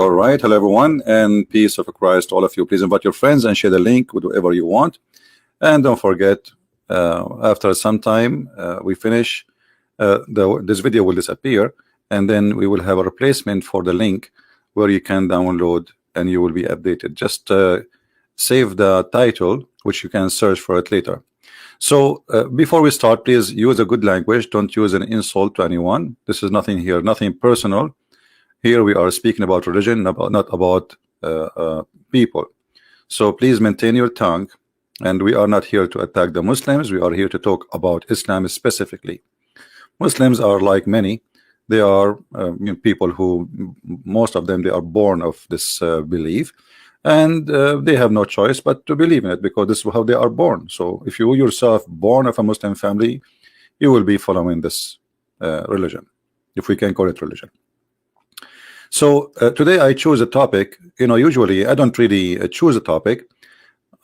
All right, hello everyone, and peace of Christ to all of you. Please invite your friends and share the link with whoever you want. And don't forget, after some time we finish, this video will disappear, and then we will have a replacement for the link where you can download and you will be updated. Just save the title, which you can search for it later. So before we start, please use a good language. Don't use an insult to anyone. This is nothing here, nothing personal. Here we are speaking about religion, not about people. So please maintain your tongue. And we are not here to attack the Muslims. We are here to talk about Islam specifically. Muslims are like many. They are people who, most of them, they are born of this belief. And they have no choice but to believe in it, because this is how they are born. So if you yourself born of a Muslim family, you will be following this religion, if we can call it religion. So today I choose a topic. Usually I don't really choose a topic.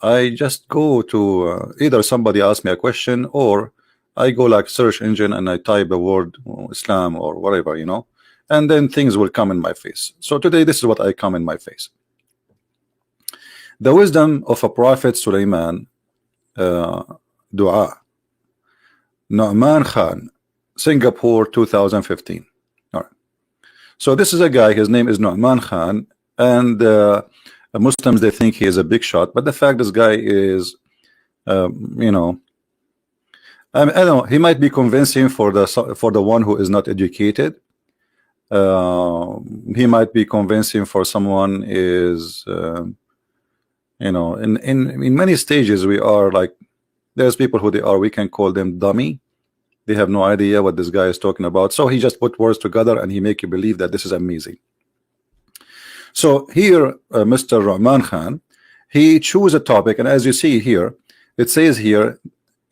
I just go to either somebody asks me a question, or I go like search engine and I type a word Islam or whatever, and then things will come in my face. So today this is what I come in my face. The wisdom of a prophet Sulaiman, dua, Nu'man Khan, Singapore 2015. All right. So this is a guy, his name is Nu'man Khan, and Muslims, they think he is a big shot, but the fact this guy is, I don't know, he might be convincing for the one who is not educated. He might be convincing for someone is, in many stages we are like, there's people who we can call them dummy. They have no idea what this guy is talking about. So he just put words together and he make you believe that this is amazing. So here, Mr. Rahman Khan, he chose a topic, and as you see here, it says here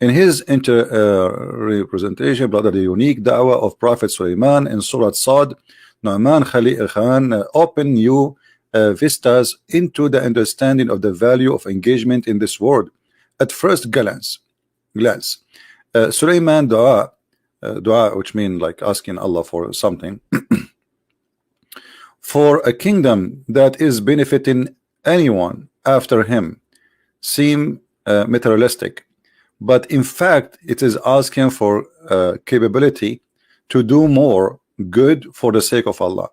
in his representation, brother, the unique da'wah of Prophet Sulaiman in Surah Sad, Nu'man Khan open new vistas into the understanding of the value of engagement in this world. At first glance, Sulaiman dua, which means like asking Allah for something, for a kingdom that is benefiting anyone after him, seem materialistic, but in fact it is asking for capability to do more good for the sake of Allah.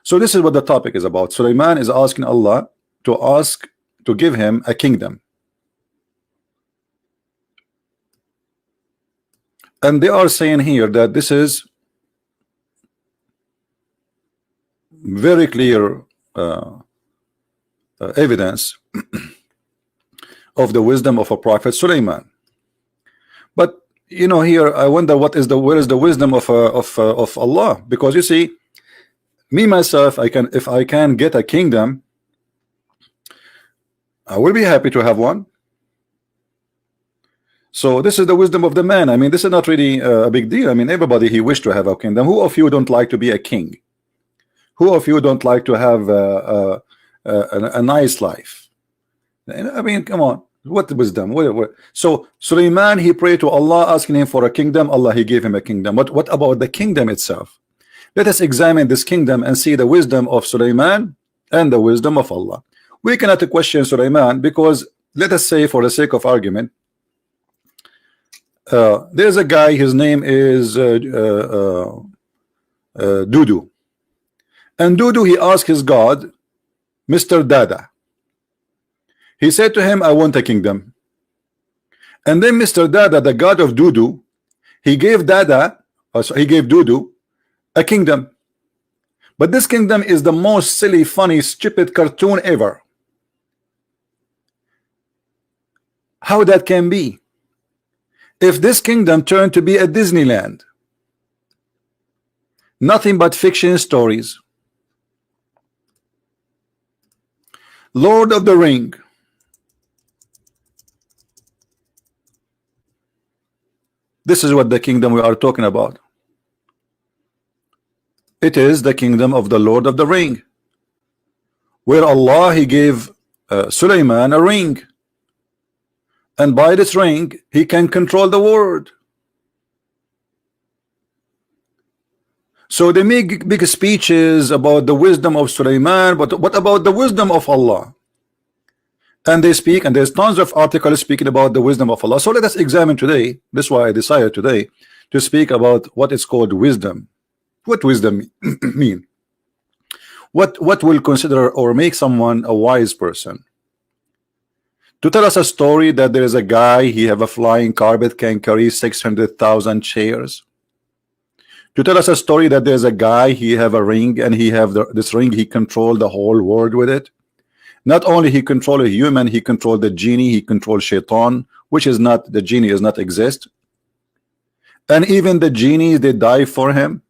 So this is what the topic is about. Sulaiman is asking Allah to give him a kingdom. And they are saying here that this is very clear evidence of the wisdom of a prophet Sulaiman. But here I wonder where is the wisdom of Allah? Because you see, me myself, if I can get a kingdom, I will be happy to have one. So this is the wisdom of the man. I mean, this is not really a big deal. I mean, everybody he wished to have a kingdom. Who of you don't like to be a king? Who of you don't like to have a nice life? I mean, come on, what wisdom? So Sulaiman, he prayed to Allah, asking him for a kingdom. Allah, he gave him a kingdom. But what about the kingdom itself? Let us examine this kingdom and see the wisdom of Sulaiman and the wisdom of Allah. We cannot question Sulaiman, because let us say, for the sake of argument, there's a guy, his name is Dudu. And Dudu, he asked his God, Mr. Dada. He said to him, I want a kingdom. And then Mr. Dada, the God of Dudu, he gave Dudu a kingdom. But this kingdom is the most silly, funny, stupid cartoon ever. How that can be? If this kingdom turned to be a Disneyland, nothing but fiction stories. Lord of the Ring. This is what the kingdom we are talking about. It is the kingdom of the Lord of the Ring, where Allah, he gave Sulaiman a ring, and by this ring he can control the world. So they make big speeches about the wisdom of Sulaiman, but what about the wisdom of Allah? And they speak, and there's tons of articles speaking about the wisdom of Allah. So let us examine today. This is why I decided today to speak about what is called wisdom. What wisdom mean? What will consider or make someone a wise person? To tell us a story that there is a guy, he have a flying carpet, can carry 600,000 chairs. To tell us a story that there's a guy, he have a ring, and he have this ring, he control the whole world with it. Not only he control a human, he control the genie, he control shaitan, which is not, the genie does not exist. And even the genies, they die for him.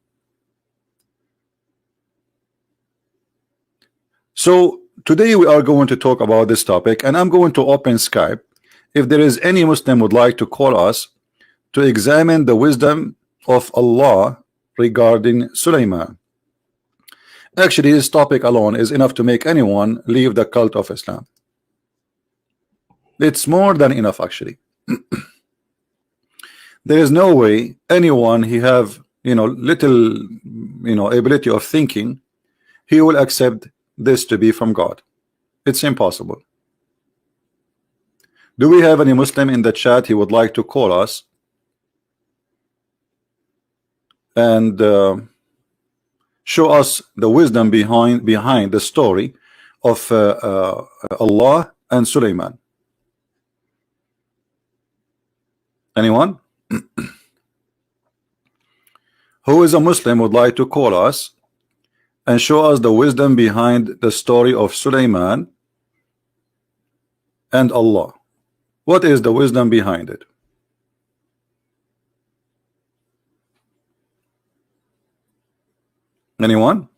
So today we are going to talk about this topic, and I'm going to open Skype. If there is any Muslim would like to call us to examine the wisdom of Allah regarding Sulaiman. Actually, this topic alone is enough to make anyone leave the cult of Islam. It's more than enough, actually. There is no way anyone he have little ability of thinking, he will accept this to be from God. It's impossible. Do we have any Muslim in the chat he would like to call us and show us the wisdom behind the story of Allah and Sulaiman? Anyone? Who is a Muslim would like to call us and show us the wisdom behind the story of Sulaiman and Allah? What is the wisdom behind it? Anyone?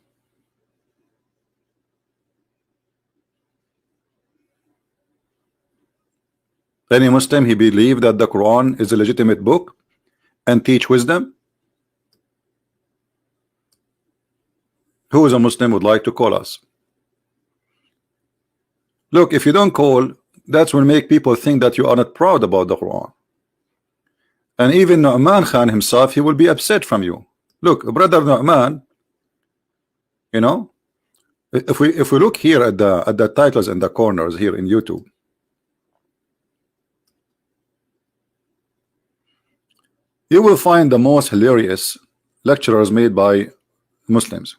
Any Muslim he believe that the Quran is a legitimate book and teach wisdom? Who is a Muslim would like to call us? Look, if you don't call, that's will make people think that you are not proud about the Quran. And even Nu'man Khan himself, he will be upset from you. Look, brother Nu'man, if we look here at the titles in the corners here in YouTube, you will find the most hilarious lectures made by Muslims.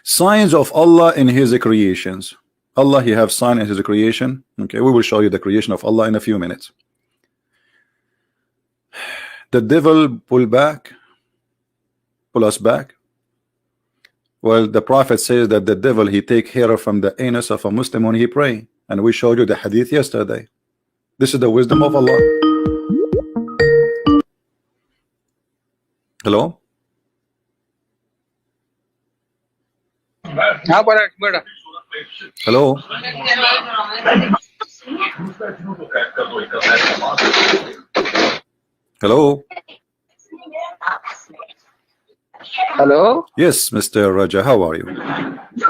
Signs of Allah in his creations. Allah, he have sign in his creation. Okay, we will show you the creation of Allah in a few minutes. The devil pull us back. Well, the Prophet says that the devil he take hair from the anus of a Muslim when he pray, and we showed you the hadith yesterday. This is the wisdom of Allah. Hello? Hello? Hello? Hello? Yes, Mr. Raja, how are you?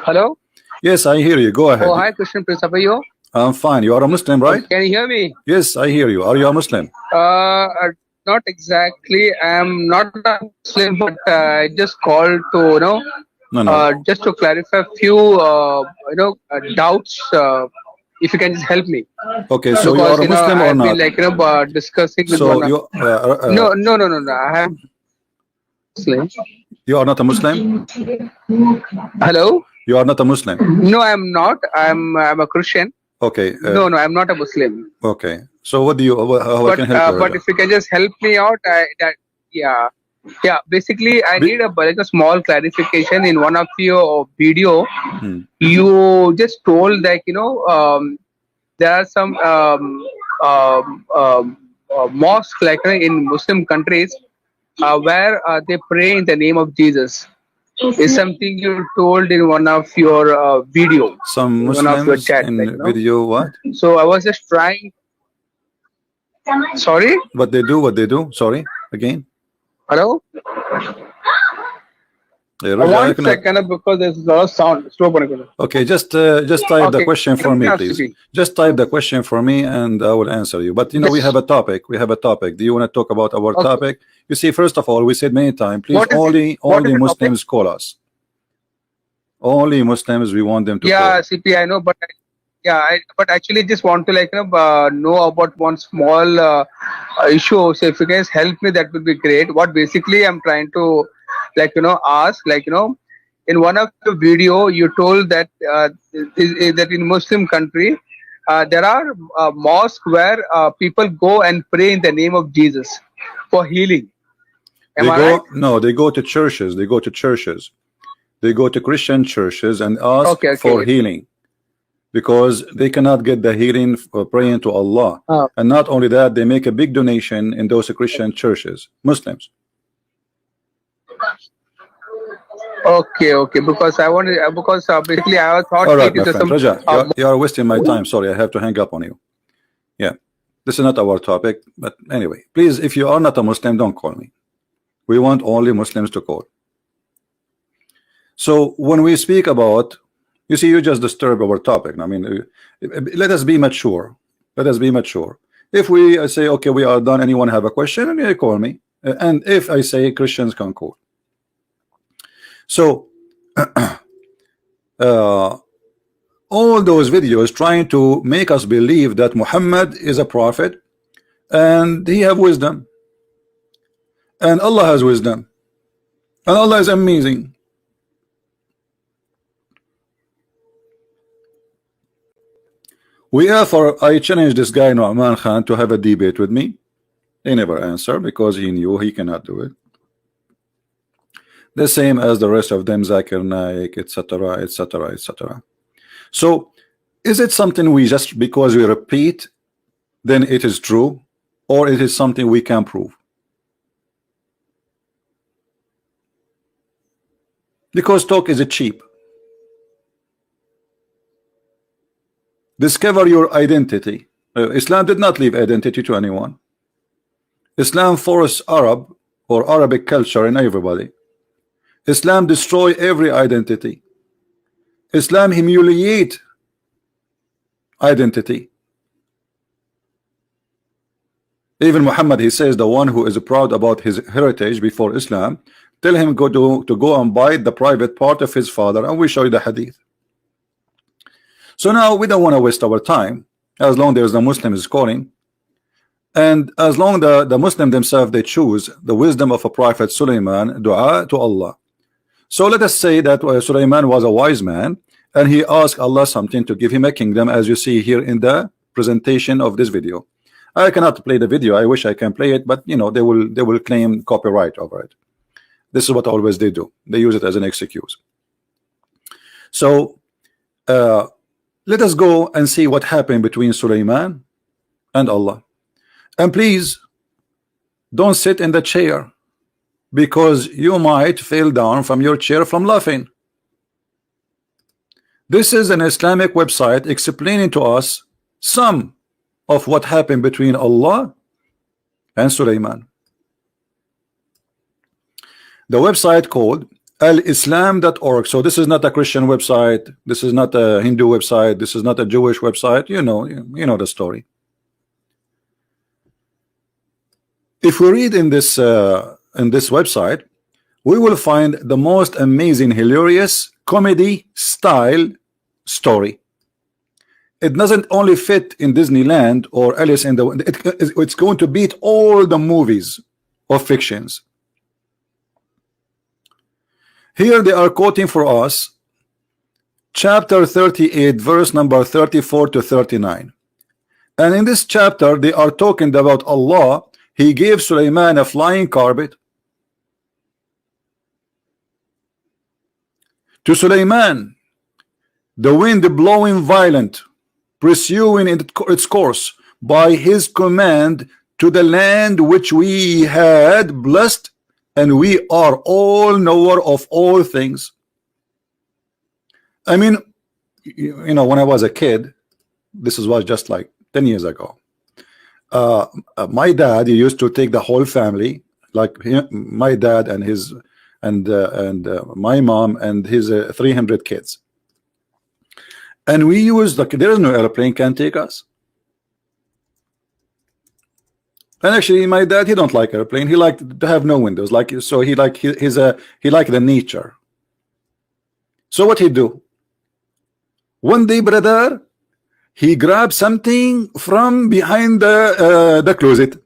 Hello? Yes, I hear you. Go ahead. Oh, hi, Christian Prince. How are you? I'm fine. You are a Muslim, right? Can you hear me? Yes, I hear you. Are you a Muslim? Not exactly. I'm not a Muslim, but I just called to, No. just to clarify a few, doubts. If you can just help me. Okay, so you are a Muslim or I've not? been discussing with So one. you, No. I am Muslim. you are not a Muslim? Hello? You are not a Muslim? No, I'm not. I'm a Christian. Okay. No, I'm not a Muslim. Okay. So what do you? How I can help you? But if you can just help me out, Basically, I need a small clarification in one of your video. You just told that there are some mosques like in Muslim countries where they pray in the name of Jesus. Is something you told in one of your video. Some Muslims one of your chat, in video what? So I was just trying. Sorry? What they do? Sorry, again. Hello? One I cannot. second, because there's a lot of sound. Slow down. Okay, just type the Okay, question for let me me, ask please. you. Just type the question for me, and I will answer you. But we have Yes. a topic. We have a topic. Do you want to talk about our Okay. topic? You see, first of all, we said many times, please, What is only the topic? Muslims call us. Only Muslims. We want them to Yeah, call. CP, I know, but but actually just want to know about one small issue. So if you guys help me, that would be great. What basically I'm trying to ask, in one of the video you told that that in Muslim country there are mosques where people go and pray in the name of Jesus for healing. Am They I right? go no, they go to churches. They go to churches. They go to Christian churches and ask Okay, for okay. healing, because they cannot get the healing for praying to Allah. And not only that, they make a big donation in those Christian churches, Muslims. Okay, okay. Because I wanted, basically I thought All right, it my is friend some. Raja, you are wasting my time. Sorry, I have to hang up on you. Yeah, this is not our topic, but anyway, please, if you are not a Muslim, don't call me. We want only Muslims to call. So when we speak about, you see, you just disturb our topic. I mean, let us be mature. Let us be mature. If we say, okay, we are done, anyone have a question, and you call me. And if I say Christians can call. So all those videos trying to make us believe that Muhammad is a prophet and he have wisdom, and Allah has wisdom, and Allah is amazing. I challenged this guy Nu'man Khan to have a debate with me. He never answered because he knew he cannot do it. The same as the rest of them, Zakir Naik, etc., etc., etc. So is it something we just, because we repeat, then it is true, or it is something we can prove? Because talk is cheap. Discover your identity. Islam did not leave identity to anyone. Islam forced Arab or Arabic culture in everybody. Islam destroy every identity. Islam humiliate identity. Even Muhammad, he says, the one who is proud about his heritage before Islam, tell him to go and buy the private part of his father, and we show you the hadith. So now we don't want to waste our time, as long there's the Muslims calling, and as long the Muslim themselves, they choose the wisdom of a prophet Sulaiman, dua to Allah. So let us say that Sulaiman was a wise man, and he asked Allah something to give him a kingdom, as you see here in the presentation of this video. I cannot play the video. I wish I can play it, but they will claim copyright over it. This is what always they do. They use it as an excuse. So let us go and see what happened between Sulaiman and Allah. And please don't sit in the chair, because you might fall down from your chair from laughing. This is an Islamic website explaining to us some of what happened between Allah and Sulaiman. The website called alislam.org. So this is not a Christian website, this is not a Hindu website, this is not a Jewish website. You know the story. If we read in this website, we will find the most amazing, hilarious comedy style story. It doesn't only fit in Disneyland or Alice in the it's going to beat all the movies of fictions. Here they are quoting for us chapter 38, verse number 34 to 39. And in this chapter they are talking about Allah. He gave Sulaiman a flying carpet. To Sulaiman, the wind blowing violent, pursuing its course by his command to the land which we had blessed, and we are all knower of all things. I mean, when I was a kid, this was just like 10 years ago. My dad, he used to take the whole family, like my dad and his and my mom and his 300 kids. And we use, like, there is no airplane can take us. And actually, my dad, he don't like airplane. He liked to have no windows. Like, so he like he liked the nature. So what he do? One day, brother, he grabbed something from behind the closet,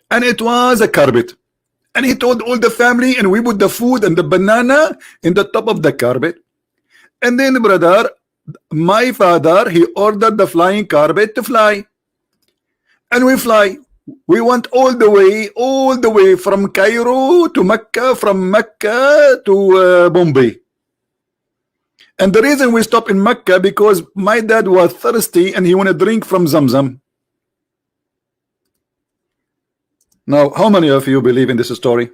and it was a carpet. And he told all the family, and we put the food and the banana in the top of the carpet. And then, brother, my father, he ordered the flying carpet to fly, and we fly. We went all the way from Cairo to Mecca, from Mecca to Bombay. And the reason we stopped in Mecca because my dad was thirsty and he wanted to drink from Zamzam. Now, how many of you believe in this story?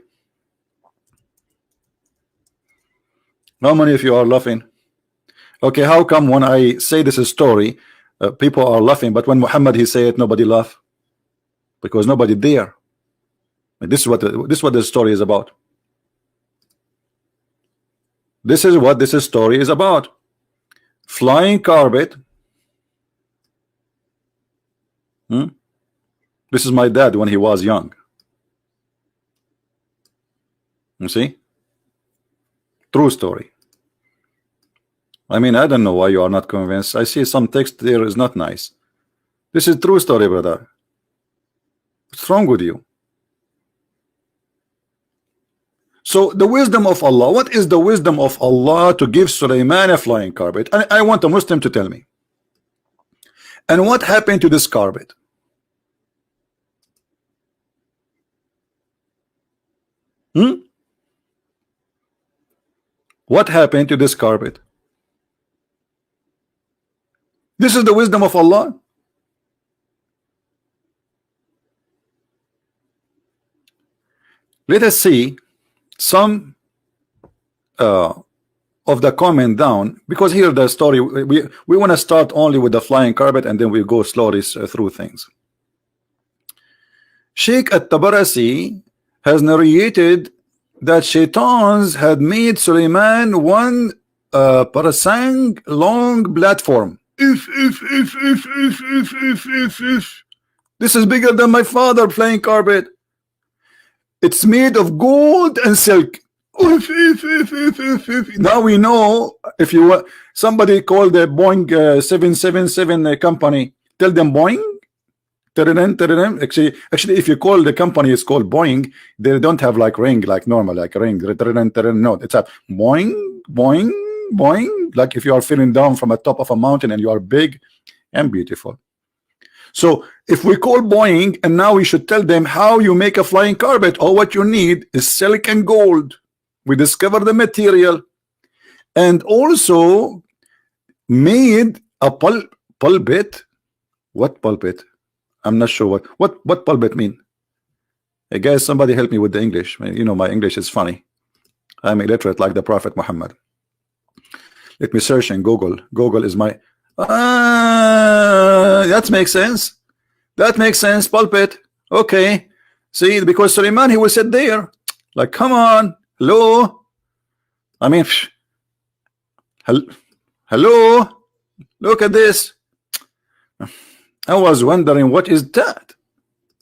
How many of you are laughing? Okay, how come when I say this story, people are laughing, but when Muhammad he say it, nobody laugh? Because nobody there. This is what the story is about. This is what this story is about. Flying carpet. This is my dad when he was young. You see? True story. I mean, I don't know why you are not convinced. I see some text there is not nice. This is true story, brother. What's wrong with you? So the wisdom of Allah, what is the wisdom of Allah to give Sulaiman a flying carpet? I want a Muslim to tell me. And what happened to this carpet? What happened to this carpet? This is the wisdom of Allah. Let us see some of the comment down, because here the story we want to start only with the flying carpet and then we go slowly through things. Sheikh at-Tabarasi has narrated that shaitans had made Sulaiman one parasang long platform. This is bigger than my father flying carpet. It's made of gold and silk. Now we know, if you want somebody called the Boeing 777 company, tell them Boeing. Actually, if you call the company, it's called Boeing. They don't have like ring, like normal, like ring. No, it's a Boeing, Boeing, Boeing. Like if you are feeling down from the top of a mountain and you are big and beautiful. So if we call Boeing and now we should tell them how you make a flying carpet, all what you need is silk and gold. We discover the material and also made a pulpit. What pulpit? I'm not sure what pulpit mean. Hey guys, somebody help me with the English. You know my English is funny. I'm illiterate like the Prophet Muhammad. Let me search in Google. Google is my that makes sense. That makes sense. Pulpit. Okay. See, because Sulaiman he will sit there. Like, come on. Hello. I mean, hello. Look at this. I was wondering what is that.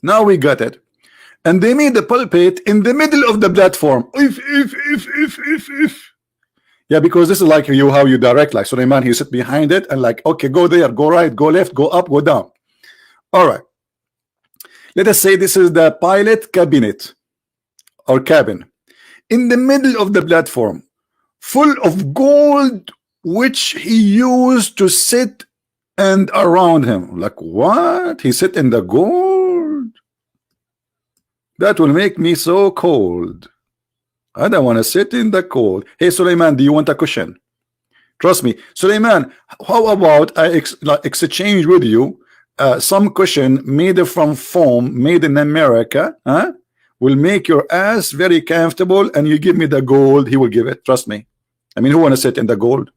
Now we got it. And they made the pulpit in the middle of the platform. Yeah, because this is like how you direct, like Sulaiman, he sit behind it and like, okay, go there, go right, go left, go up, go down. All right. Let us say this is the pilot cabinet or cabin. In the middle of the platform, full of gold, which he used to sit and around him. Like what? He sit in the gold? That will make me so cold. I don't want to sit in the cold. Hey, Sulaiman, do you want a cushion? Trust me. Sulaiman, how about I exchange with you some cushion made from foam, made in America, will make your ass very comfortable, and you give me the gold, he will give it. Trust me. I mean, who want to sit in the gold?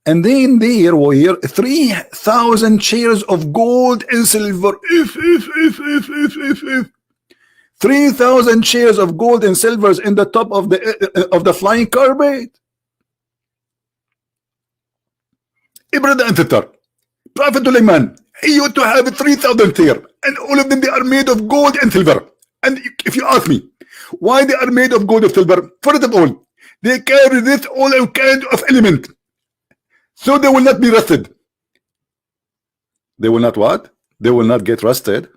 And then there were 3,000 chairs of gold and silver. 3,000 shares of gold and silvers in the top of the flying carpet. Brother and sister, Prophet Sulaiman, he used to have 3,000 there, and all of them, they are made of gold and silver. And if you ask me why they are made of gold and silver, first of all, they carry this all kind of element, so they will not be rusted. They will not what? They will not get rusted.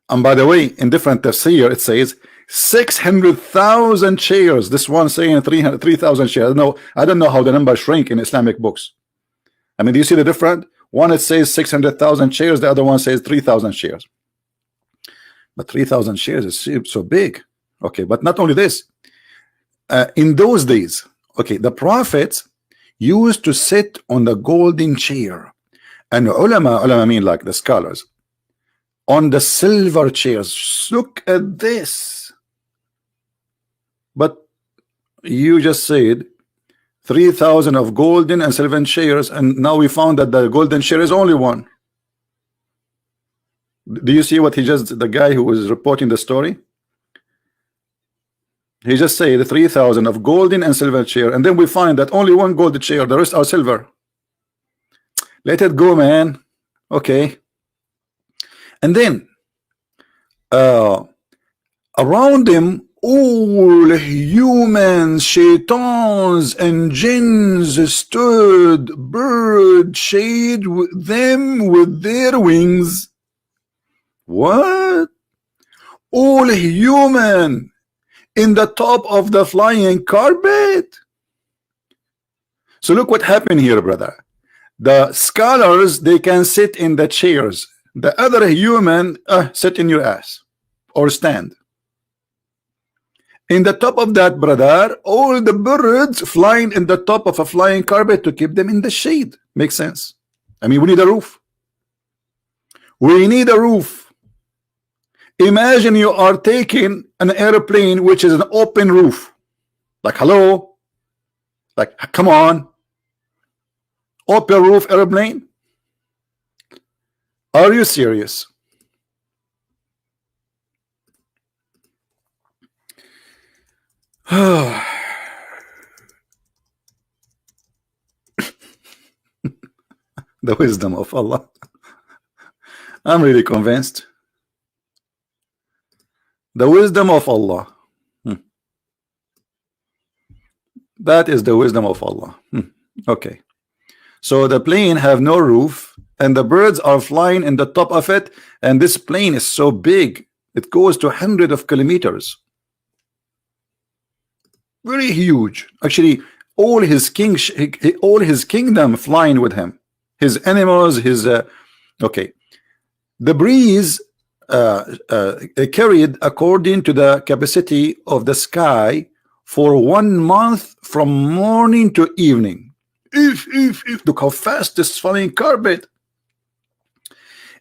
And by the way, in different tafsir, it says 600,000 shares. This one saying 3,000 shares. No, I don't know how the number shrink in Islamic books. I mean, do you see the difference? One, it says 600,000 shares. The other one says 3,000 shares. But 3,000 shares is so big. Okay, but not only this. In those days, okay, the prophets used to sit on the golden chair, and ulama mean like the scholars, on the silver chairs. Look at this. But you just said 3,000 of golden and silver chairs, and now we found that the golden chair is only one. Do you see what the guy who was reporting the story? He just said 3,000 of golden and silver chair, and then we find that only one golden chair, the rest are silver. Let it go, man. Okay. And then around them, all humans, shaitans, and jinns stood, birds shade them with their wings. What? All human in the top of the flying carpet. So look what happened here, brother. The scholars, they can sit in the chairs. The other human sit in your ass or stand. In the top of that, brother, all the birds flying in the top of a flying carpet to keep them in the shade. Makes sense. I mean, we need a roof. We need a roof. Imagine you are taking an airplane which is an open roof. Like, hello? Like, come on. Open roof airplane? Are you serious? The wisdom of Allah. I'm really convinced. The wisdom of Allah. That is the wisdom of Allah. Okay. So the plane have no roof, and the birds are flying in the top of it, and this plane is so big, it goes to hundreds of kilometers. Very huge. Actually, all his kingdom flying with him. His animals, his okay. The breeze carried according to the capacity of the sky for 1 month from morning to evening. Look how fast this flying carpet.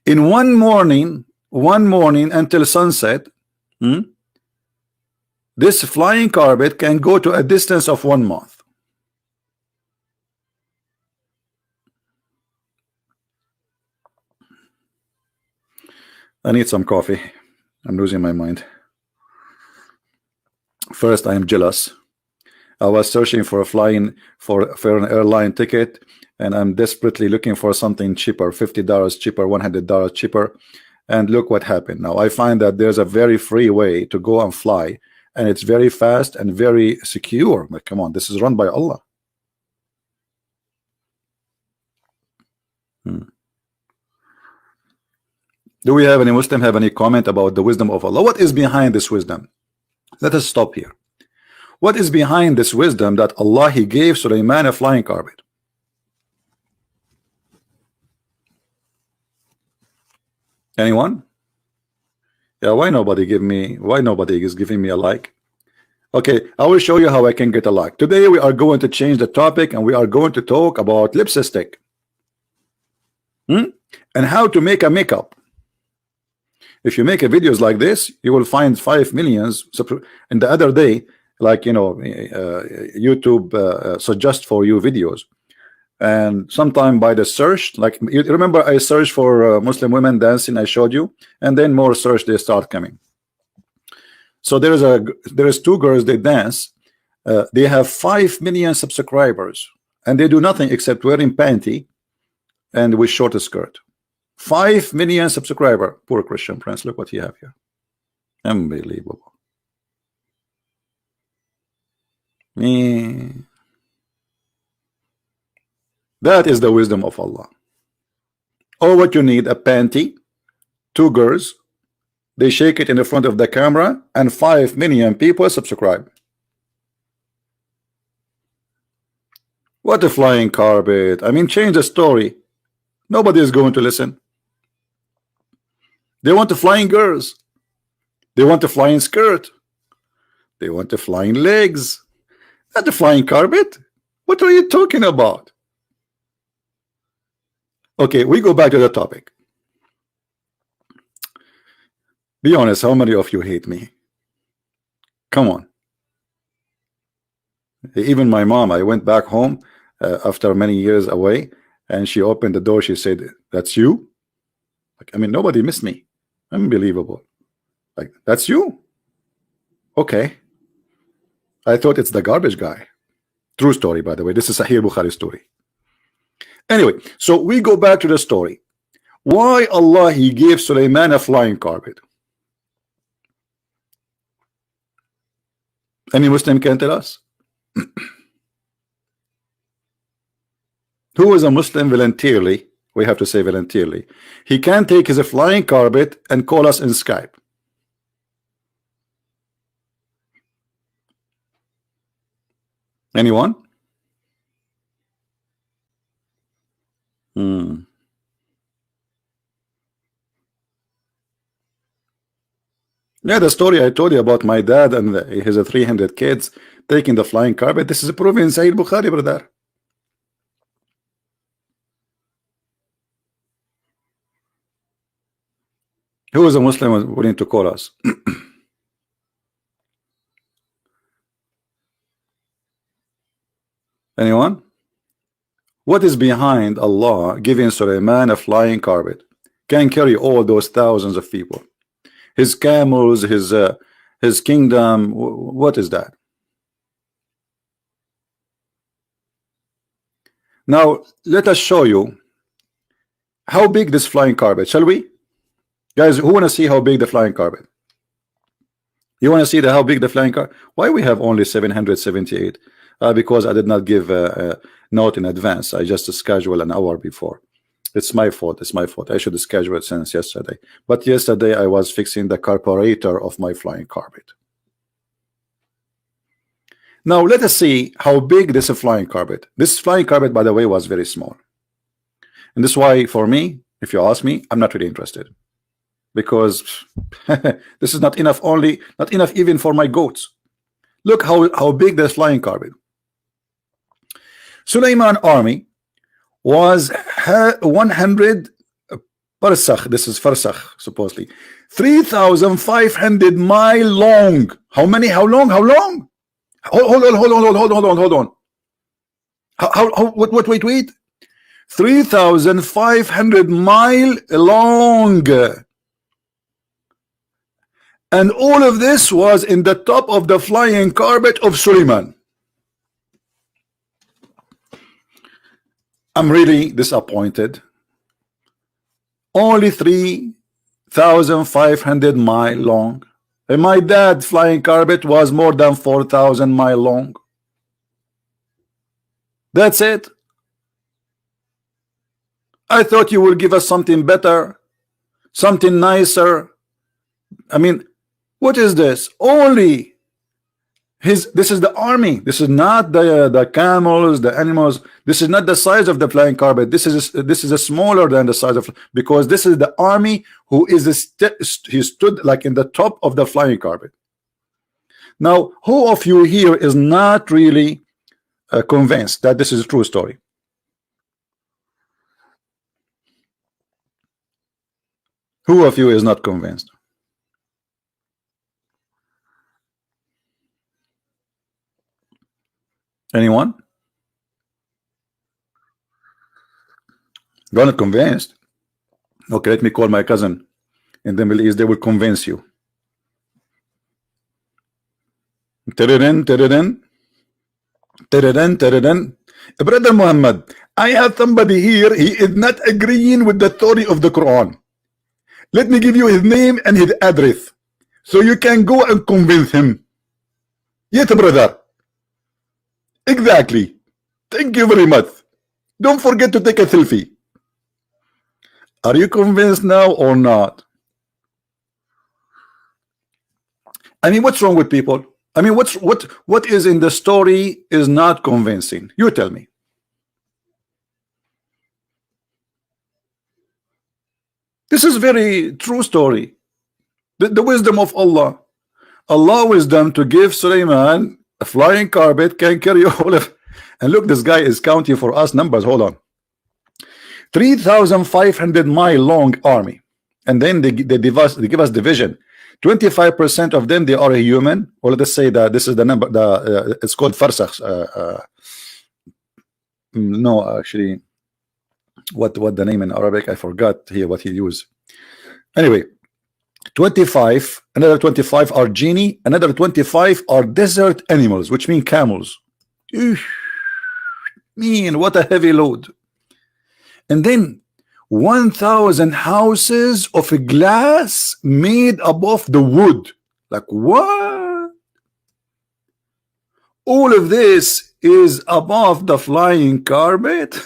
In one morning until sunset, this flying carpet can go to a distance of 1 month. I need some coffee. I'm losing my mind. First, I am jealous. I was searching for an airline ticket, and I'm desperately looking for something cheaper, $50 cheaper, $100 cheaper. And look what happened. Now I find that there's a very free way to go and fly, and it's very fast and very secure. Like, come on, this is run by Allah. Do we have any Muslim have any comment about the wisdom of Allah? What is behind this wisdom? Let us stop here. What is behind this wisdom that Allah He gave Sulaiman a flying carpet? Anyone? Yeah, why nobody is giving me a like? Okay, I will show you how I can get a like. Today we are going to change the topic, and we are going to talk about lipstick and how to make a makeup. If you make a videos like this, you will find 5 million. And the other day, like, you know, YouTube suggest for you videos. and sometime by the search, like you remember I searched for Muslim women dancing, I showed you, and then more search they start coming. So there is two girls, they dance, they have 5 million subscribers, and they do nothing except wearing panty and with short skirt. 5 million subscriber. Poor Christian Prince, look what you have here. Unbelievable. Me. That is the wisdom of Allah. Or what you need, a panty, two girls, they shake it in the front of the camera, and 5 million people subscribe. What a flying carpet. I mean, change the story. Nobody is going to listen. They want the flying girls. They want the flying skirt. They want the flying legs. Not the flying carpet. What are you talking about? Okay, we go back to the topic. Be honest, how many of you hate me? Come on. Even my mom, I went back home after many years away, and she opened the door. She said, "That's you?" Like, I mean, nobody missed me. Unbelievable. Like, that's you? Okay. I thought it's the garbage guy. True story, by the way. This is Sahih Bukhari story. Anyway, so we go back to the story. Why Allah He gave Sulaiman a flying carpet? Any Muslim can tell us? Who is a Muslim voluntarily? We have to say voluntarily. He can take his flying carpet and call us in Skype. Anyone? Yeah, the story I told you about my dad and his 300 kids taking the flying carpet. This is proven in Sahih Bukhari, brother. Who is a Muslim willing to call us? Anyone? What is behind Allah giving Sulaiman a flying carpet? Can carry all those thousands of people. His camels, his kingdom. What is that? Now let us show you how big this flying carpet. Shall we? Guys, who want to see how big the flying carpet? You want to see how big the flying carpet? Why we have only 778? Because I did not give a note in advance. I just scheduled an hour before. It's my fault. It's my fault. I should have scheduled it since yesterday. But yesterday I was fixing the carburetor of my flying carpet. Now let us see how big this flying carpet. This flying carpet, by the way, was very small. And this is why, for me, if you ask me, I'm not really interested. Because this is not enough, not enough even for my goats. Look how big this flying carpet. Sulaiman army was 100 farsakh. This is farsakh, supposedly 3,500 mile long. How many? How long? How long? Hold on. Wait. 3,500 mile long. And all of this was in the top of the flying carpet of Sulaiman. I'm really disappointed. Only 3,500 mile long. And my dad's flying carpet was more than 4,000 mile long. That's it. I thought you would give us something better, something nicer. I mean, what is this? Only this is the army. This is not the camels, the animals. This is not the size of the flying carpet. This is smaller than the size of, because this is the army who is he stood like in the top of the flying carpet. Now, who of you here is not really convinced that this is a true story? Who of you is not convinced? Anyone? You're not convinced? Okay, let me call my cousin in the Middle East. They will convince you. Tereren, tereren, tereren, tereren. Brother Muhammad, I have somebody here. He is not agreeing with the story of the Quran. Let me give you his name and his address, so you can go and convince him. Yes, brother. Exactly. Thank you very much. Don't forget to take a selfie. Are you convinced now or not? I mean, what's wrong with people? I mean, what is in the story is not convincing? You tell me. This is very true story. The wisdom of Allah. Allah wisdom to give Sulaiman a flying carpet can carry all of. And look, this guy is counting for us numbers. Hold on. 3,500-mile long army, and then they give us division. 25% of them, they are a human, or let's say that this is the number. It's called farsakh. No, actually, what the name in Arabic? I forgot here what he used. Anyway, 25. Another 25 are genie. Another 25 are desert animals, which mean camels. Mean what a heavy load. And then 1,000 houses of glass made above the wood. Like what? All of this is above the flying carpet.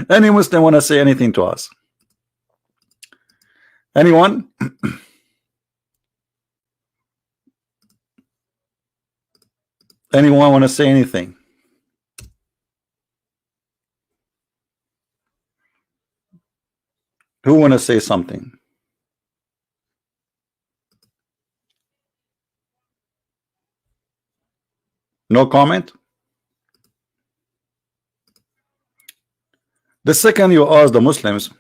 Any Muslim want to say anything to us? Anyone? Anyone want to say anything? Who want to say something? No comment? The second you ask the Muslims,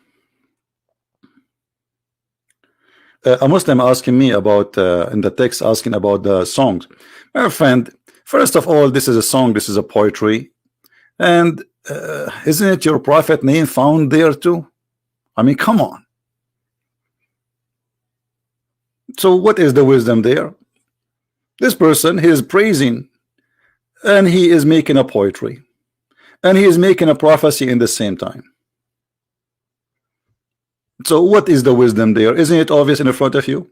a Muslim asking me about in the text, asking about the songs. My friend, first of all, this is a song, this is a poetry, and isn't it your prophet name found there too? I mean, come on. So what is the wisdom there? This person, he is praising, and he is making a poetry, and he is making a prophecy in the same time. So what is the wisdom there? Isn't it obvious in front of you?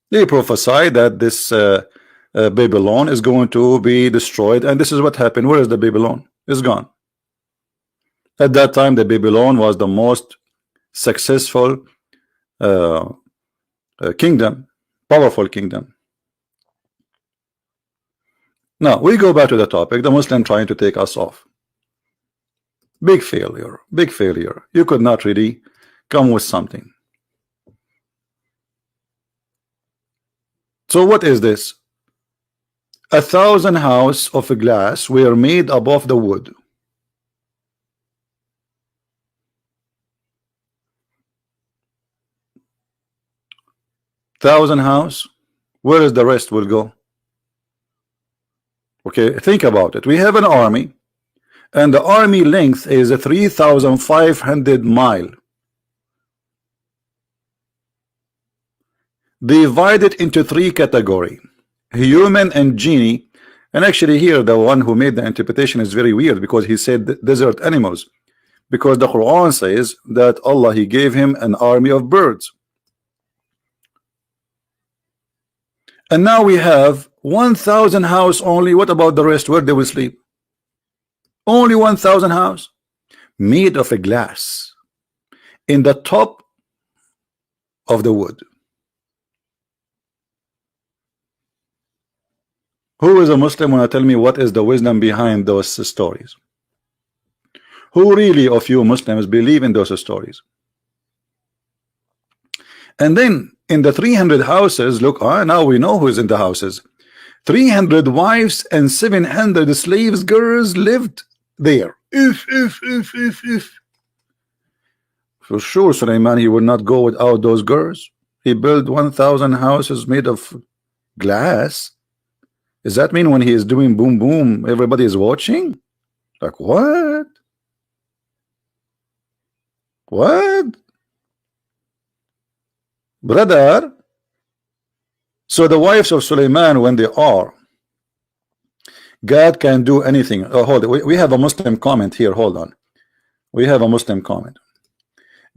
They prophesy that this Babylon is going to be destroyed, and this is what happened. Where is the Babylon? It's gone. At that time, the Babylon was the most successful kingdom, powerful kingdom. Now we go back to the topic. The Muslim trying to take us off. Big failure, big failure. You could not really come with something. So what is this? 1,000 houses of glass were made above the wood. Thousand house. Where is the rest will go? Okay, think about it. We have an army, and the army length is a 3,500 mile. Divided into three categories: human and genie. And actually here the one who made the interpretation is very weird, because he said desert animals, because the Quran says that Allah, he gave him an army of birds. And now we have 1,000 house only. What about the rest? Where they will sleep? Only 1,000 house made of a glass in the top of the wood. Who is a Muslim want to tell me what is the wisdom behind those stories? Who really of you Muslims believe in those stories? And then in the 300 houses, look, now we know who is in the houses. 300 wives and 700 slaves, girls lived there. For sure, Sulaiman, he would not go without those girls. He built 1,000 houses made of glass. Does that mean when he is doing boom boom, everybody is watching? Like what? What? Brother. So the wives of Sulaiman, when they are, God can do anything. Oh, hold it. We have a Muslim comment here. Hold on. We have a Muslim comment.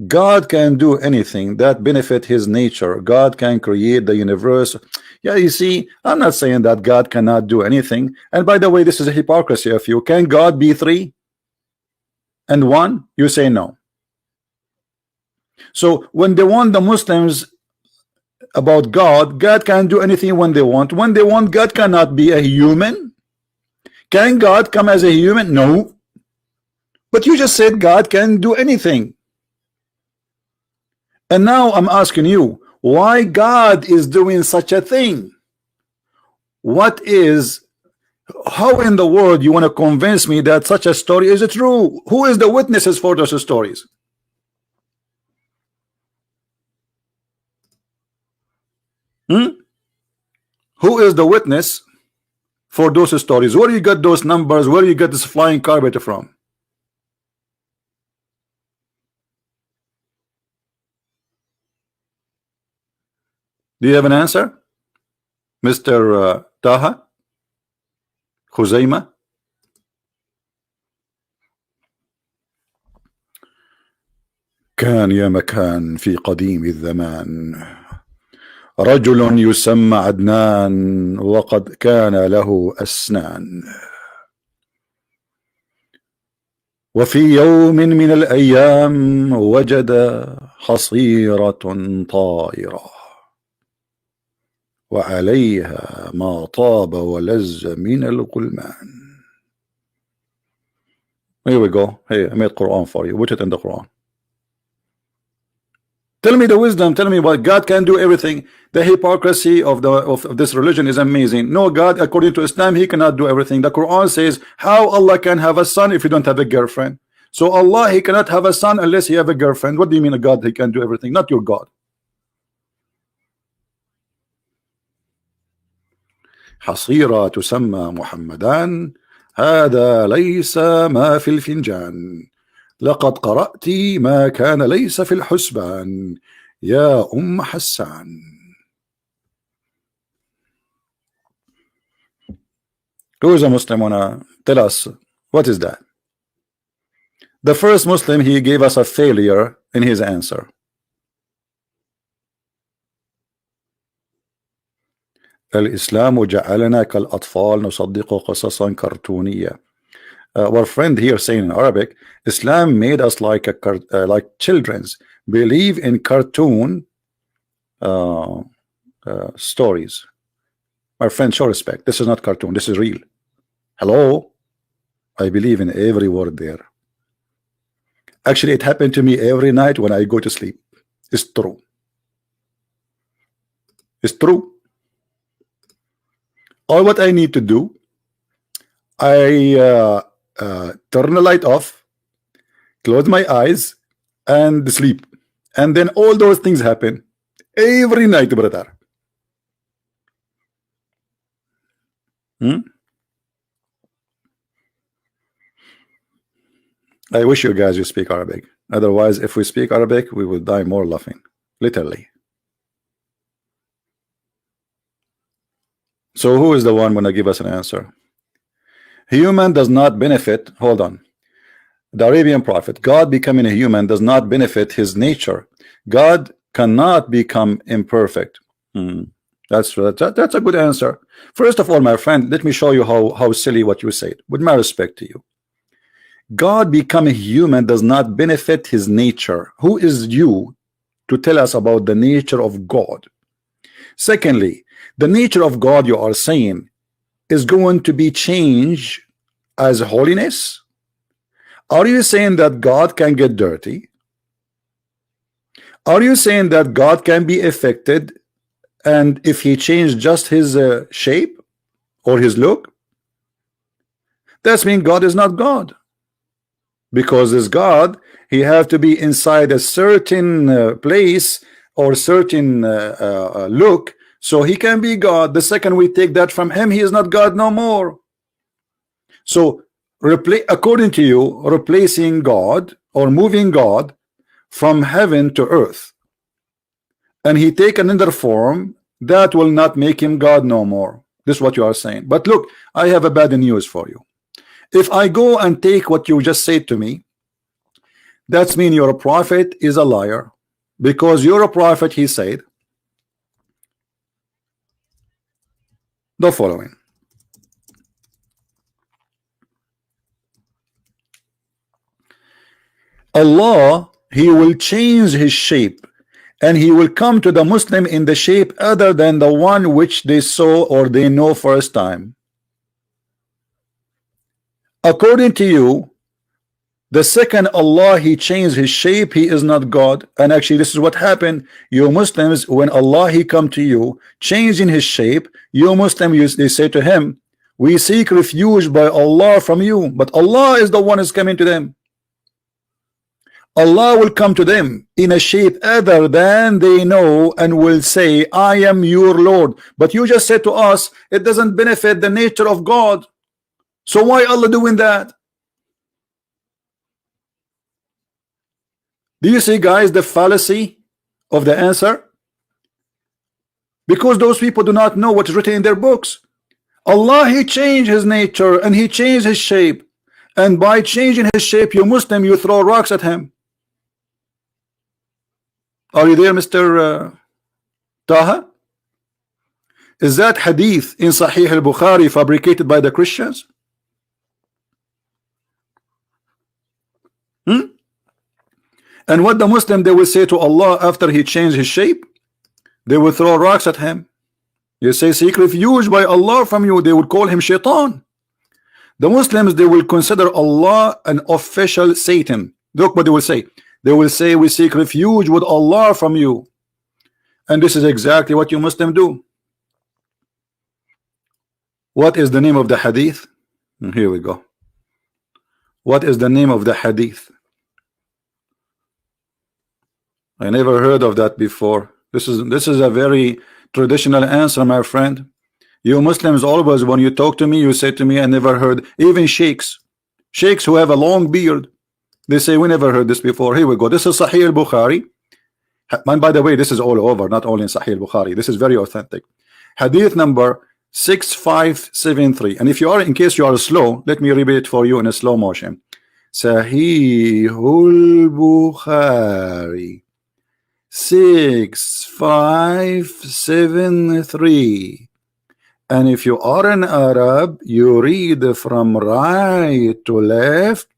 God can do anything that benefit his nature. God can create the universe. Yeah, you see, I'm not saying that God cannot do anything. And by the way, this is a hypocrisy of you. Can God be three and one? You say no. So when they want the Muslims about God, God can do anything when they want. When they want, God cannot be a human. Can God come as a human? No. But you just said God can do anything. And now I'm asking you, why God is doing such a thing? What is, how in the world you want to convince me that such a story is true? Who is the witnesses for those stories? Who is the witness for those stories? Where you got those numbers? Where you get this flying carpet from? Do you have an answer, Mr. Taha Khuzaima? كان يا مكان في قديم الزمان رجل يسمى عدنان وقد كان له أسنان وفي يوم من الأيام وجد حصيرة طائرة وعليها ما طاب ولذ من الغلمان. Here we go. Hey, I made Quran for you. Put it in the Quran. Tell me the wisdom. Tell me what God can do everything. The hypocrisy of this religion is amazing. No, God, according to Islam, he cannot do everything. The Quran says how Allah can have a son if you don't have a girlfriend. So Allah, he cannot have a son unless he have a girlfriend. What do you mean a God, he can do everything? Not your God. حصيرة تسمى محمدان هذا ليس ما في الفنجان لقد قرأت ما كان ليس في الحسبان يا أم حسان. Who is a Muslim? Wanna tell us what is that? The first Muslim, he gave us a failure in his answer. الإسلام جعلنا كالأطفال نصدق قصصا كرتونية. Our friend here saying in Arabic, Islam made us like children's, believe in cartoon stories. My friend, show respect. This is not cartoon. This is real. Hello, I believe in every word there. Actually, it happened to me every night when I go to sleep. It's true. It's true. All what I need to do, I turn the light off, close my eyes, and sleep. And then all those things happen every night, brother. I wish you guys you speak Arabic. Otherwise, if we speak Arabic, we will die more laughing. Literally. So who is the one gonna give us an answer? Human does not benefit. Hold on. The Arabian prophet, God becoming a human does not benefit his nature. God cannot become imperfect. That's a good answer. First of all, my friend, let me show you how silly what you said. With my respect to you, God becoming human does not benefit his nature. Who is you to tell us about the nature of God? Secondly, the nature of God you are saying is going to be changed as holiness. Are you saying that God can get dirty? Are you saying that God can be affected, and if he changed just his shape or his look, that's mean God is not God? because this God, he have to be inside a certain place or certain look, so he can be God. The second we take that from him, he is not God no more. So according to you, replacing God or moving God from heaven to earth, and he take another form, that will not make him God no more. This is what you are saying. But look, I have a bad news for you. If I go and take what you just said to me, that's mean your prophet is a liar, because you're a prophet. He said the following: Allah, he will change his shape, and he will come to the Muslim in the shape other than the one which they saw or they know first time. According to you, the second Allah he changed his shape, he is not God. And actually this is what happened. You Muslims, when Allah he come to you changing his shape, you Muslims, they say to him, we seek refuge by Allah from you. But Allah is the one is coming to them. Allah will come to them in a shape other than they know and will say, I am your Lord. But you just said to us, it doesn't benefit the nature of God. So why Allah doing that? Do you see, guys, the fallacy of the answer? Because those people do not know what's written in their books. Allah, he changed his nature and he changed his shape. And by changing his shape, you Muslim, you throw rocks at him. Are you there, Mr. Taha? Is that hadith in Sahih al-Bukhari fabricated by the Christians? And what the Muslim they will say to Allah after he changed his shape? They will throw rocks at him. You say seek refuge by Allah from you, they would call him shaitan. The Muslims they will consider Allah an official Satan. Look what they will say. They will say we seek refuge with Allah from you. And this is exactly what you Muslim do. What is the name of the hadith? Here we go. What is the name of the hadith? I never heard of that before. This is a very traditional answer, my friend. You Muslims always, when you talk to me, you say to me, I never heard. Even sheikhs who have a long beard, they say we never heard this before. Here we go. This is Sahih al-Bukhari. And by the way, this is all over, not only in Sahih al-Bukhari. This is very authentic. Hadith number 6573. And if you are, in case you are slow, let me read it for you in a slow motion. Sahih al-Bukhari 6573. And if you are an Arab, you read from right to left.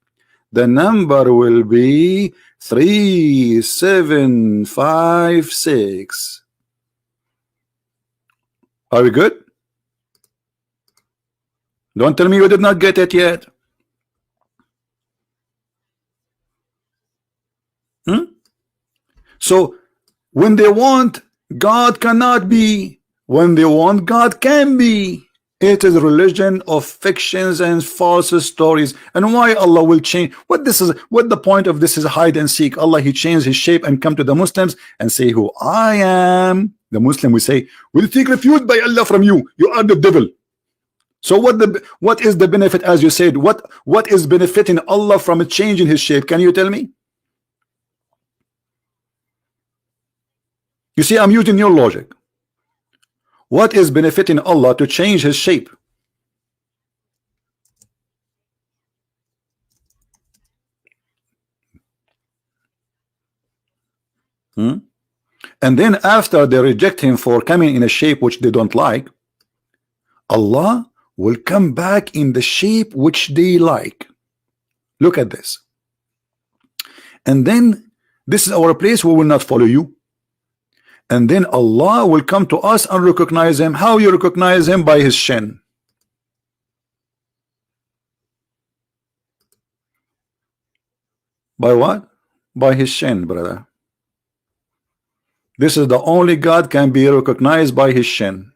The number will be 3756. Are we good? Don't tell me you did not get it yet. So when they want, God cannot be. When they want, God can be. It is a religion of fictions and false stories. And why Allah will change? What the point of this is hide and seek. Allah he changed his shape and come to the Muslims and say who I am. The Muslim will say, we'll seek refuge by Allah from you. You are the devil. So what is the benefit, as you said? What is benefiting Allah from changing his shape? Can you tell me? You see, I'm using your logic. What is benefiting Allah to change his shape? And then after they reject him for coming in a shape which they don't like, Allah will come back in the shape which they like. Look at this. And then this is our place, we will not follow you. And then Allah will come to us and recognize him. How you recognize him? By his shin. By what? By his shin, brother. This is the only God can be recognized by his shin.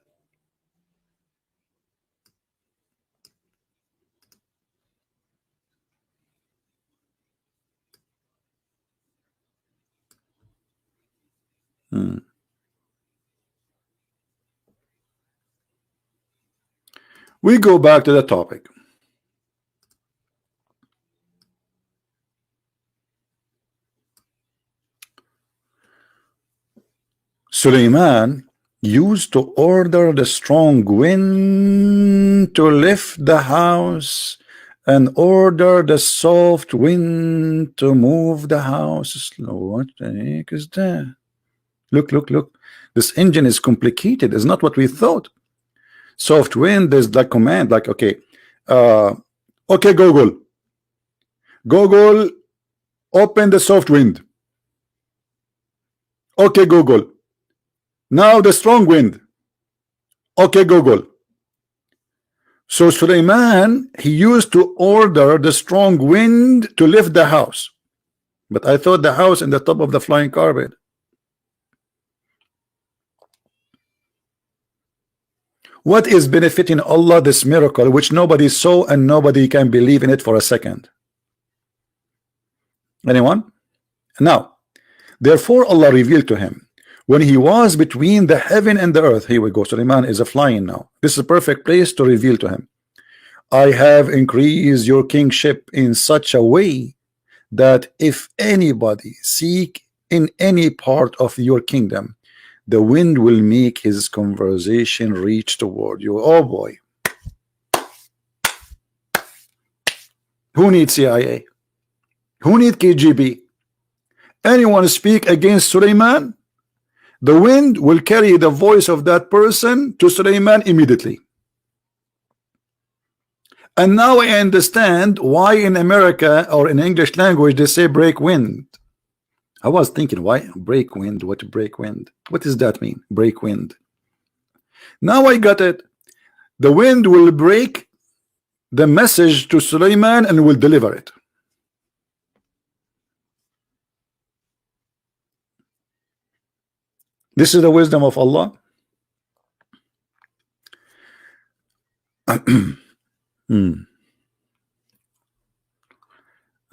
Hmm. We go back to the topic. Suleiman used to order the strong wind to lift the house and order the soft wind to move the house. What the heck is that? Look. This engine is complicated. It's not what we thought. Soft wind is the command, like, okay, okay, Google, open the soft wind. Okay, Google, now the strong wind. Okay, Google. So Suleiman, he used to order the strong wind to lift the house, but I thought the house in the top of the flying carpet. What is benefiting Allah this miracle which nobody saw and nobody can believe in it for a second? Anyone? Now, therefore Allah revealed to him when he was between the heaven and the earth. Here we go. Suleiman is flying now. This is a perfect place to reveal to him. I have increased your kingship in such a way that if anybody seek in any part of your kingdom, the wind will make his conversation reach toward you. Oh boy. Who needs CIA? Who needs KGB? Anyone speak against Suleiman, the wind will carry the voice of that person to Suleiman immediately. And now I understand why in America or in English language they say break wind. I was thinking, why break wind? What break wind? What does that mean? Break wind. Now I got it. The wind will break the message to Suleiman and will deliver it. This is the wisdom of Allah. I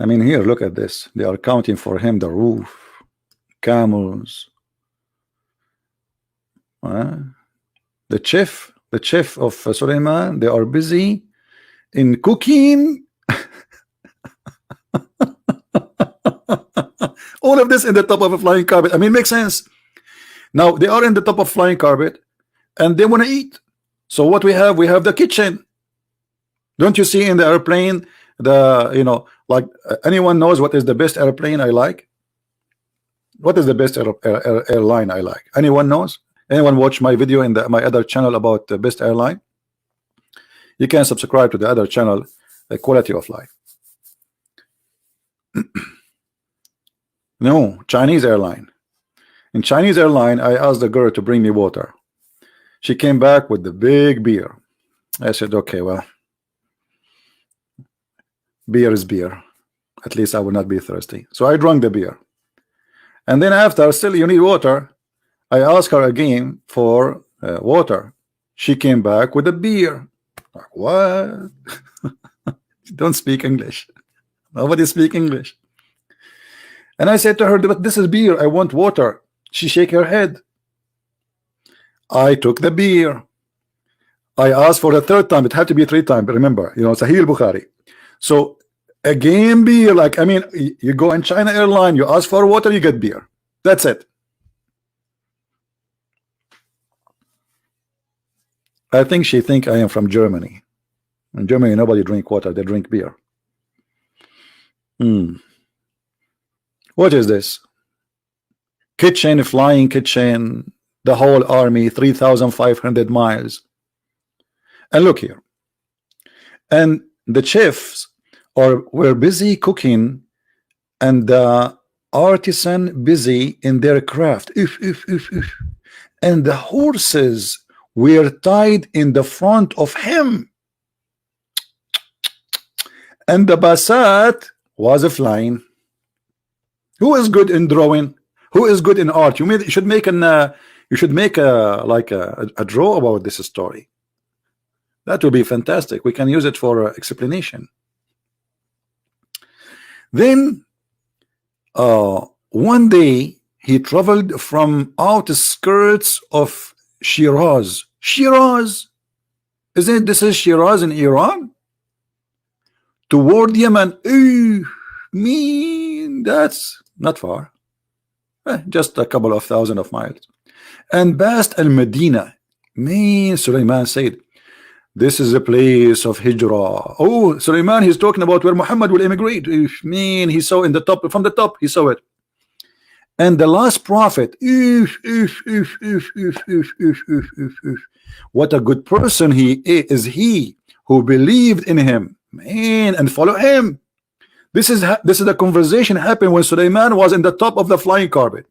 mean, here, look at this. They are counting for him the roof, camels. The chef of Suleiman, they are busy in cooking. All of this in the top of a flying carpet. I mean, makes sense. Now they are in the top of flying carpet and they want to eat. So what we have the kitchen. Don't you see in the airplane like anyone knows what is the best airplane I like? What is the best airline I like? Anyone knows? Anyone watch my video in my other channel about the best airline? You can subscribe to the other channel, the quality of life. No, Chinese airline. In Chinese airline, I asked the girl to bring me water. She came back with the big beer. I said, okay, well, beer is beer. At least I will not be thirsty. So I drank the beer. And then after, still you need water. I asked her again for water. She came back with a beer. Like, what? Don't speak English. Nobody speak English. And I said to her, but this is beer. I want water. She shake her head. I took the beer. I asked for the third time. It had to be 3 times. Remember, Sahih Bukhari. So again, beer. Like, I mean, you go in China airline, you ask for water, you get beer. That's it. I think she think I am from Germany. In Germany, nobody drink water; they drink beer. What is this? Kitchen, flying kitchen, the whole army, 3,500 miles. And look here. And the chefs were busy cooking, and the artisan busy in their craft. And the horses were tied in the front of him. And the basat was flying. Who is good in drawing? Who is good in art? You should make a draw about this story. That would be fantastic. We can use it for explanation. Then one day he traveled from outskirts of Shiraz. Shiraz, isn't it? This is Shiraz in Iran, toward Yemen. Ooh, mean, that's not far. Just a couple of thousand of miles. And past Al-Medina. Man, Sulaiman said, this is a place of hijrah. Oh, Sulaiman, he's talking about where Muhammad will immigrate. Man, he saw in the top, from the top, he saw it. And the last prophet, what a good person he is, he who believed in him, man, and follow him. This is the conversation happened when Sulaiman was in the top of the flying carpet,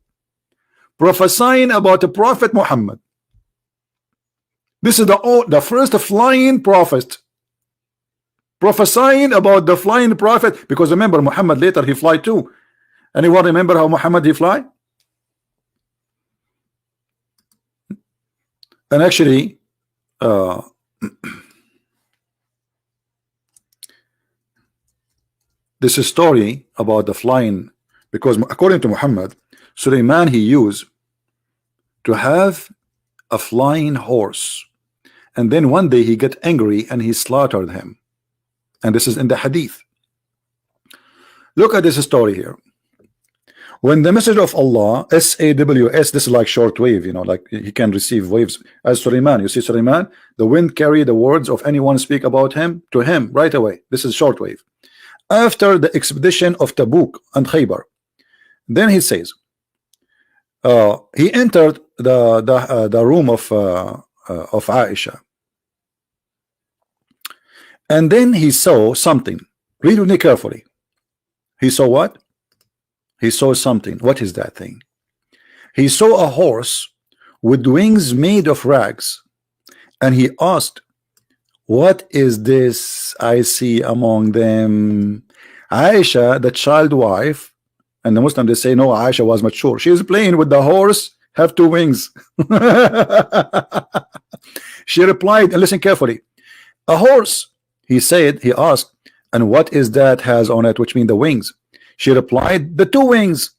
prophesying about the prophet Muhammad. This is the first flying prophet, prophesying about the flying prophet. Because remember, Muhammad later he fly too. Anyone remember how Muhammad he fly? And actually, this is story about the flying, because according to Muhammad, Sulaiman he used to have a flying horse, and then one day he get angry and he slaughtered him. And this is in the hadith. Look at this story here. When the message of Allah, SAWS, this is like shortwave, you know, like he can receive waves as Sulaiman. You see Sulaiman, the wind carry the words of anyone speak about him to him right away. This is shortwave. After the expedition of Tabuk and Khaybar, then he says, he entered the room of Aisha, and then he saw something. Read with me carefully. He saw what? He saw something. What is that thing? He saw a horse with wings made of rags, and he asked, what is this I see among them? Aisha, the child wife, and the Muslim they say no, Aisha was mature. She is playing with the horse, have two wings. She replied, and listen carefully, a horse. He said, he asked, and what is that has on it, which mean the wings? She replied, the two wings.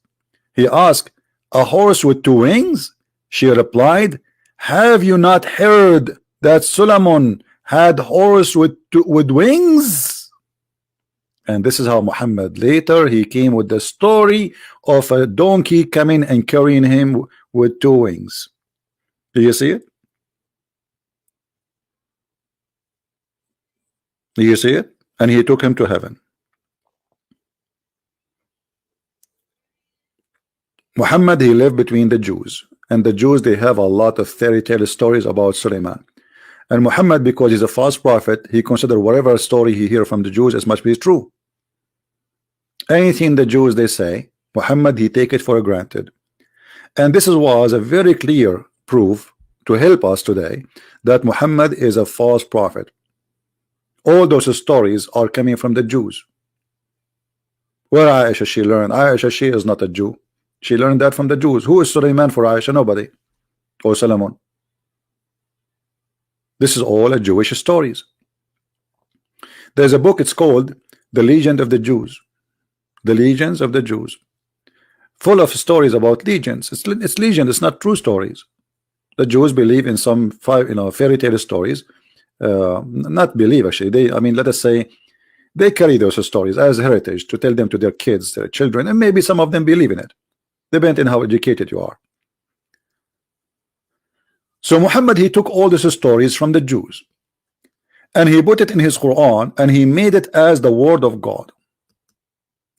He asked, a horse with two wings? She replied, have you not heard that Solomon had horse with wings? And this is how Muhammad later he came with the story of a donkey coming and carrying him with two wings. Do you see it? Do you see it? And he took him to heaven. Muhammad he lived between the Jews, and the Jews they have a lot of fairy tale stories about Sulaiman. And Muhammad, because he's a false prophet, he considered whatever story he hear from the Jews as must be true. Anything the Jews they say, Muhammad he take it for granted. And this was a very clear proof to help us today that Muhammad is a false prophet. All those stories are coming from the Jews. Where Aisha she learned? Aisha she is not a Jew. She learned that from the Jews. Who is Sulaiman for Aisha? Nobody. Or Solomon. This is all a Jewish stories. There's a book, it's called The Legend of the Jews. The Legions of the Jews. Full of stories about legions. It's legend, it's not true stories. The Jews believe in some fairy tale stories. Not believe actually. I mean, let us say they carry those stories as heritage to tell them to their kids, their children, and maybe some of them believe in it. Depending on how educated you are. So Muhammad he took all these stories from the Jews and he put it in his Quran and he made it as the word of God,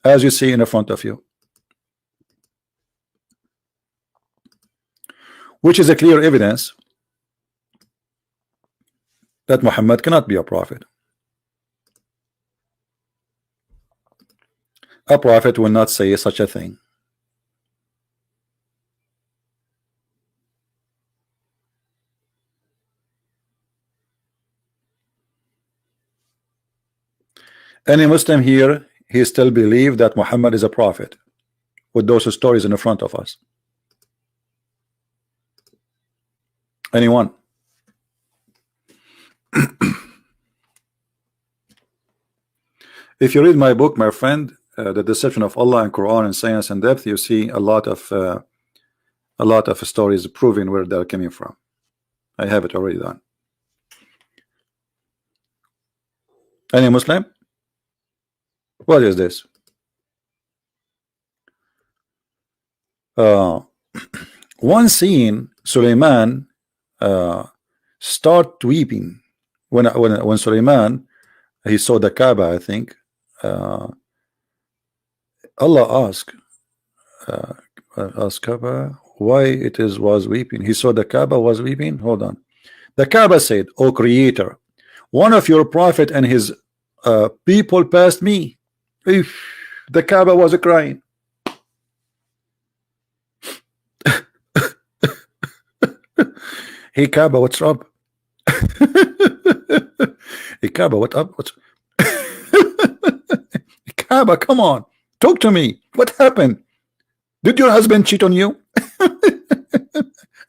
as you see in the front of you, which is a clear evidence that Muhammad cannot be a prophet. A prophet will not say such a thing. Any Muslim here, he still believe that Muhammad is a prophet with those stories in the front of us? Anyone? If you read my book, my friend, The Deception of Allah and Quran and Science and Depth, you see a lot of a lot of stories proving where they're coming from. I have it already done. Any Muslim? What is this? One scene, Suleiman start weeping when Suleiman he saw the Kaaba. I think Allah asked Kaaba why it was weeping. He saw the Kaaba was weeping. Hold on. The Kaaba said, "O Creator, one of your prophet and his people passed me." The Kaaba was crying. Hey Kaaba, what's up? Hey Kaaba, what up? What's Kaaba, come on, talk to me. What happened? Did your husband cheat on you?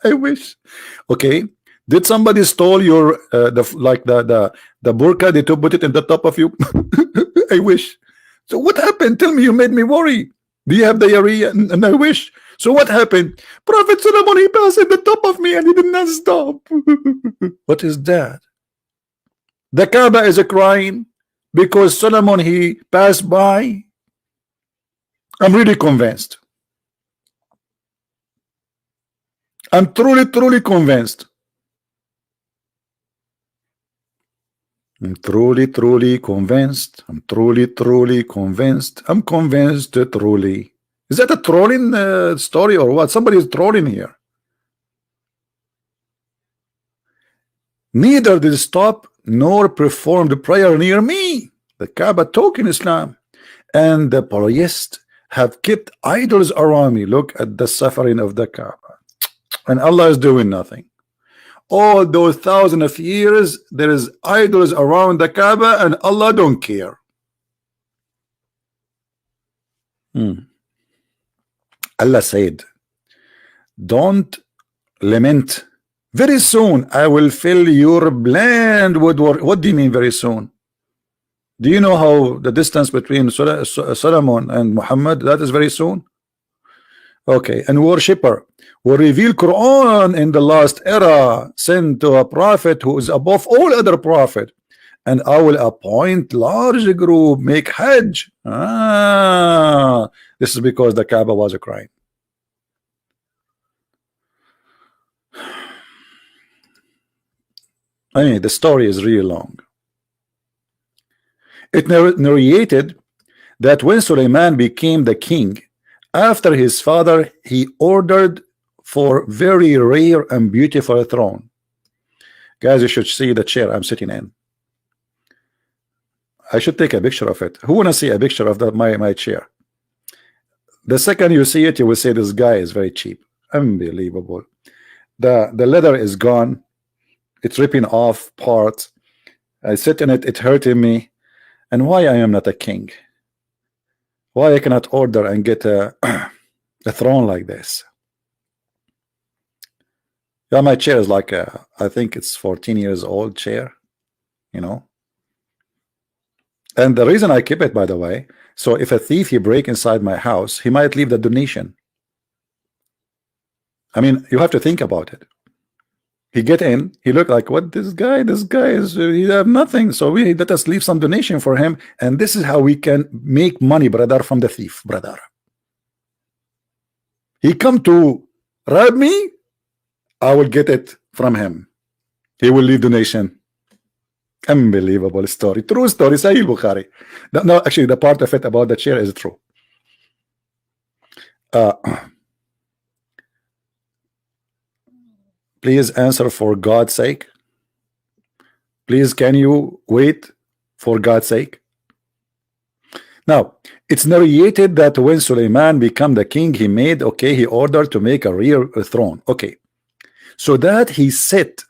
I wish. Okay. Did somebody stole your the burqa? They to put it in the top of you? I wish. So what happened? Tell me, you made me worry. Do you have diarrhea? And I wish. So what happened? Prophet Solomon, he passed at the top of me and he did not stop. What is that? The Kaaba is crying because Solomon he passed by. I'm really convinced. I'm truly convinced. I'm truly convinced. I'm truly convinced. I'm convinced truly. Is that a trolling story or what? Somebody is trolling here. Neither did stop nor performed prayer near me. The Kaaba talk in Islam, and the polytheists have kept idols around me. Look at the suffering of the Kaaba, and Allah is doing nothing. All those thousands of years there is idols around the Kaaba and Allah don't care. Allah said, don't lament. Very soon I will fill your land with work. What do you mean very soon? Do you know how the distance between Solomon and Muhammad? That is very soon. Okay, and worshipper will reveal Quran in the last era, sent to a prophet who is above all other prophet, and I will appoint large group, make Hajj. This is because the Kaaba was crying. I mean, the story is really long. It narrated that when Suleiman became the king, after his father, he ordered for very rare and beautiful throne. Guys, you should see the chair I'm sitting in. I should take a picture of it. Who wanna see a picture of that my chair? The second you see it, you will say this guy is very cheap. Unbelievable. The leather is gone. It's ripping off parts. I sit in it, it's hurting me. And why I am not a king? Why I cannot order and get a throne like this? Yeah, my chair is like I think it's 14 years old chair, you know. And the reason I keep it, by the way, so if a thief he break inside my house, he might leave the donation. I mean, you have to think about it. He get in, he look like, what, this guy is, he have nothing, so we let us leave some donation for him, and this is how we can make money, brother, from the thief, brother. He come to rob me, I will get it from him. He will leave donation. Unbelievable story, true story, Sahih Bukhari. No, actually, the part of it about the chair is true. Please answer for God's sake. Please, can you wait for God's sake? Now, it's narrated that when Suleiman became the king, he made, okay, he ordered to make a real throne. Okay, so that he sat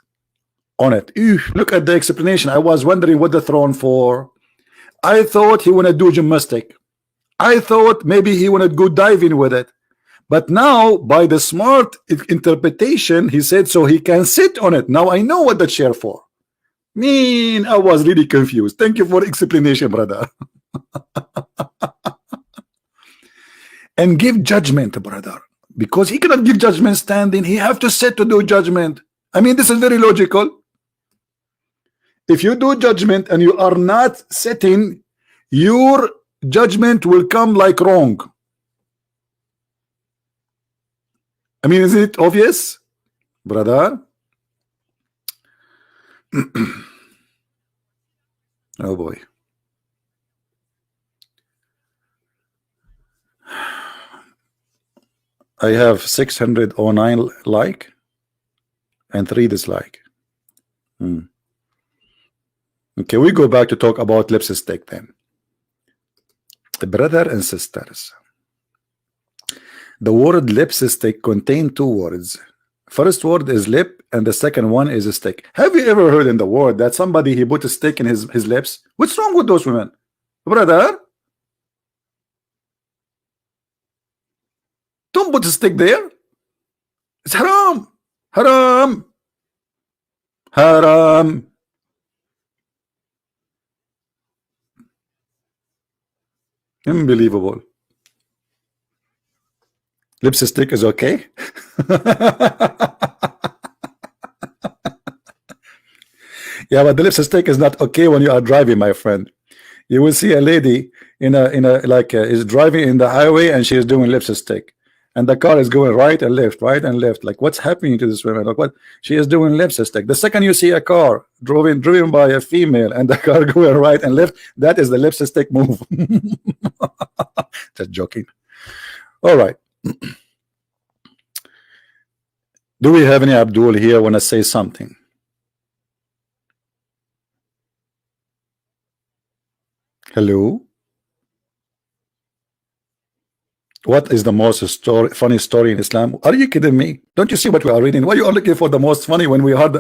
on it. Look at the explanation. I was wondering what the throne for. I thought he wanna do gymnastic. I thought maybe he wanna go diving with it. But now, by the smart interpretation, he said so he can sit on it. Now I know what the chair for. Man, I was really confused. Thank you for explanation, brother. And give judgment, brother, because he cannot give judgment standing. He have to sit to do judgment. I mean, this is very logical. If you do judgment and you are not sitting, your judgment will come like wrong. I mean, is it obvious, brother? Oh boy. I have 609 like and 3 dislike. Okay, we go back to talk about lipstick then. Brother and sisters, the word lipstick contains 2 words. First word is lip and the second one is a stick. Have you ever heard in the world that somebody he put a stick in his lips? What's wrong with those women, brother? Don't put a stick there. It's haram. Haram. Haram. Unbelievable. Lipstick is okay. Yeah, but the lipstick is not okay when you are driving, my friend. You will see a lady in a like is driving in the highway and she is doing lipstick, and the car is going right and left, right and left. Like, what's happening to this woman? Like, what? She is doing lipstick. The second you see a car driven by a female and the car going right and left, that is the lipstick move. Just joking. All right. Do we have any Abdul here want to say something? Hello. What is the most funny story in Islam? Are you kidding me? Don't you see what we are reading? Why you are looking for the most funny when we have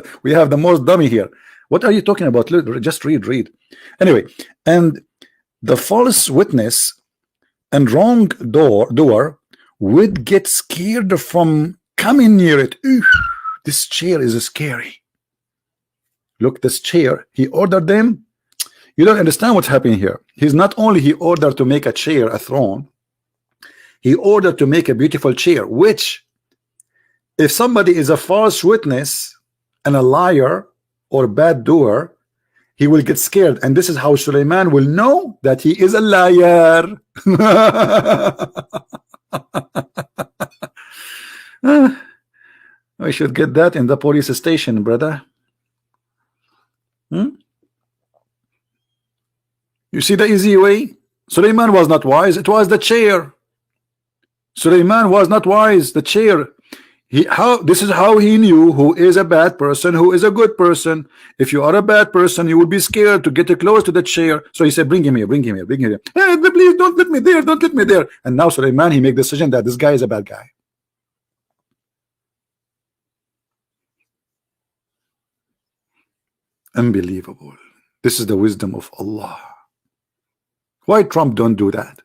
the most dummy here? What are you talking about? Just read. Anyway, and the false witness and wrong doer would get scared from coming near it. Ooh, this chair is scary. Look, this chair. He ordered them. You don't understand what's happening here. He's not only he ordered to make a chair, a throne. He ordered to make a beautiful chair, which if somebody is a false witness and a liar or bad doer, he will get scared. And this is how Suleiman will know that he is a liar. We should get that in the police station, brother. You see the easy way? Suleiman was not wise. It was the chair. Suleiman was not wise. The chair. This is how he knew who is a bad person, who is a good person. If you are a bad person, you will be scared to get close to the chair. So he said, bring him here, bring him here, bring him here. Hey, please don't let me there, don't let me there. And now Suleiman, he make the decision that this guy is a bad guy. Unbelievable. This is the wisdom of Allah. Why Trump don't do that?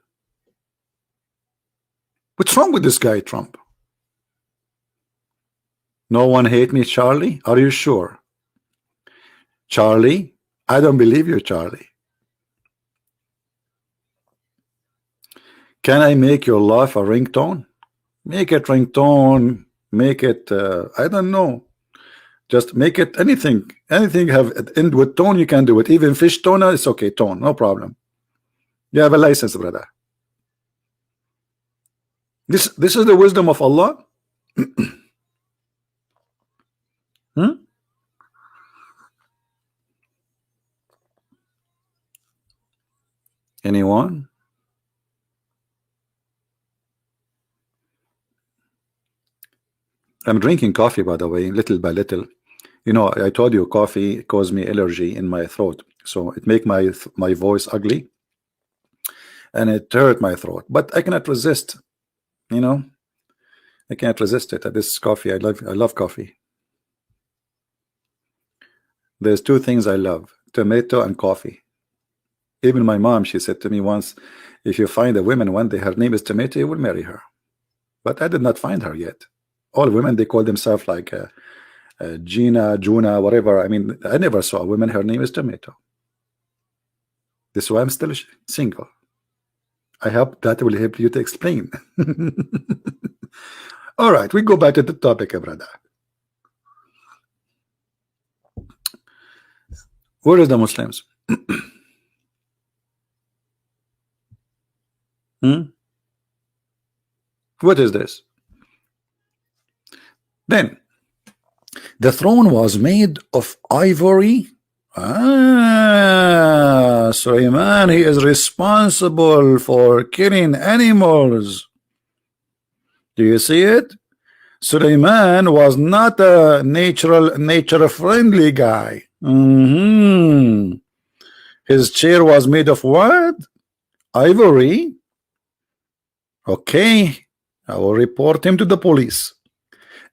What's wrong with this guy, Trump? No one hate me, Charlie? Are you sure? Charlie? I don't believe you, Charlie. Can I make your life a ringtone? Make it ringtone. Make it, I don't know. Just make it anything. Anything have it end with tone, you can do it. Even fish toner, it's okay, tone, no problem. You have a license, brother. This is the wisdom of Allah. Anyone? I'm drinking coffee, by the way, little by little. You know, I told you coffee caused me allergy in my throat, so it make my voice ugly, and it hurt my throat. But I cannot resist. You know, I can't resist it. This coffee, I love coffee. There's 2 things I love: tomato and coffee. Even my mom, she said to me once, if you find a woman one day her name is Tomato, you will marry her. But I did not find her yet. All women, they call themselves like Gina, Juna, whatever. I mean, I never saw a woman her name is Tomato. This is why I'm still single. I hope that will help you to explain. All right, we go back to the topic, brother. Where is the Muslims? What is this? Then the throne was made of ivory. Sulaiman, he is responsible for killing animals. Do you see it? Sulaiman was not a nature friendly guy. His chair was made of what? Ivory. Okay, I will report him to the police.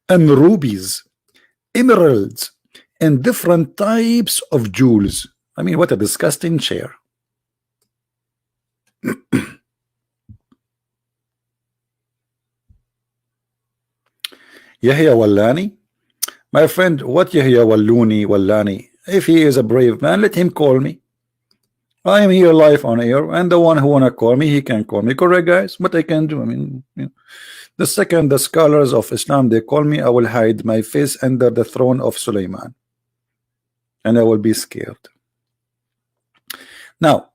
And rubies, emeralds, and different types of jewels. I mean, what a disgusting chair. Yahya Wallani, my friend, what Yahya Wallani? If he is a brave man, let him call me. I am here live on air, and the one who wanna call me, he can call me. Correct, guys? What I can do? I mean, you know, the second the scholars of Islam they call me, I will hide my face under the throne of Sulaiman, and I will be scared. Now,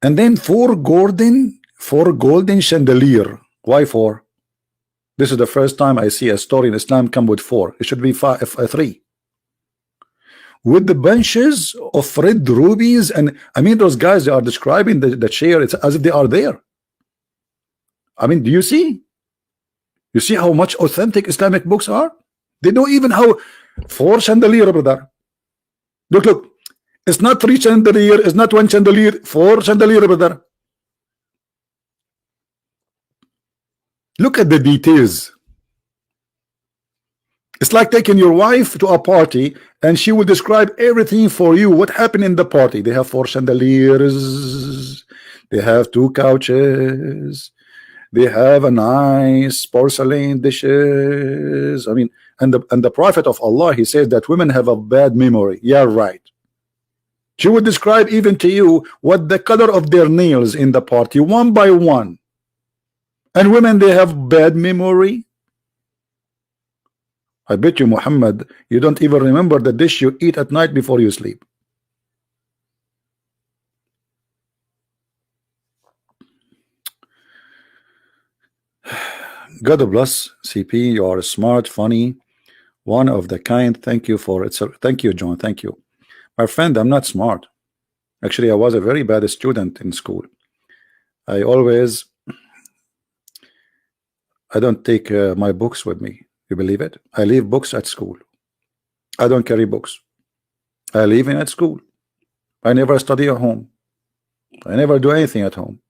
and then four golden chandelier. Why four? This is the first time I see a story in Islam come with four. It should be three. With the bunches of red rubies, and I mean those guys, they are describing the chair, it's as if they are there. I mean, do you see? You see how much authentic Islamic books are? They know even how four chandelier, brother. Look, it's not three chandelier, it's not one chandelier, four chandelier, brother. Look at the details. It's like taking your wife to a party and she will describe everything for you. What happened in the party? They have four chandeliers, they have two couches, they have a nice porcelain dishes. I mean, and the Prophet of Allah, he says that women have a bad memory. Yeah, right. She would describe even to you what the color of their nails in the party, one by one. And women, they have bad memory. I bet you, Muhammad, you don't even remember the dish you eat at night before you sleep. God bless CP. You are smart, funny, one of the kind. Thank you for it. Thank you, John. Thank you, my friend. I'm not smart. Actually, I was a very bad student in school. I don't take my books with me. You believe it? I leave books at school. I don't carry books. I leave them at school. I never study at home. I never do anything at home.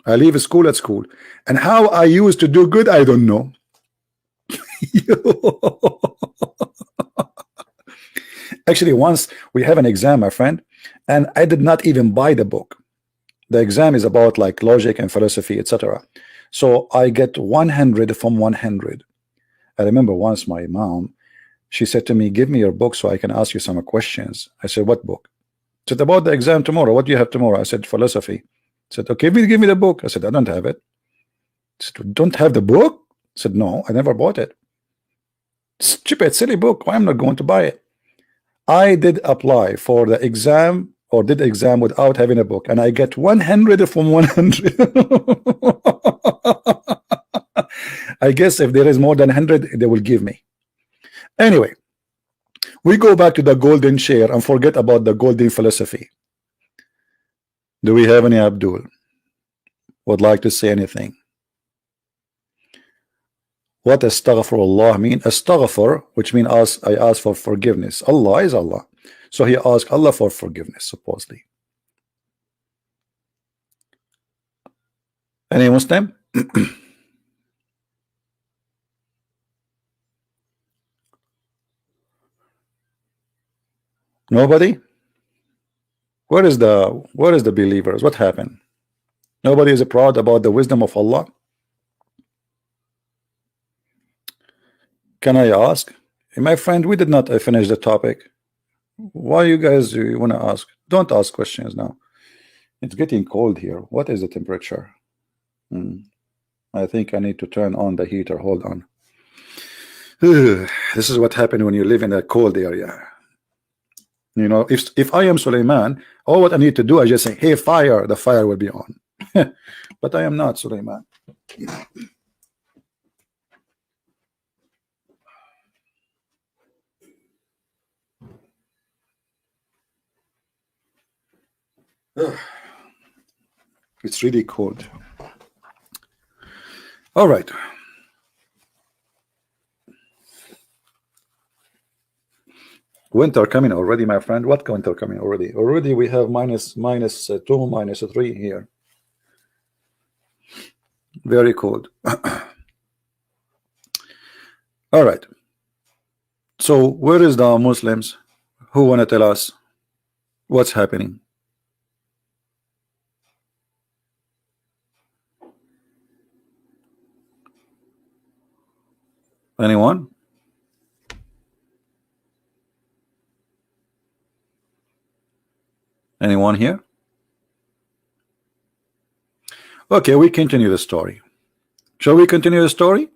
I leave school at school. And how I used to do good, I don't know. Actually, once we have an exam, my friend, and I did not even buy the book. The exam is about like logic and philosophy, etc. So I get 100 from 100. I remember once my mom, she said to me, give me your book so I can ask you some questions. I said, what book? She said, about the exam tomorrow. What do you have tomorrow? I said, philosophy. I said, okay, give me the book. I said, I don't have it. She said, don't have the book? I said, no, I never bought it. Stupid, silly book. Why am I not going to buy it? I did apply for the exam or did the exam without having a book, and I get 100 from 100. I guess if there is more than 100, they will give me. Anyway, we go back to the golden chair and forget about the golden philosophy. Do we have any Abdul would like to say anything? What astaghfirullah mean? Astaghfir, which means I ask for forgiveness. Allah is Allah, so he asked Allah for forgiveness, supposedly. Any Muslim? Nobody? Where is the believers? What happened? Nobody is proud about the wisdom of Allah. Can I ask? My friend, we did not finish the topic. Why you guys want to ask? Don't ask questions now. It's getting cold here. What is the temperature? I think I need to turn on the heater. Hold on. This is what happened when you live in a cold area. You know, if I am Suleiman, all what I need to do, I just say, hey, fire, the fire will be on. But I am not Suleiman. It's really cold. All right. Winter coming already, my friend. What winter coming already? Already we have minus 2, -3 here. Very cold. All right. So where is the Muslims who want to tell us what's happening? Anyone? Anyone here? Okay, we continue the story. Shall we continue the story?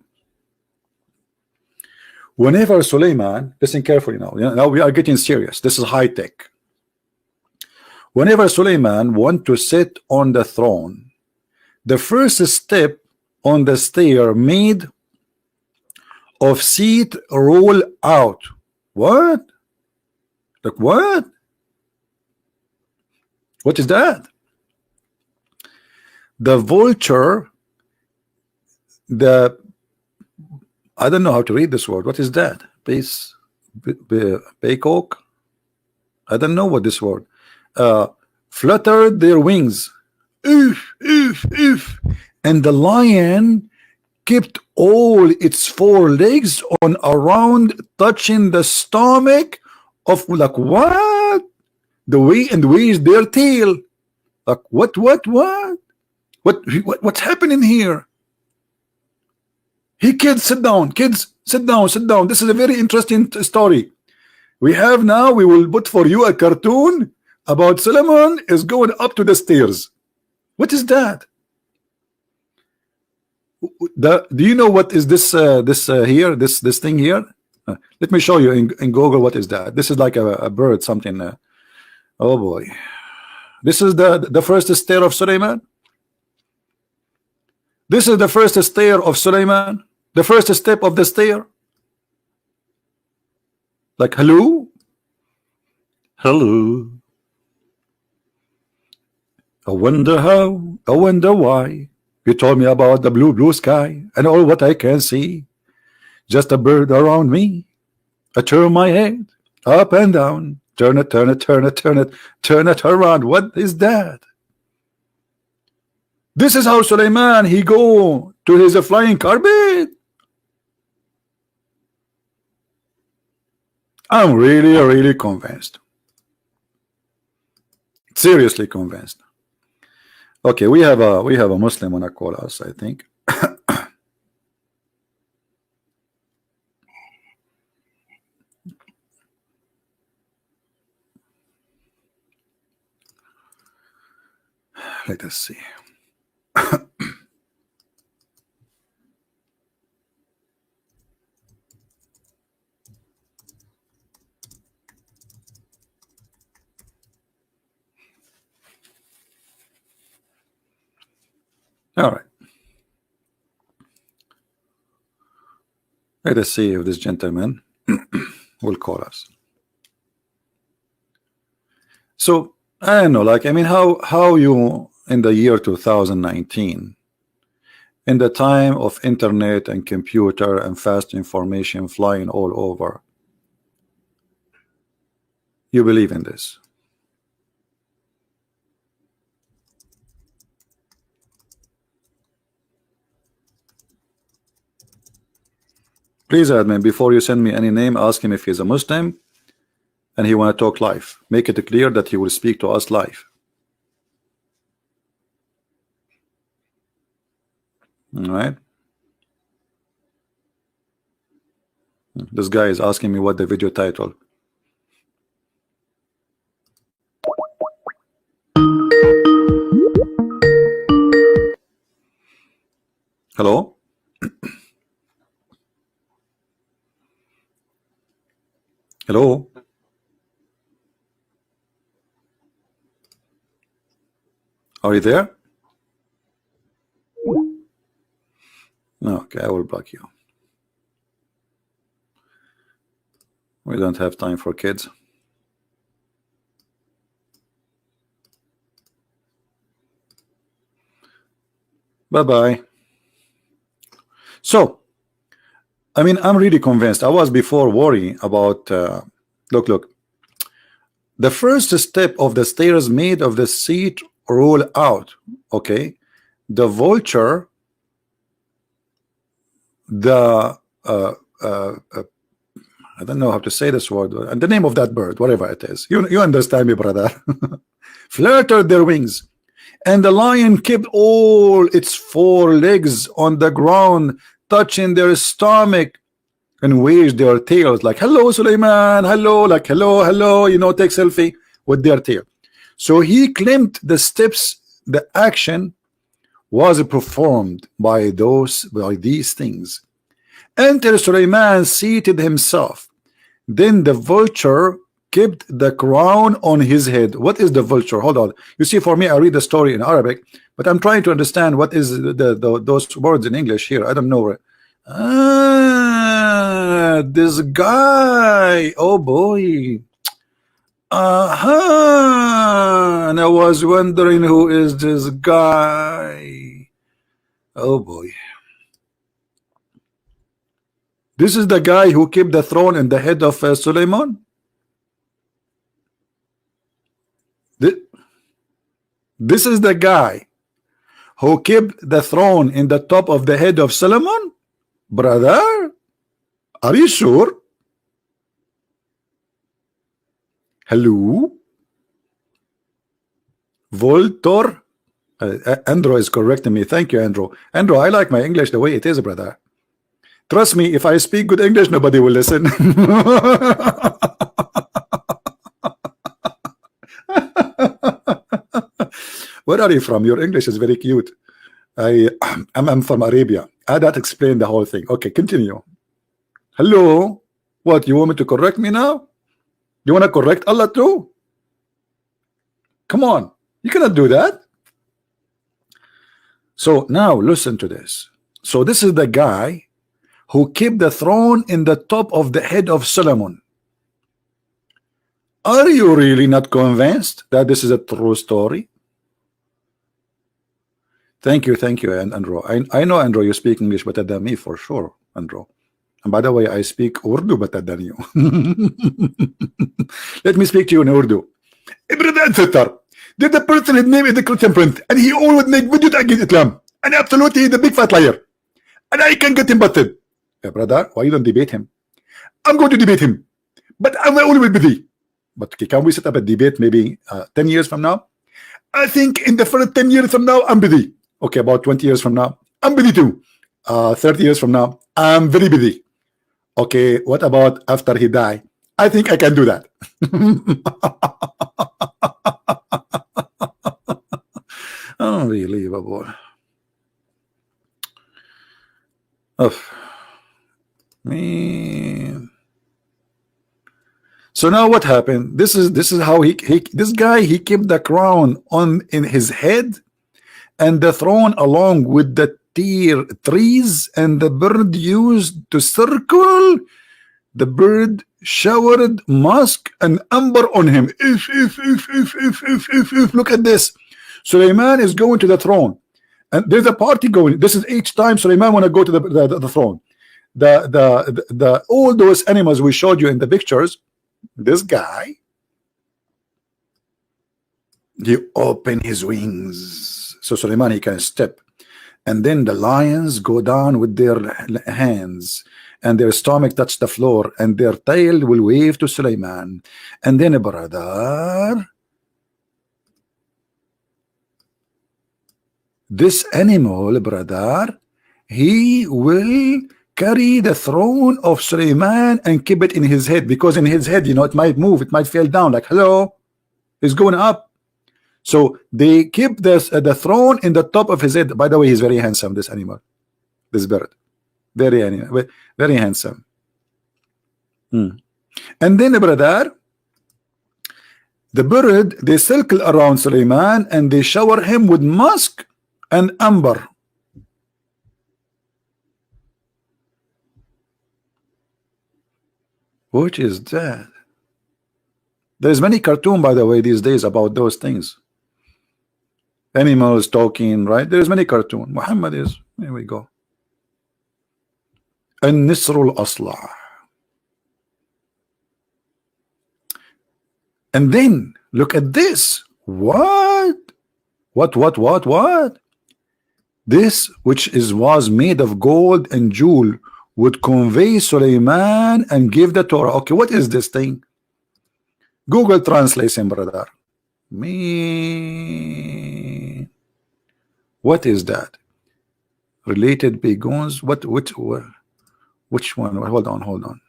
Whenever Suleiman, listen carefully now. Now we are getting serious. This is high tech. Whenever Suleiman want to sit on the throne, the first step on the stair made of seat roll out. What? Like what? What is that? The vulture, I don't know how to read this word. What is that? Peacock? I don't know what this word. Fluttered their wings. Oof, oof, oof. And the lion kept all its 4 legs on around, touching the stomach of, like what? The way is their tail. Like what's happening here? Hey kids, sit down. Kids, sit down, sit down. This is a very interesting story. We will put for you a cartoon about Solomon is going up to the stairs. What is that? Do you know what is this here, this thing here? Let me show you in Google. What is that? This is like a bird, something. Oh boy, this is the first stair of Suleiman. This is the first stair of Suleiman, the first step of the stair. Like hello, I wonder how, I wonder why. You told me about the blue sky and all what I can see. Just a bird around me. I turn my head up and down. Turn it around. What is that? This is how Suleiman he go to his flying carpet. I'm really convinced. Seriously convinced. Okay, we have a Muslim wanna call us, I think. Let us see. All right. Let us see if this gentleman will call us. So I don't know, like, I mean, how you in the year 2019, in the time of internet and computer and fast information flying all over, you believe in this? Please, admin, before you send me any name, ask him if he's a Muslim and he want to talk live. Make it clear that he will speak to us live. All right. This guy is asking me what the video title. Hello? Hello? Are you there? Okay, I will block you. We don't have time for kids. Bye-bye. So, I mean, I'm really convinced. I was before worrying about, look, the first step of the stairs made of the seat roll out, okay? The vulture, the, I don't know how to say this word, and the name of that bird, whatever it is. You understand me, brother. Fluttered their wings. And the lion kept all its 4 legs on the ground, touching their stomach, and waved their tails like, hello, Suleiman, hello, like, hello, hello, you know, take selfie with their tail. So he claimed the steps, the action was performed by these things. Enter Suleiman seated himself. Then the vulture kept the crown on his head. What is the vulture? Hold on. You see, for me, I read the story in Arabic, but I'm trying to understand what is those words in English here. I don't know. This guy. Oh boy. And I was wondering who is this guy. Oh boy. This is the guy who kept the throne in the head of Suleiman. This is the guy who kept the throne in the top of the head of Solomon? Brother, are you sure? Hello? Voltor? Andrew is correcting me. Thank you, Andrew. Andrew, I like my English the way it is, brother. Trust me, if I speak good English, nobody will listen. Where are you from? Your English is very cute. I'm from Arabia. That explained the whole thing. Okay, continue. Hello? What, you want me to correct me now? You want to correct Allah too? Come on. You cannot do that. So now listen to this. So this is the guy who kept the throne in the top of the head of Solomon. Are you really not convinced that this is a true story? Thank you, Andrew. I know, Andrew, you speak English better than me for sure, Andrew. And by the way, I speak Urdu better than you. Let me speak to you in Urdu. Did the person his name is the Christian Prince, and he always make videos against Islam, and absolutely he's a big fat liar, and I can get him busted. Yeah, brother, why you don't debate him? I'm going to debate him, but I'm always busy. But okay, can we set up a debate maybe 10 years from now? I think in the first 10 years from now, I'm busy. Okay, about 20 years from now, I'm busy too. 30 years from now, I'm very busy. Okay, what about after he die? I think I can do that. Unbelievable. Oh, man. So now what happened? This is how this guy kept the crown in his head and the throne along with the trees, and the bird used to circle. The bird showered musk and amber on him. Look at this. Suleiman is going to the throne, and there's a party going. This is each time Suleiman want to go to the throne. The all those animals we showed you in the pictures. This guy, he opened his wings so Suleiman he can step, and then the lions go down with their hands, and their stomach touch the floor, and their tail will wave to Suleiman. And then, brother, this animal, brother, he will carry the throne of Suleiman and keep it in his head, because in his head, you know, it might move, it might fall down, like, hello, it's going up. So they keep the throne in the top of his head. By the way, he's very handsome, this animal. this bird. Very handsome. And then, brother, the bird, they circle around Suleiman and they shower him with musk and amber. Which is that? There's many cartoon, by the way, these days about those things. Animals talking, right? There's many cartoon. Muhammad is, here we go. An-Nisrul Aslah. And then look at this. What? What? This which was made of gold and jewel would convey Suleiman and give the Torah. Okay, what is this thing? Google translation, brother. Me. What is that? Related begons. Which one? Hold on.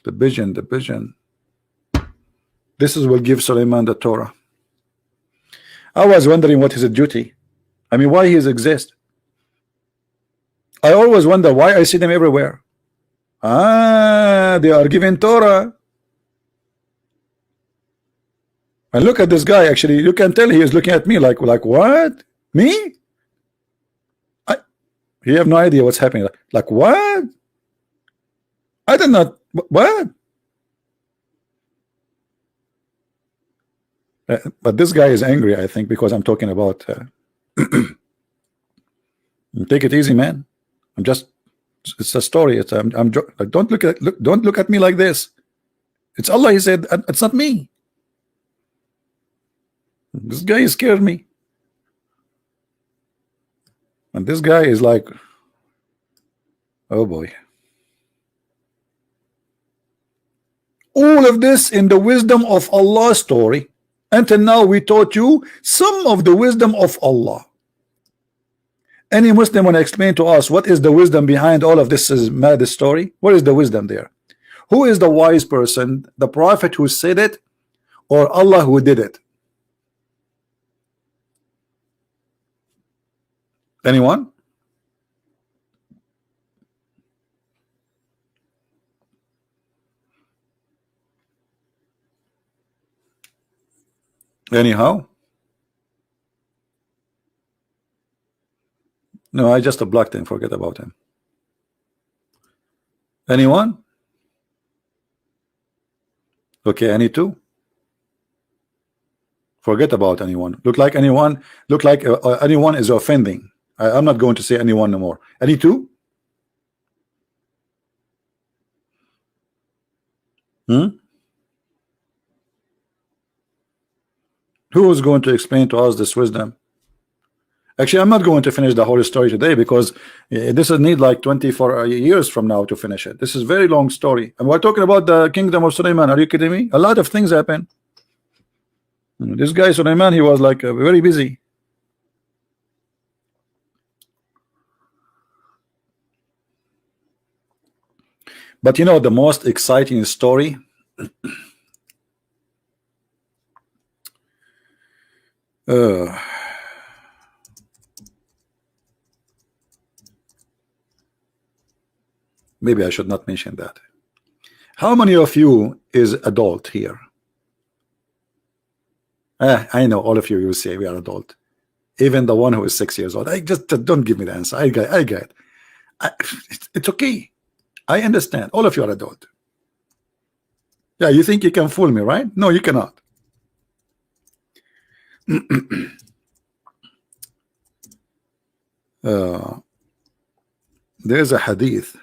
The vision. This is what gives Suleiman the Torah. I was wondering what is his duty. I mean, why he exists. I always wonder why I see them everywhere. They are given Torah. And look at this guy. Actually, you can tell he is looking at me like what? Me? You have no idea what's happening. Like what? I did not. What? But this guy is angry, I think, because I'm talking about. Take it easy, man. It's a story. Like, don't look at me like this. It's Allah. He said, it's not me. This guy scared me. And this guy is like, oh boy. All of this in the wisdom of Allah story. Until now we taught you some of the wisdom of Allah. Any Muslim want to explain to us what is the wisdom behind all of this is mad story? What is the wisdom there? Who is the wise person? The prophet who said it or Allah who did it? Anyone? Anyhow? No, I just blocked him. Forget about him. Anyone? Okay, any two? Forget about anyone. Look like anyone is offending. I'm not going to say anyone no more. Any two? Who is going to explain to us this wisdom? Actually, I'm not going to finish the whole story today because this will need like 24 years from now to finish it. This is a very long story. And we're talking about the kingdom of Suleiman. Are you kidding me? A lot of things happen. This guy, Suleiman, he was like very busy. But you know, the most exciting story maybe I should not mention that. How many of you is adult here? I know all of you will say we are adult. Even the one who is 6 years old. I just don't give me the answer. I get it. It's okay. I understand. All of you are adult. Yeah, you think you can fool me, right? No, you cannot. There's a hadith.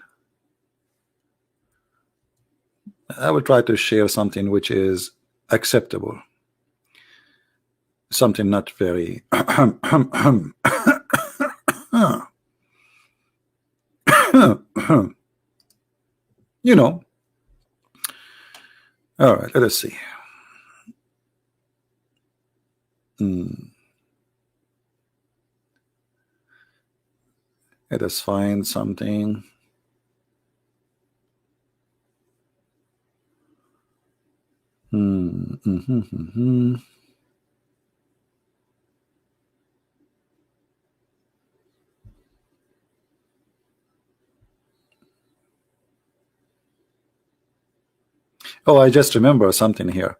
I will try to share something which is acceptable. Something not very you know. All right, let us see. Let us find something. Oh, I just remember something here.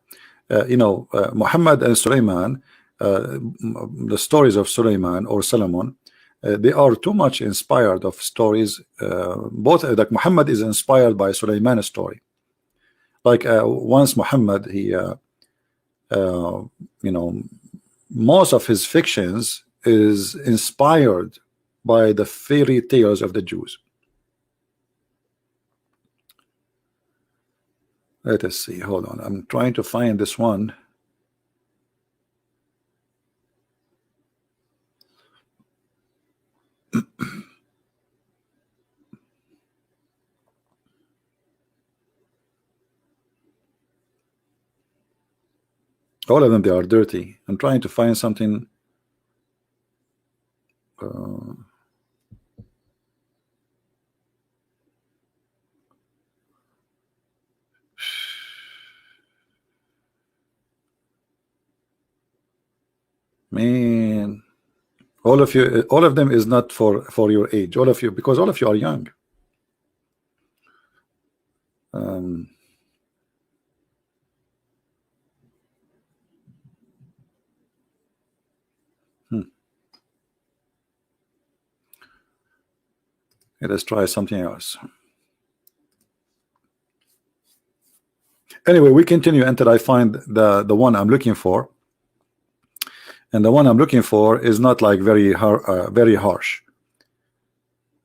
Muhammad and Sulaiman, the stories of Sulaiman or Solomon, they are too much inspired of stories. Both like Muhammad is inspired by Sulaiman's story. Like once Muhammad, he, most of his fictions is inspired by the fairy tales of the Jews. Let us see. Hold on. I'm trying to find this one. All of them, they are dirty. I'm trying to find something. Man, all of you, all of them is not for your age. All of you, because all of you are young. Let us try something else. Anyway, we continue until I find the one I'm looking for, and the one I'm looking for is not like very harsh.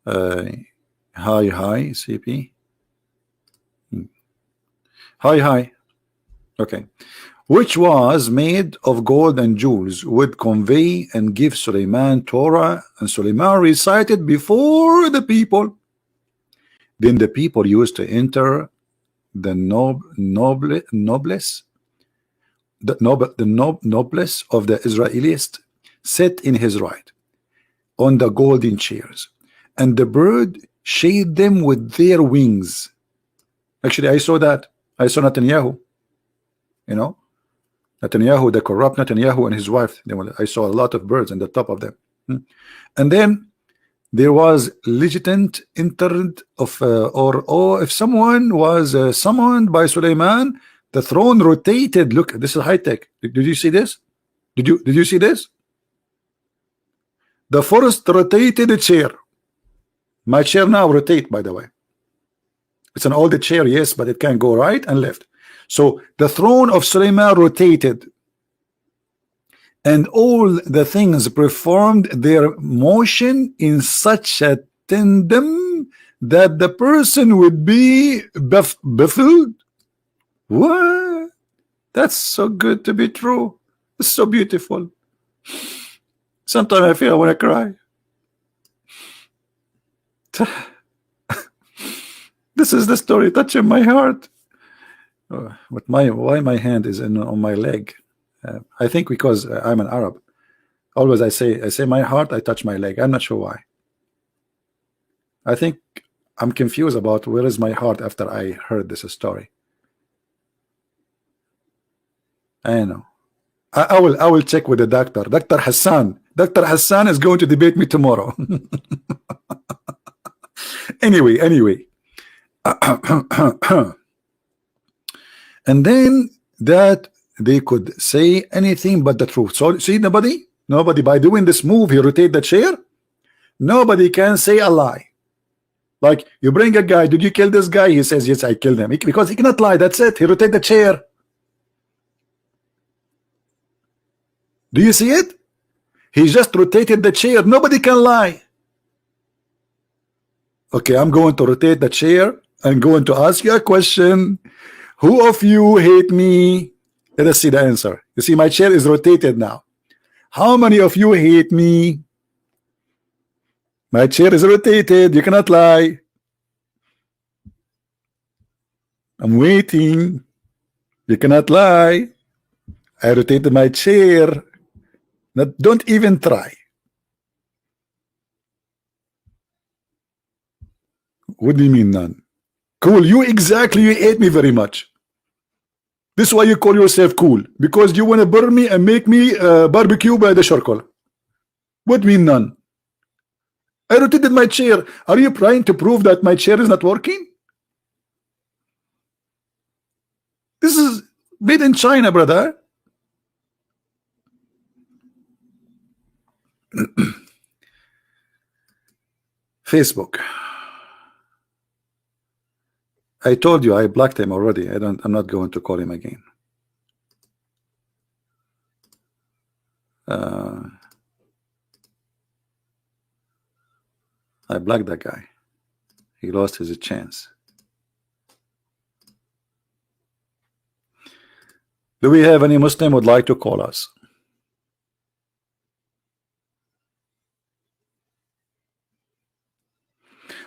Hi CP. Hi. Okay. Which was made of gold and jewels, would convey and give Sulaiman Torah, and Sulaiman recited before the people. Then the people used to enter the noblesse of the Israelites, set in his right on the golden chairs, and the bird shade them with their wings. Actually, I saw that. I saw Netanyahu, Netanyahu, the corrupt Netanyahu and his wife. I saw a lot of birds on the top of them. And then there was legitimate interred of if someone was summoned by Sulaiman, the throne rotated. Look, this is high tech. Did you see this? Did you see this? The forest rotated the chair. My chair now rotate, by the way. It's an old chair, yes, but it can go right and left. So the throne of Sulaiman rotated, and all the things performed their motion in such a tandem that the person would be baffled. What? That's so good to be true. It's so beautiful. Sometimes I feel I want to cry. This is the story touching my heart. But why my hand is on my leg? I think because I'm an Arab. Always I say my heart, I touch my leg. I'm not sure why. I think I'm confused about where is my heart after I heard this story. I know. I will check with the doctor. Dr. Hassan. Dr. Hassan is going to debate me tomorrow. Anyway. And then that they could say anything but the truth. So see, nobody by doing this move, he rotate the chair. Nobody can say a lie. Like you bring a guy, did you kill this guy? He says, yes, I killed him. Because he cannot lie. That's it. He rotate the chair. Do you see it? He just rotated the chair. Nobody can lie. Okay, I'm going to rotate the chair. I'm going to ask you a question. Who of you hate me? Let us see the answer. You see, my chair is rotated now. How many of you hate me? My chair is rotated. You cannot lie. I'm waiting. You cannot lie. I rotated my chair. Now, don't even try. What do you mean none? Cool. You hate me very much. This is why you call yourself cool, because you want to burn me and make me barbecue by the charcoal. What mean none? I rotated my chair. Are you trying to prove that my chair is not working? This is made in China, brother. Facebook. I told you I blocked him already. I'm not going to call him again. I blocked that guy. He lost his chance. Do we have any Muslim would like to call us?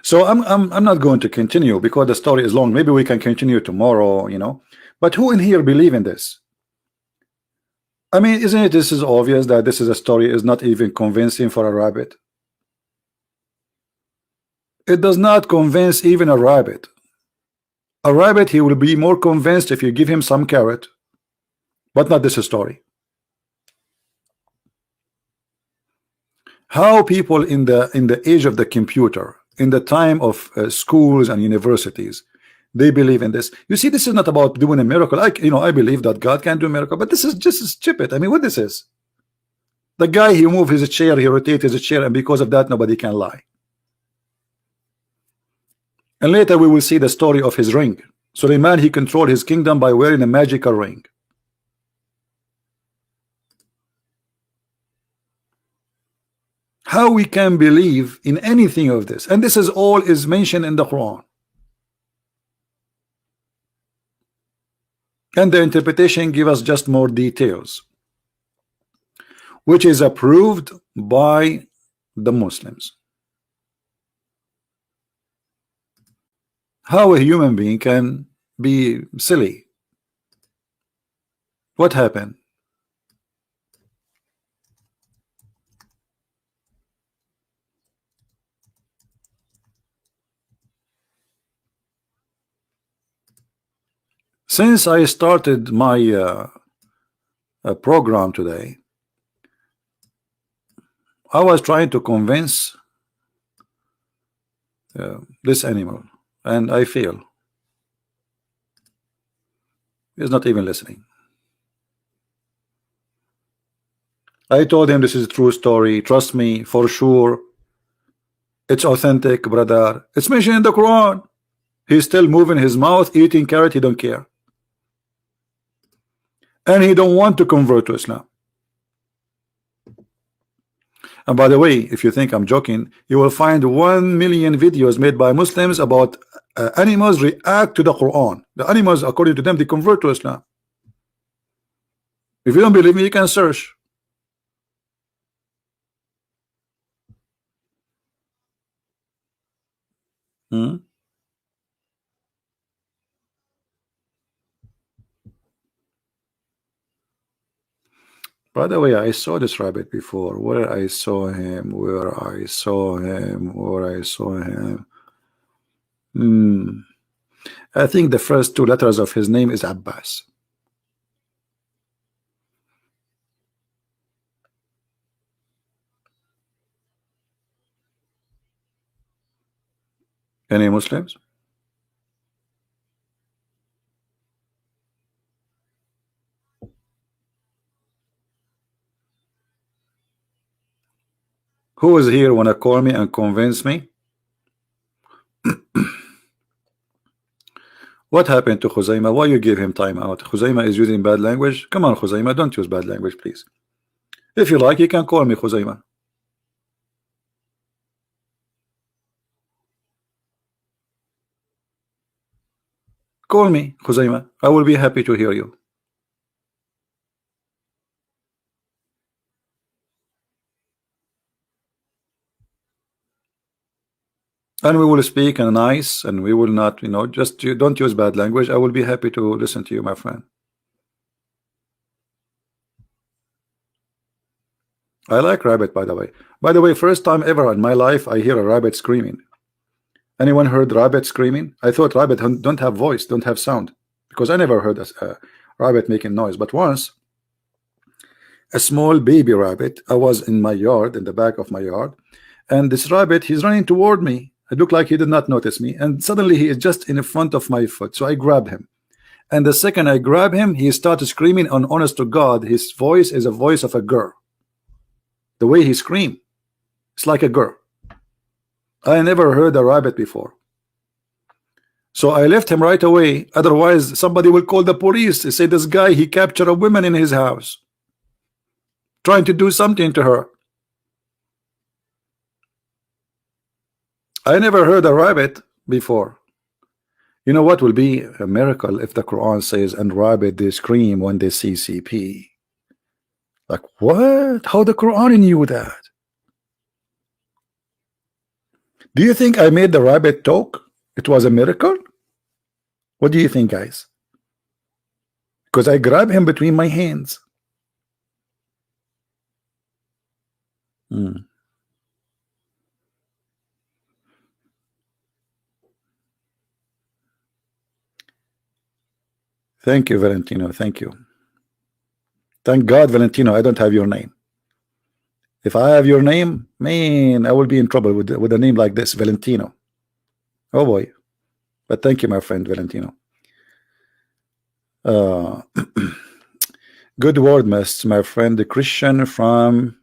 So I'm not going to continue because the story is long. Maybe we can continue tomorrow, you know. But who in here believe in this? I mean, isn't it this is obvious that this is a story is not even convincing for a rabbit? It does not convince even a rabbit. A rabbit, he will be more convinced if you give him some carrot, but not this story. How people in the age of the computer, in the time of schools and universities, they believe in this. You see, this is not about doing a miracle. I believe that God can do a miracle, but this is just stupid. I mean, what this is? The guy, he moved his chair, he rotated his chair, and because of that, nobody can lie. And later we will see the story of his ring. So the man, he controlled his kingdom by wearing a magical ring. How we can believe in anything of this? And this is all is mentioned in the Quran. And the interpretation give us just more details, which is approved by the Muslims. How a human being can be silly? What happened? Since I started my program today, I was trying to convince this animal, and I fail. He's not even listening. I told him this is a true story. Trust me, for sure. It's authentic, brother. It's mentioned in the Quran. He's still moving his mouth, eating carrot. He don't care. And he don't want to convert to Islam. And by the way, if you think I'm joking, you will find 1 million videos made by Muslims about animals react to the Quran. The animals, according to them, they convert to Islam. If you don't believe me, you can search. By the way, I saw this rabbit before. Where I saw him, where I saw him, where I saw him. I think the first 2 letters of his name is Abbas. Any Muslims? Who is here wanna call me and convince me? What happened to Khuzaima? Why you give him time out? Khuzaima is using bad language. Come on, Khuzaima, don't use bad language, please. If you like, you can call me Khuzaima. Call me Khuzaima. I will be happy to hear you. And we will speak in nice, and we will not, just you don't use bad language. I will be happy to listen to you, my friend. I like rabbit, by the way. By the way, first time ever in my life I hear a rabbit screaming. Anyone heard rabbit screaming? I thought rabbit don't have voice, don't have sound, because I never heard a rabbit making noise. But once, a small baby rabbit, I was in my yard, in the back of my yard, and this rabbit, he's running toward me. It looked like he did not notice me, and suddenly he is just in front of my foot. So I grabbed him, and the second I grab him, he started screaming. And honest to God, his voice is a voice of a girl. The way he screamed, it's like a girl. I never heard a rabbit before. So I left him right away. Otherwise, somebody will call the police. They say this guy, he captured a woman in his house, trying to do something to her. I never heard a rabbit before. You know what will be a miracle if the Quran says, and rabbit they scream when they see CP. Like what? How the Quran knew that? Do you think I made the rabbit talk? It was a miracle? What do you think, guys? Because I grabbed him between my hands. Thank you, Valentino. Thank you. Thank God, Valentino, I don't have your name. If I have your name, man, I will be in trouble with a name like this, Valentino. Oh boy. But thank you, my friend Valentino. Good word, my friend, the Christian from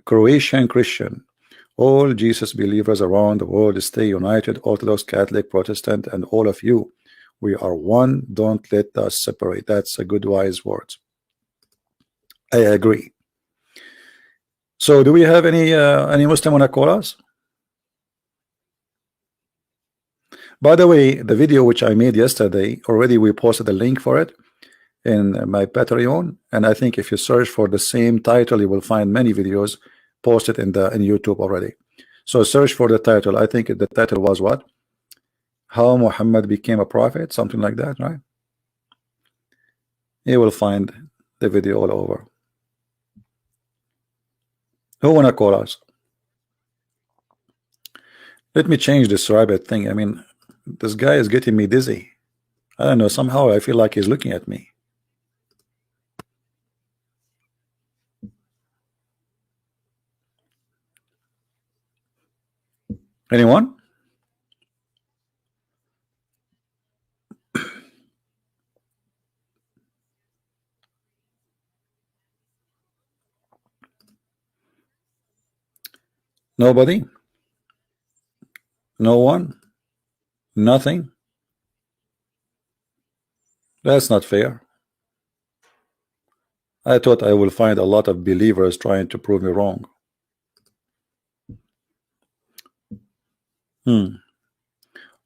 Croatian Christian. All Jesus believers around the world stay united, Orthodox, Catholic, Protestant, and all of you. We are one. Don't let us separate. That's a good, wise word. I agree. So, do we have any Muslim want to call us? By the way, the video which I made yesterday, already we posted a link for it in my Patreon, and I think if you search for the same title, you will find many videos posted in YouTube already. So search for the title. I think the title was what? How Muhammad became a prophet, something like that, right? You will find the video all over. Who wanna call us? Let me change this rabbit thing. I mean, this guy is getting me dizzy. I don't know, somehow I feel like he's looking at me. Anyone? Nobody? No one? Nothing? That's not fair. I thought I will find a lot of believers trying to prove me wrong.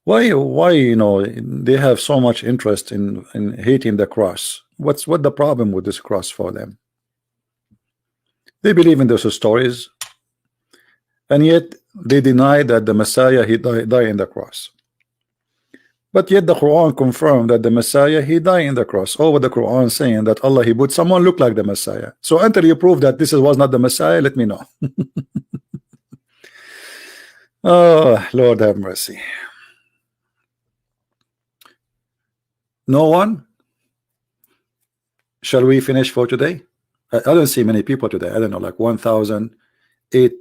Why you know they have so much interest in hating the cross? What the problem with this cross for them? They believe in those stories, and yet they deny that the Messiah he died in the cross. But yet the Quran confirmed that the Messiah he died in the cross. Over the Quran saying that Allah he put someone look like the Messiah. So until you prove that this was not the Messiah, let me know. Oh Lord have mercy. No one? Shall we finish for today? I don't see many people today. I don't know, like 1,008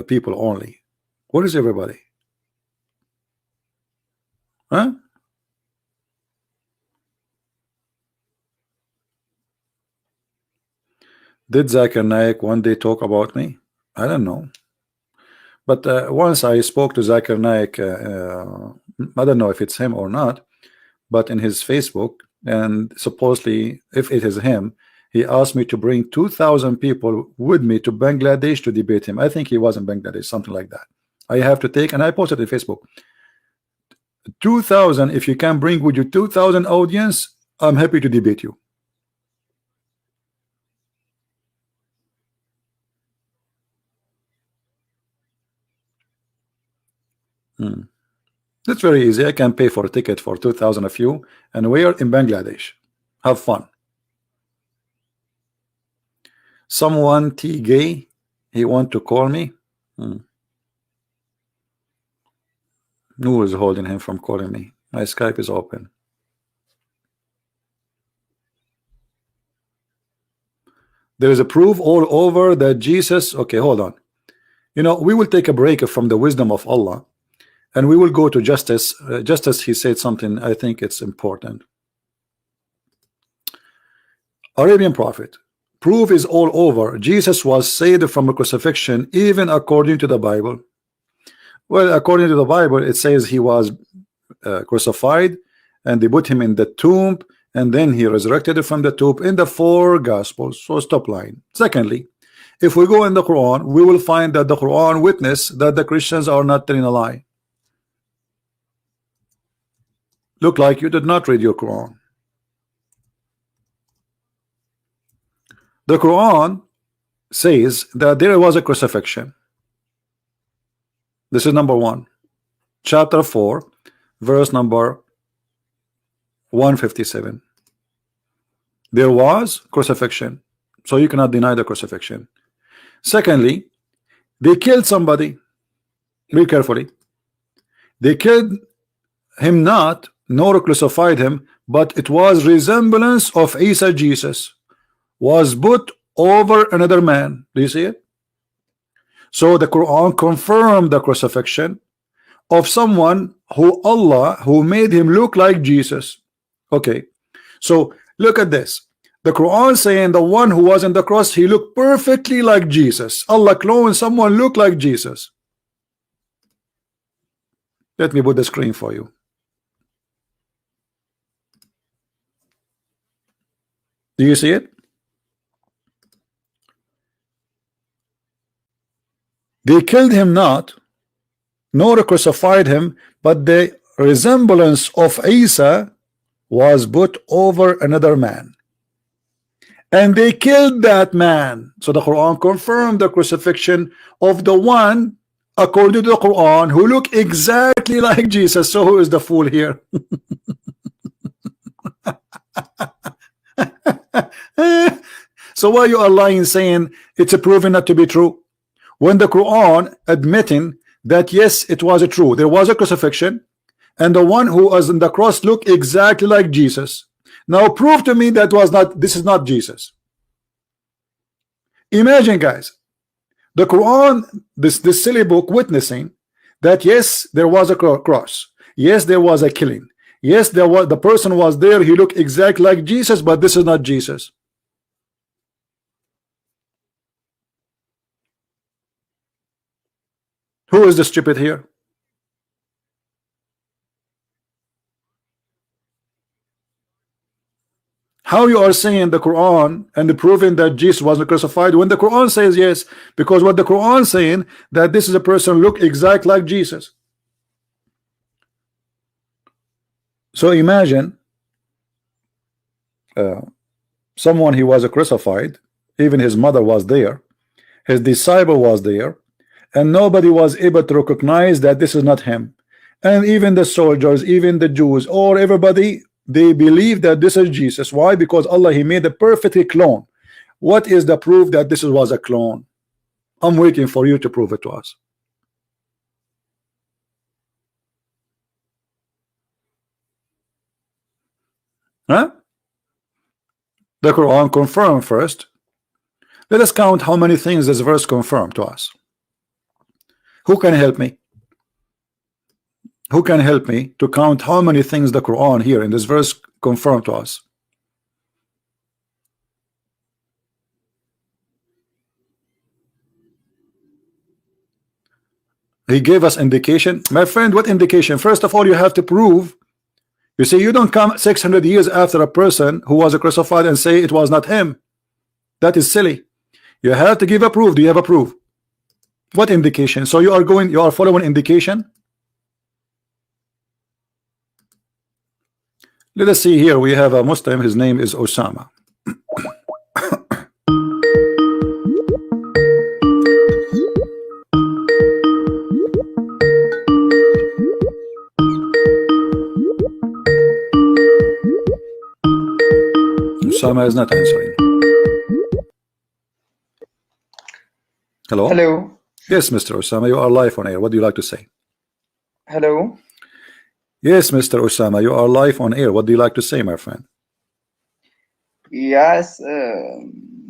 people only. Where is everybody? Huh? Did Zakir Naik one day talk about me? I don't know. But once I spoke to Zakir Naik, I don't know if it's him or not, but in his Facebook, and supposedly if it is him, he asked me to bring 2,000 people with me to Bangladesh to debate him. I think he was in Bangladesh, something like that. I have to take, and I posted in Facebook, 2,000, if you can bring with you 2,000 audience, I'm happy to debate you. That's very easy. I can pay for a ticket for 2,000 of you, and we are in Bangladesh. Have fun. Someone T gay, he want to call me. Who is holding him from calling me? My Skype is open. There is a proof all over that Jesus. Okay, hold on. You know, we will take a break from the wisdom of Allah, and we will go to justice. Justice, he said something, I think it's important. Arabian prophet, proof is all over. Jesus was saved from a crucifixion, even according to the Bible. Well, according to the Bible, it says he was crucified, and they put him in the tomb, and then he resurrected from the tomb in the 4 Gospels. So stop lying. Secondly, if we go in the Quran, we will find that the Quran witness that the Christians are not telling a lie. Look like you did not read your Quran. The Quran says that there was a crucifixion. This is number 1, chapter 4, verse number 157. There was crucifixion, so you cannot deny the crucifixion. Secondly, they killed somebody. Read carefully. They killed him not, nor crucified him, but it was resemblance of Isa, Jesus was put over another man. Do you see it? So the Quran confirmed the crucifixion of someone who made him look like Jesus. Okay, so look at this. The Quran saying the one who was on the cross, he looked perfectly like Jesus. Allah cloned someone look like Jesus. Let me put the screen for you. Do you see it? They killed him not, nor crucified him, but the resemblance of Isa was put over another man, and they killed that man. So the Quran confirmed the crucifixion of the one, according to the Quran, who looked exactly like Jesus. So who is the fool here? So why you are lying, saying it's a proven not to be true, when the Quran admitting that yes, it was true, there was a crucifixion, and the one who was on the cross looked exactly like Jesus. Now prove to me that was not, this is not Jesus. Imagine, guys, the Quran, this silly book, witnessing that yes, there was a cross, yes, there was a killing, yes, there was, the person was there, he looked exactly like Jesus, but this is not Jesus. Who is the stupid here? How you are saying the Quran and proving that Jesus wasn't crucified when the Quran says yes? Because what the Quran saying that this is a person look exactly like Jesus. So imagine someone, he was crucified, even his mother was there, his disciple was there, and nobody was able to recognize that this is not him. And even the soldiers, even the Jews, or everybody, they believe that this is Jesus. Why? Because Allah, he made a perfect clone. What is the proof that this was a clone? I'm waiting for you to prove it to us. Huh? The Quran confirmed first. Let us count how many things this verse confirmed to us. Who can help me? Who can help me to count how many things the Quran here in this verse confirmed to us? He gave us indication. My friend, what indication? First of all, you have to prove. You see, you don't come 600 years after a person who was crucified and say it was not him. That is silly. You have to give a proof. Do you have a proof? What indication? So you are following indication. Let us see here. We have a Muslim. His name is Osama. Osama is not answering. Hello? Hello. Yes, Mr. Osama, you are live on air. What do you like to say? Hello. Yes, Mr. Osama, you are live on air. What do you like to say, my friend? Yes.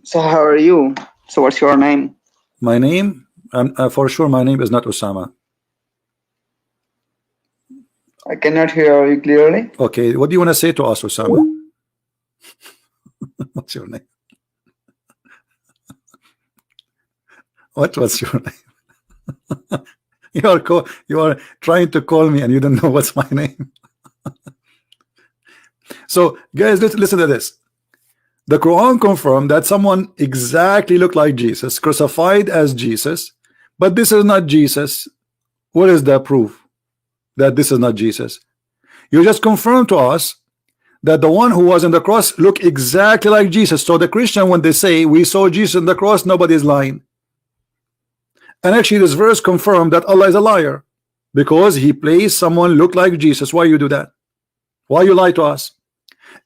So how are you? So what's your name? My name? For sure, my name is not Osama. I cannot hear you clearly. Okay, what do you want to say to us, Osama? What's your name? What was your name? You are trying to call me and you don't know what's my name. So guys, listen to this. The Quran confirmed that someone exactly looked like Jesus, crucified as Jesus, but this is not Jesus. What is the proof that this is not Jesus? You just confirmed to us that the one who was on the cross looked exactly like Jesus. So the Christian, when they say we saw Jesus on the cross, nobody is lying. And actually this verse confirmed that Allah is a liar, because he placed someone look like Jesus. Why you do that? Why you lie to us?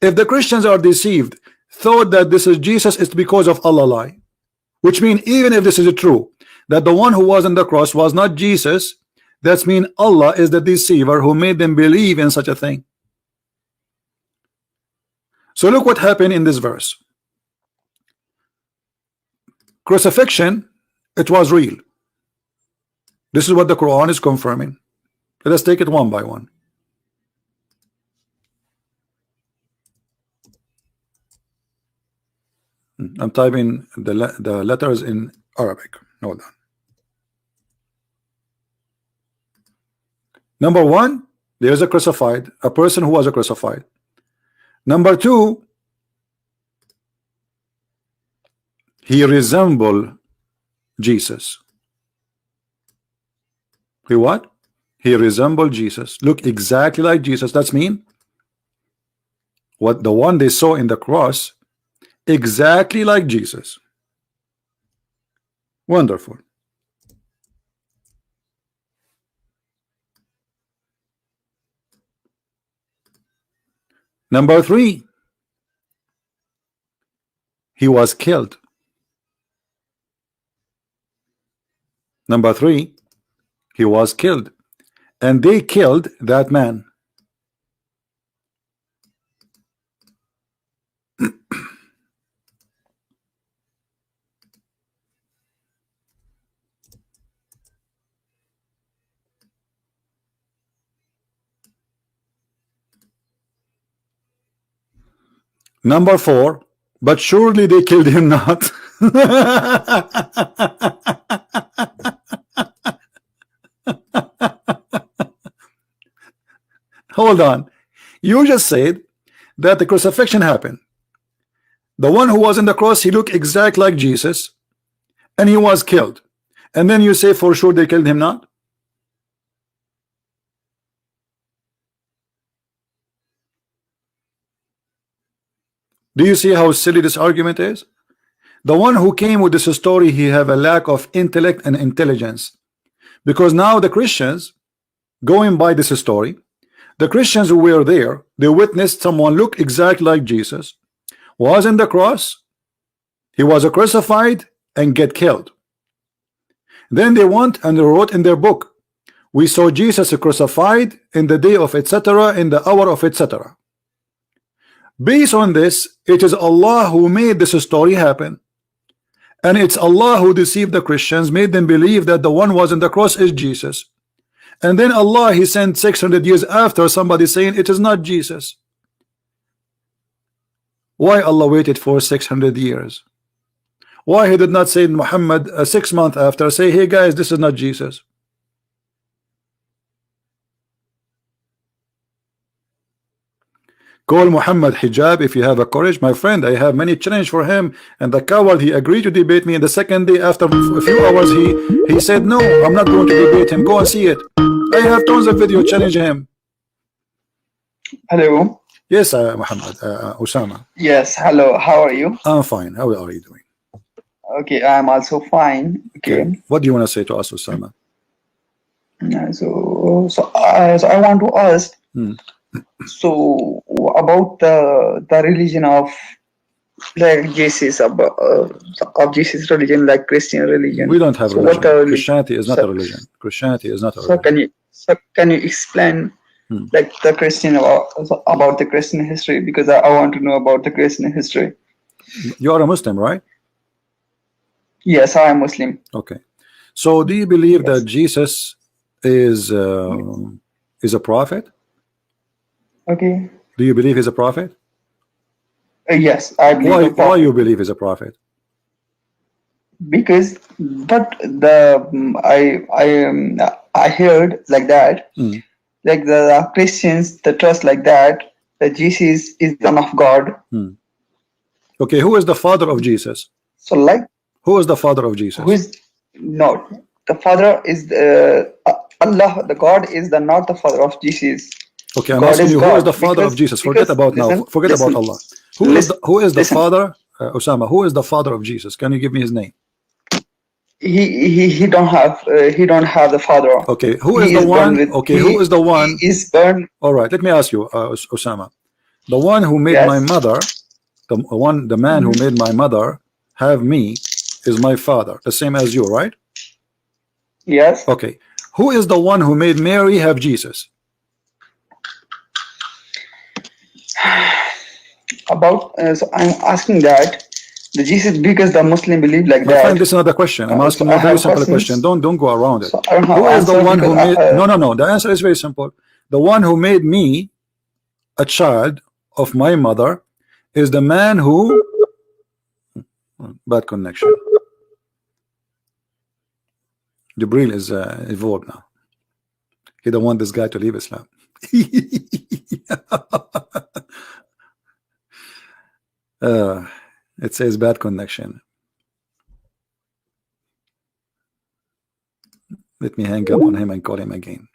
If the Christians are deceived, thought that this is Jesus, it's because of Allah lie. Which means even if this is true, that the one who was on the cross was not Jesus, that's mean Allah is the deceiver who made them believe in such a thing. So look what happened in this verse. Crucifixion, it was real. This is what the Quran is confirming. Let us take it one by one. I'm typing the letters in Arabic. Hold on. Number one, there is a crucified, a person who was a crucified. Number two, he resembled Jesus. He what? He resembled Jesus. Look exactly like Jesus. That's mean what the one they saw in the cross, exactly like Jesus. Wonderful. Number three, he was killed. Number three, he was killed, and they killed that man. Number four, but surely they killed him not. Hold on. You just said that the crucifixion happened. The one who was in the cross, he looked exactly like Jesus, and he was killed. And then you say for sure they killed him not? Do you see how silly this argument is? The one who came with this story, he have a lack of intellect and intelligence. Because now the Christians, going by this story, the Christians who were there, they witnessed someone look exactly like Jesus, was in the cross, he was crucified and get killed. Then they went and they wrote in their book, we saw Jesus crucified in the day of etc., in the hour of etc. Based on this, it is Allah who made this story happen, and it's Allah who deceived the Christians, made them believe that the one was in the cross is Jesus. And then Allah, he sent 600 years after somebody saying it is not Jesus. Why Allah waited for 600 years? Why he did not say Muhammad 6 months after, say, hey guys, this is not Jesus? Call Muhammad Hijab if you have a courage. My friend, I have many challenge for him, and the coward, he agreed to debate me, and the second day after a few hours he said no, I'm not going to debate him. Go and see it. I have tons of video challenge him. Hello. Yes, Muhammad, Osama. Yes, hello. How are you? I'm fine. How are you doing? Okay, I'm also fine. Okay. What do you want to say to us, Osama? So I want to ask. So about the religion of like Jesus, of Jesus religion, like Christian religion. We don't have religion. Christianity is not a religion. Christianity is not a religion. Can you explain like the Christian about the Christian history, because I want to know about the Christian history. You are a Muslim, right? Yes, I am Muslim. Okay. So do you believe that Jesus is a prophet? Okay. Do you believe he's a prophet? Yes, I believe the Why prophet. you believe he's a prophet? Because, but I heard like that, like the Christians, the trust like that Jesus is the Son of God. Okay, who is the father of Jesus? So like, Who is the father of Jesus? who is not the father is Allah. The God is the not the father of Jesus. Okay, I'm God asking is you, who is God the father of Jesus? Forget about now. listen, Forget listen, about Allah. Who is the listen. father? Osama, who is the father of Jesus? Can you give me his name? He don't have the father. Okay, who is He the is born one? with Okay, who is the one? He is born. All right, let me ask you, Osama. The one who made my Yes. mother, the man who made my mother have me, is my father, the same as you, right? Yes. Okay, who is the one who made Mary have Jesus? About so I'm asking that the Jesus, because the Muslim believe like My that. friend, this is another question. I'm asking So you I a very have simple questions. question. Don't go around it. So I don't have Who is the answer one who because made? No. The answer is very simple. The one who made me a child of my mother is the man who. Bad connection. Jibril is evolved now. He don't want this guy to leave Islam. It says bad connection. Let me hang up on him and call him again.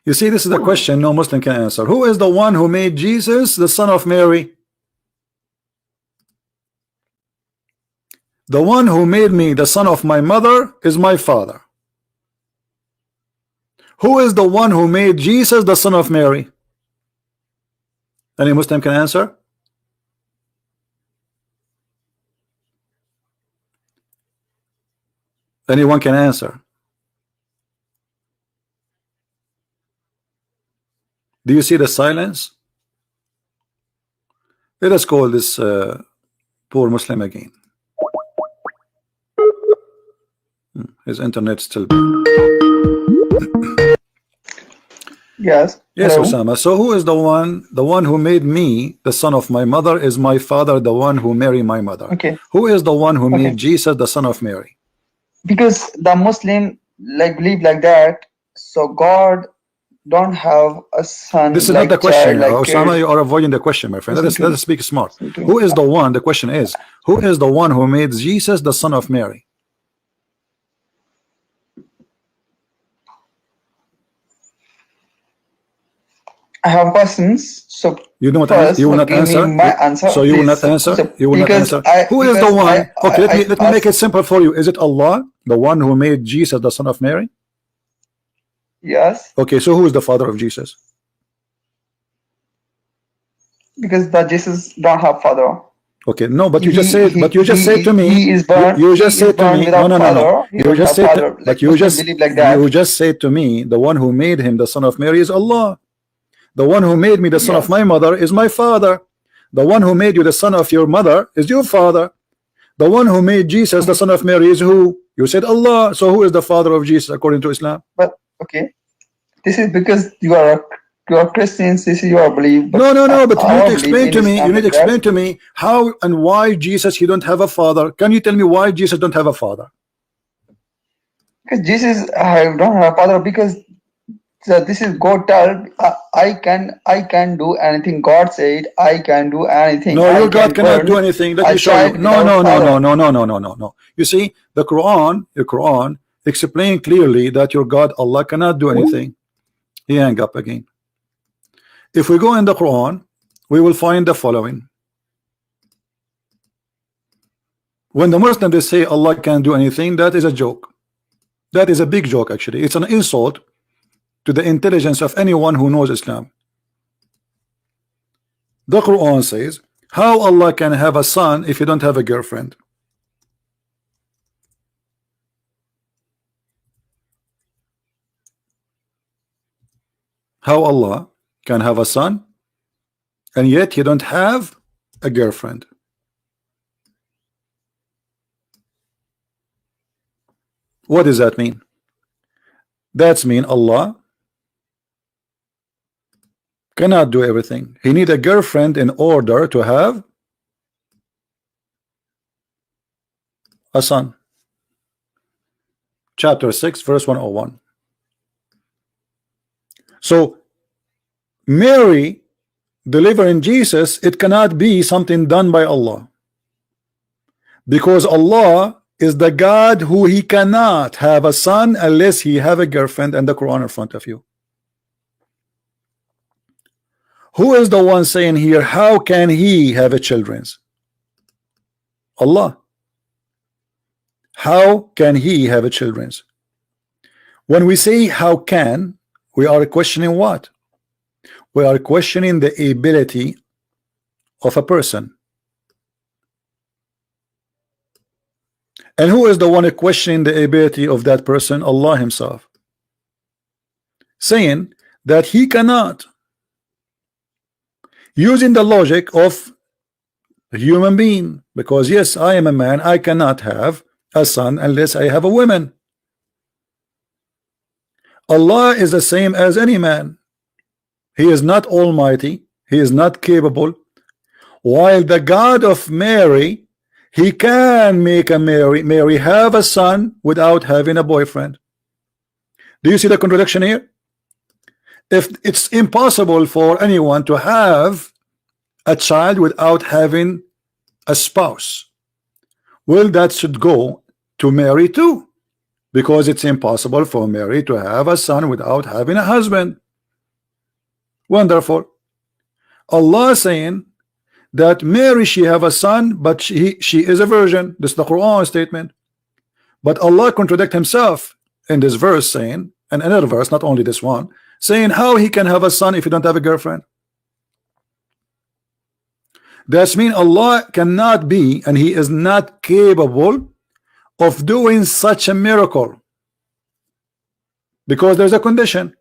You see, this is a question no Muslim can answer. Who is the one who made Jesus the son of Mary? The one who made me the son of my mother is my father. Who is the one who made Jesus the son of Mary? Any Muslim can answer? Anyone can answer? Do you see the silence? Let us call this poor Muslim again. His internet still bad. Yes. Yes, Hello. Osama. So who is the one? The one who made me the son of my mother is my father, the one who married my mother. Okay. Who is the one who made Jesus the son of Mary? Because the Muslim like believe like that, so God don't have a son. This is like not the question, child, like Osama. You are avoiding the question, my friend. Let us speak smart. Who is the one? The question is, who is the one who made Jesus the son of Mary? I have questions. So you don't first, you will not give answer. me my answer. So you will please. not answer. So, You will not because answer. Who is the one? Okay, let me make it simple for you. Is it Allah, the one who made Jesus the son of Mary? Yes. Okay, so who is the father of Jesus? Because the Jesus don't have father. Okay, no, but you just said, to me, he is born. you just said to me, no, father. you just said, Like Muslim believe like that. you just said to me, the one who made him the son of Mary is Allah. The one who made me the son of my mother is my father. The one who made you the son of your mother is your father. The one who made Jesus the son of Mary is who? You said Allah. So who is the father of Jesus according to Islam? But okay, this is because you are Christians. This is your belief. But no. But you need to explain to me. You need to explain to me how and why Jesus he don't have a father. Can you tell me why Jesus don't have a father? Because Jesus don't have a father because. So this is God tell I can do anything. God said I can do anything. No, your God cannot do anything. Let me show you. No. You see, the Quran explain clearly that your God Allah cannot do anything. He hang up again. If we go in the Quran, we will find the following. When the Muslims they say Allah can't do anything, that is a joke. That is a big joke actually. It's an insult to the intelligence of anyone who knows Islam. The Quran says, how Allah can have a son if you don't have a girlfriend? How Allah can have a son and yet you don't have a girlfriend? What does that mean? That's mean Allah cannot do everything. He need a girlfriend in order to have a son. Chapter 6 verse 101. So Mary delivering Jesus, it cannot be something done by Allah, because Allah is the God who he cannot have a son unless he have a girlfriend, and the Quran in front of you. Who is the one saying here, how can he have a children? Allah. How can he have a children? When we say how can, we are questioning what? We are questioning the ability of a person. And who is the one questioning the ability of that person? Allah himself, saying that he cannot, using the logic of a human being, because yes, I am a man, I cannot have a son unless I have a woman. Allah is the same as any man. He is not almighty, he is not capable, while the God of Mary, he can make a Mary have a son without having a boyfriend. Do you see the contradiction here? If it's impossible for anyone to have a child without having a spouse, well, that should go to Mary too, because it's impossible for Mary to have a son without having a husband. Wonderful. Allah saying that Mary, she have a son, but she is a virgin. This is the Quran statement. But Allah contradict himself in this verse, saying, and another verse, not only this one, saying how he can have a son if he don't have a girlfriend. That's mean Allah cannot be, and he is not capable of doing such a miracle, because there's a condition,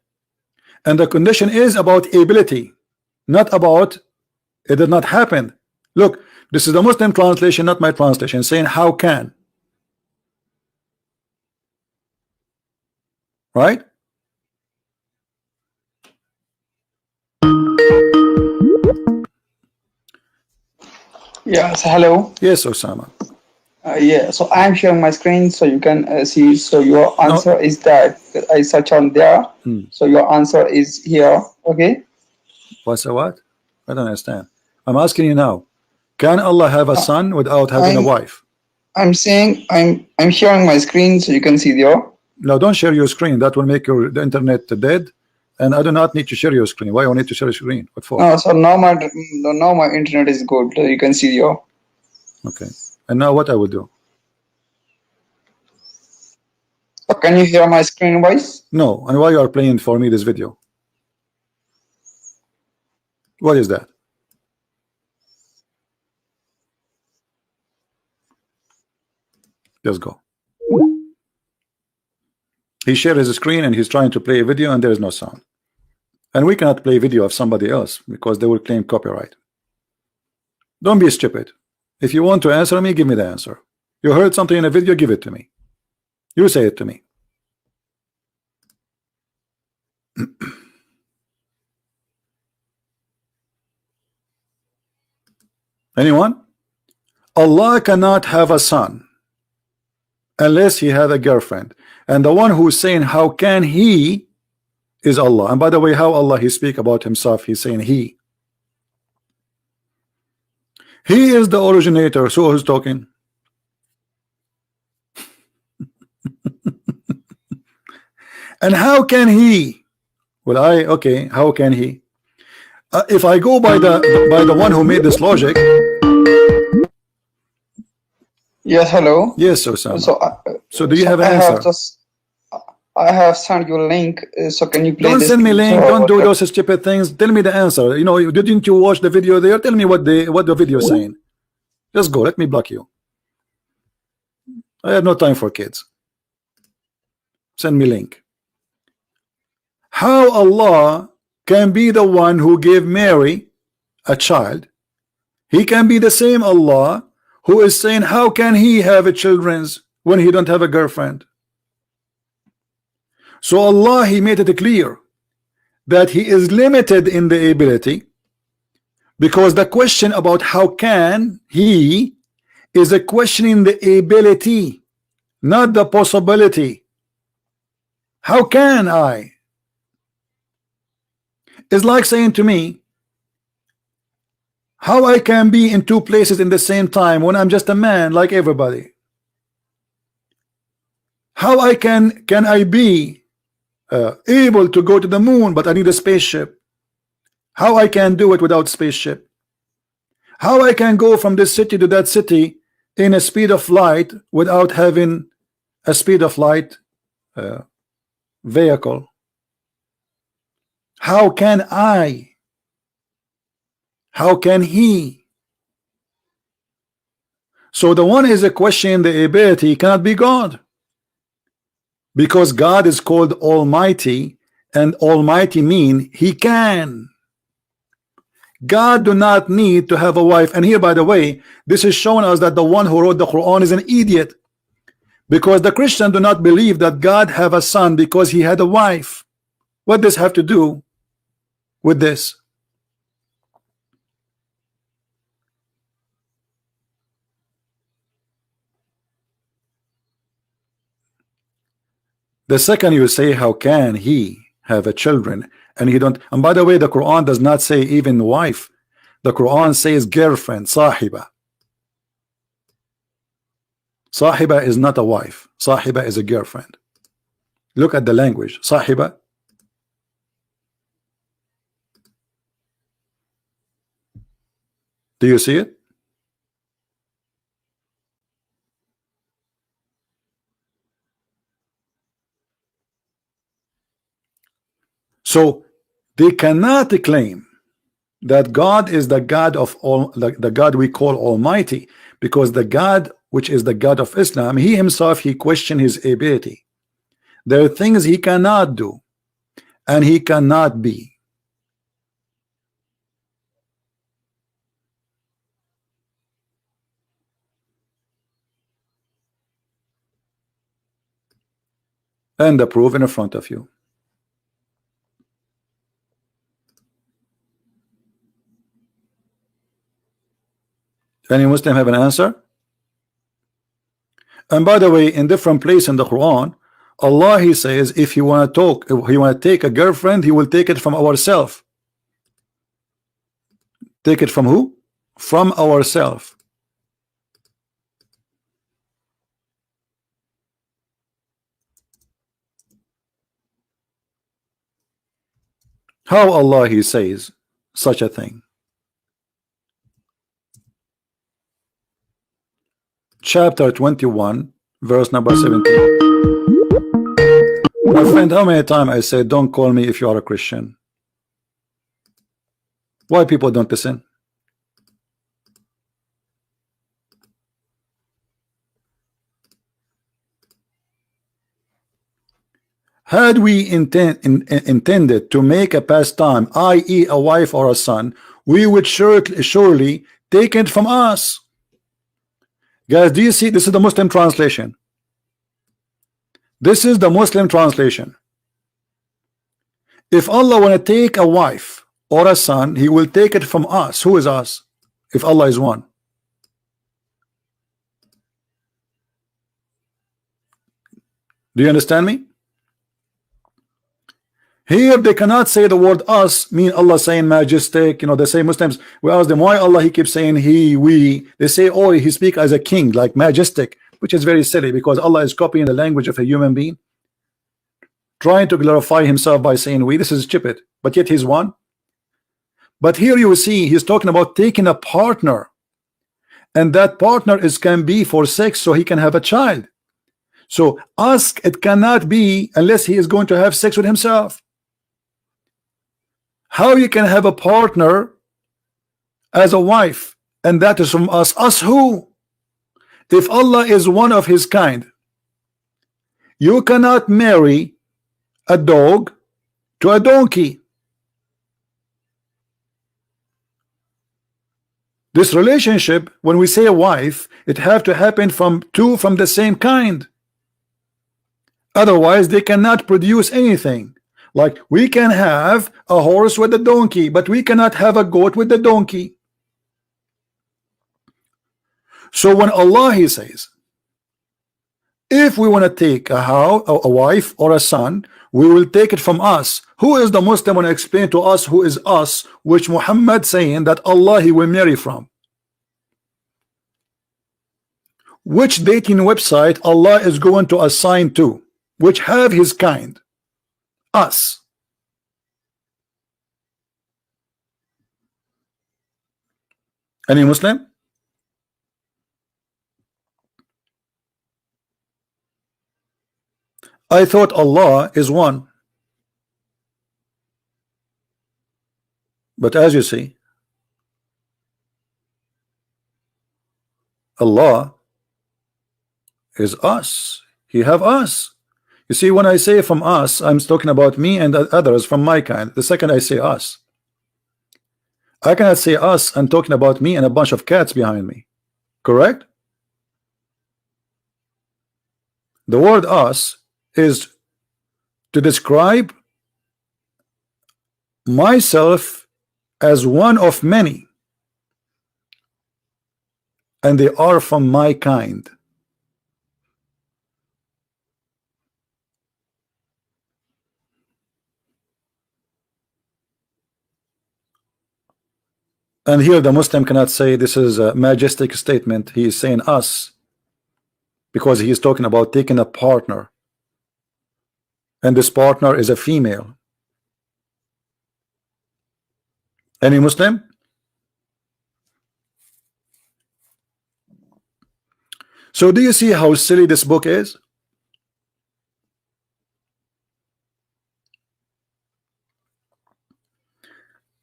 and the condition is about ability, not about it did not happen. Look, this is the Muslim translation, not my translation, saying how can, right? Yes, hello. Yes, Osama. Yeah, so I'm sharing my screen so you can see. So your answer is that I search on there. So your answer is here. Okay. What's a what? I don't understand. I'm asking you now. Can Allah have a son without having a wife? I'm saying I'm sharing my screen so you can see there. No, don't share your screen. That will make the internet dead. And I do not need to share your screen. Why I need to share your screen? What for? No, so now my internet is good. You can see there. Okay. And now what I will do? Can you hear my screen voice? No. And why you are playing for me this video? What is that? Let's go. He shared his screen and he's trying to play a video and there is no sound. And we cannot play video of somebody else because they will claim copyright. Don't be stupid. If you want to answer me, give me the answer. You heard something in a video, give it to me. You say it to me. Anyone? Allah cannot have a son unless he had a girlfriend. And the one who's saying how can he is Allah. And by the way, how Allah he speak about himself, he's saying he is the originator. So who's talking? And how can he? Well, okay, how can he? If I go by the one who made this logic. Yes, hello. Yes, Osama. So do you have an answer? I have sent you a link. So can you please? Don't send me link. Don't do those stupid things. Tell me the answer. You know, didn't you watch the video there? Tell me what the video is saying. Just go. Let me block you. I have no time for kids. Send me link. How Allah can be the one who gave Mary a child? He can be the same Allah who is saying how can he have a children when he don't have a girlfriend? So Allah, He made it clear that He is limited in the ability, because the question about how can He is a question in the ability, not the possibility. How can I? It's like saying to me, how I can be in two places in the same time when I'm just a man like everybody? How I can I be able to go to the moon, but I need a spaceship? How I can do it without spaceship? How I can go from this city to that city in a speed of light without having a speed of light vehicle? How can I? How can He? So the one is a question, the ability cannot be God, because God is called Almighty, and Almighty mean He can. God do not need to have a wife. And here, by the way, this is showing us that the one who wrote the Quran is an idiot, because the Christians do not believe that God have a son because he had a wife. What does this have to do with this? The second you say, how can he have a children, and he don't? And by the way, the Quran does not say even wife. The Quran says girlfriend, sahiba. Sahiba is not a wife. Sahiba is a girlfriend. Look at the language. Sahiba. Do you see it? So they cannot claim that God is the God of all, the God we call Almighty, because the God which is the God of Islam, He himself, He questioned His ability. There are things He cannot do and He cannot be. And the proof in front of you. Any Muslim have an answer? And by the way, in different place in the Quran, Allah, He says, if you want to talk, if you want to take a girlfriend, He will take it from ourselves. Take it from who? From ourselves. How Allah, He says such a thing? Chapter 21, verse number 17. My friend, how many times I said, don't call me if you are a Christian? Why people don't listen? Had we intended to make a pastime, i.e. a wife or a son, we would surely take it from us. Guys, do you see? This is the Muslim translation. This is the Muslim translation. If Allah want to take a wife or a son, He will take it from us. Who is us? If Allah is one. Do you understand me? Here they cannot say the word us, mean Allah saying majestic. You know, they say Muslims, we ask them why Allah He keeps saying he, we. They say, oh, He speak as a king, like majestic, which is very silly, because Allah is copying the language of a human being, trying to glorify Himself by saying we. This is stupid, but yet He's one. But here you see He's talking about taking a partner, and that partner can be for sex, so he can have a child. So ask, it cannot be unless he is going to have sex with himself. How you can have a partner as a wife, and that is from us? Us who? If Allah is one of His kind, you cannot marry a dog to a donkey. This relationship, when we say a wife, it have to happen from two from the same kind. Otherwise, they cannot produce anything. Like we can have a horse with a donkey, but we cannot have a goat with a donkey. So when Allah He says, if we want to take a house, a wife or a son, we will take it from us. Who is the Muslim want to explain to us who is us, which Muhammad saying that Allah He will marry from? Which dating website Allah is going to assign to, which have His kind? Us. Any Muslim? I thought Allah is one. But as you see, Allah is us. He have us. You see, when I say from us, I'm talking about me and others from my kind. The second I say us, I cannot say us and talking about me and a bunch of cats behind me. Correct? The word us is to describe myself as one of many, and they are from my kind. And here the Muslim cannot say this is a majestic statement. He is saying us because he is talking about taking a partner, and this partner is a female. Any Muslim? So do you see how silly this book is?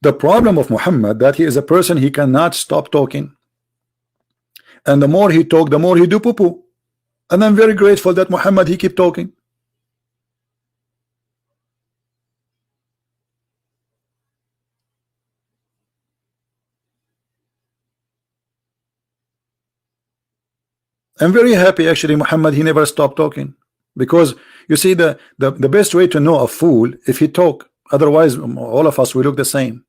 The problem of Muhammad that he is a person, he cannot stop talking, and the more he talk, the more he do poo-poo. And I'm very grateful that Muhammad he keep talking. I'm very happy actually Muhammad he never stopped talking, because you see the best way to know a fool if he talk. Otherwise all of us will look the same.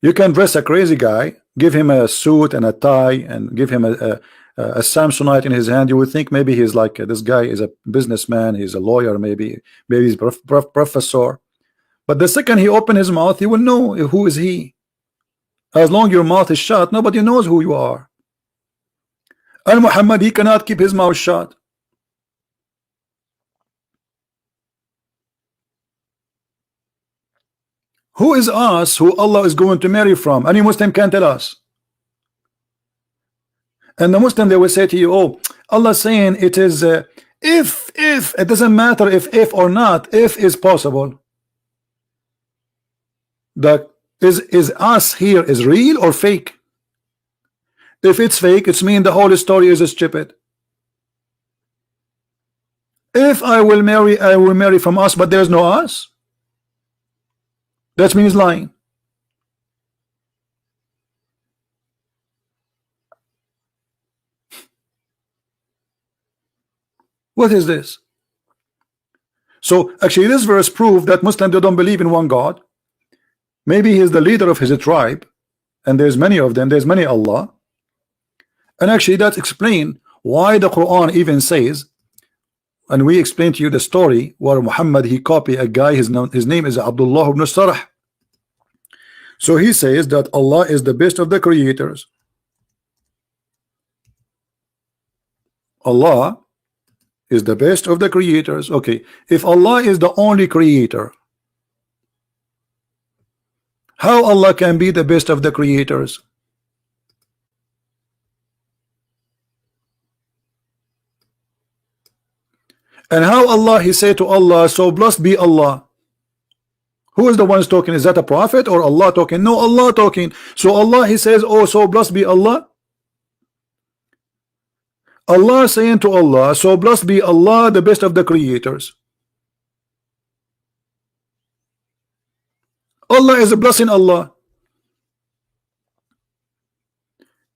You can dress a crazy guy, give him a suit and a tie, and give him a Samsonite in his hand. You would think maybe he's like this guy is a businessman, he's a lawyer, maybe he's a professor. But the second he open his mouth, you will know who is he. As long your mouth is shut, nobody knows who you are. And Muhammad he cannot keep his mouth shut. Who is us who Allah is going to marry from? Any Muslim can tell us. And the Muslim they will say to you, oh, Allah saying it is if it doesn't matter if or not, if is possible. That is us here is real or fake? If it's fake, it's mean the whole story is stupid. If I will marry from us, but there's no us. That means lying. What is this? So actually this verse proves that Muslims they don't believe in one God. Maybe he is the leader of his tribe, and there's many of them, there's many Allah. And actually that explains why the Quran even says, and we explain to you the story where Muhammad he copied a guy, his name is Abdullah ibn Sarh. So he says that Allah is the best of the creators. Allah is the best of the creators. Okay, if Allah is the only creator, how Allah can be the best of the creators? And how Allah he said to Allah, so blessed be Allah. Who is the ones talking? Is that a prophet or Allah talking? No, Allah talking. So Allah he says, oh, so blessed be Allah. Allah saying to Allah, so blessed be Allah, the best of the creators. Allah is blessing Allah,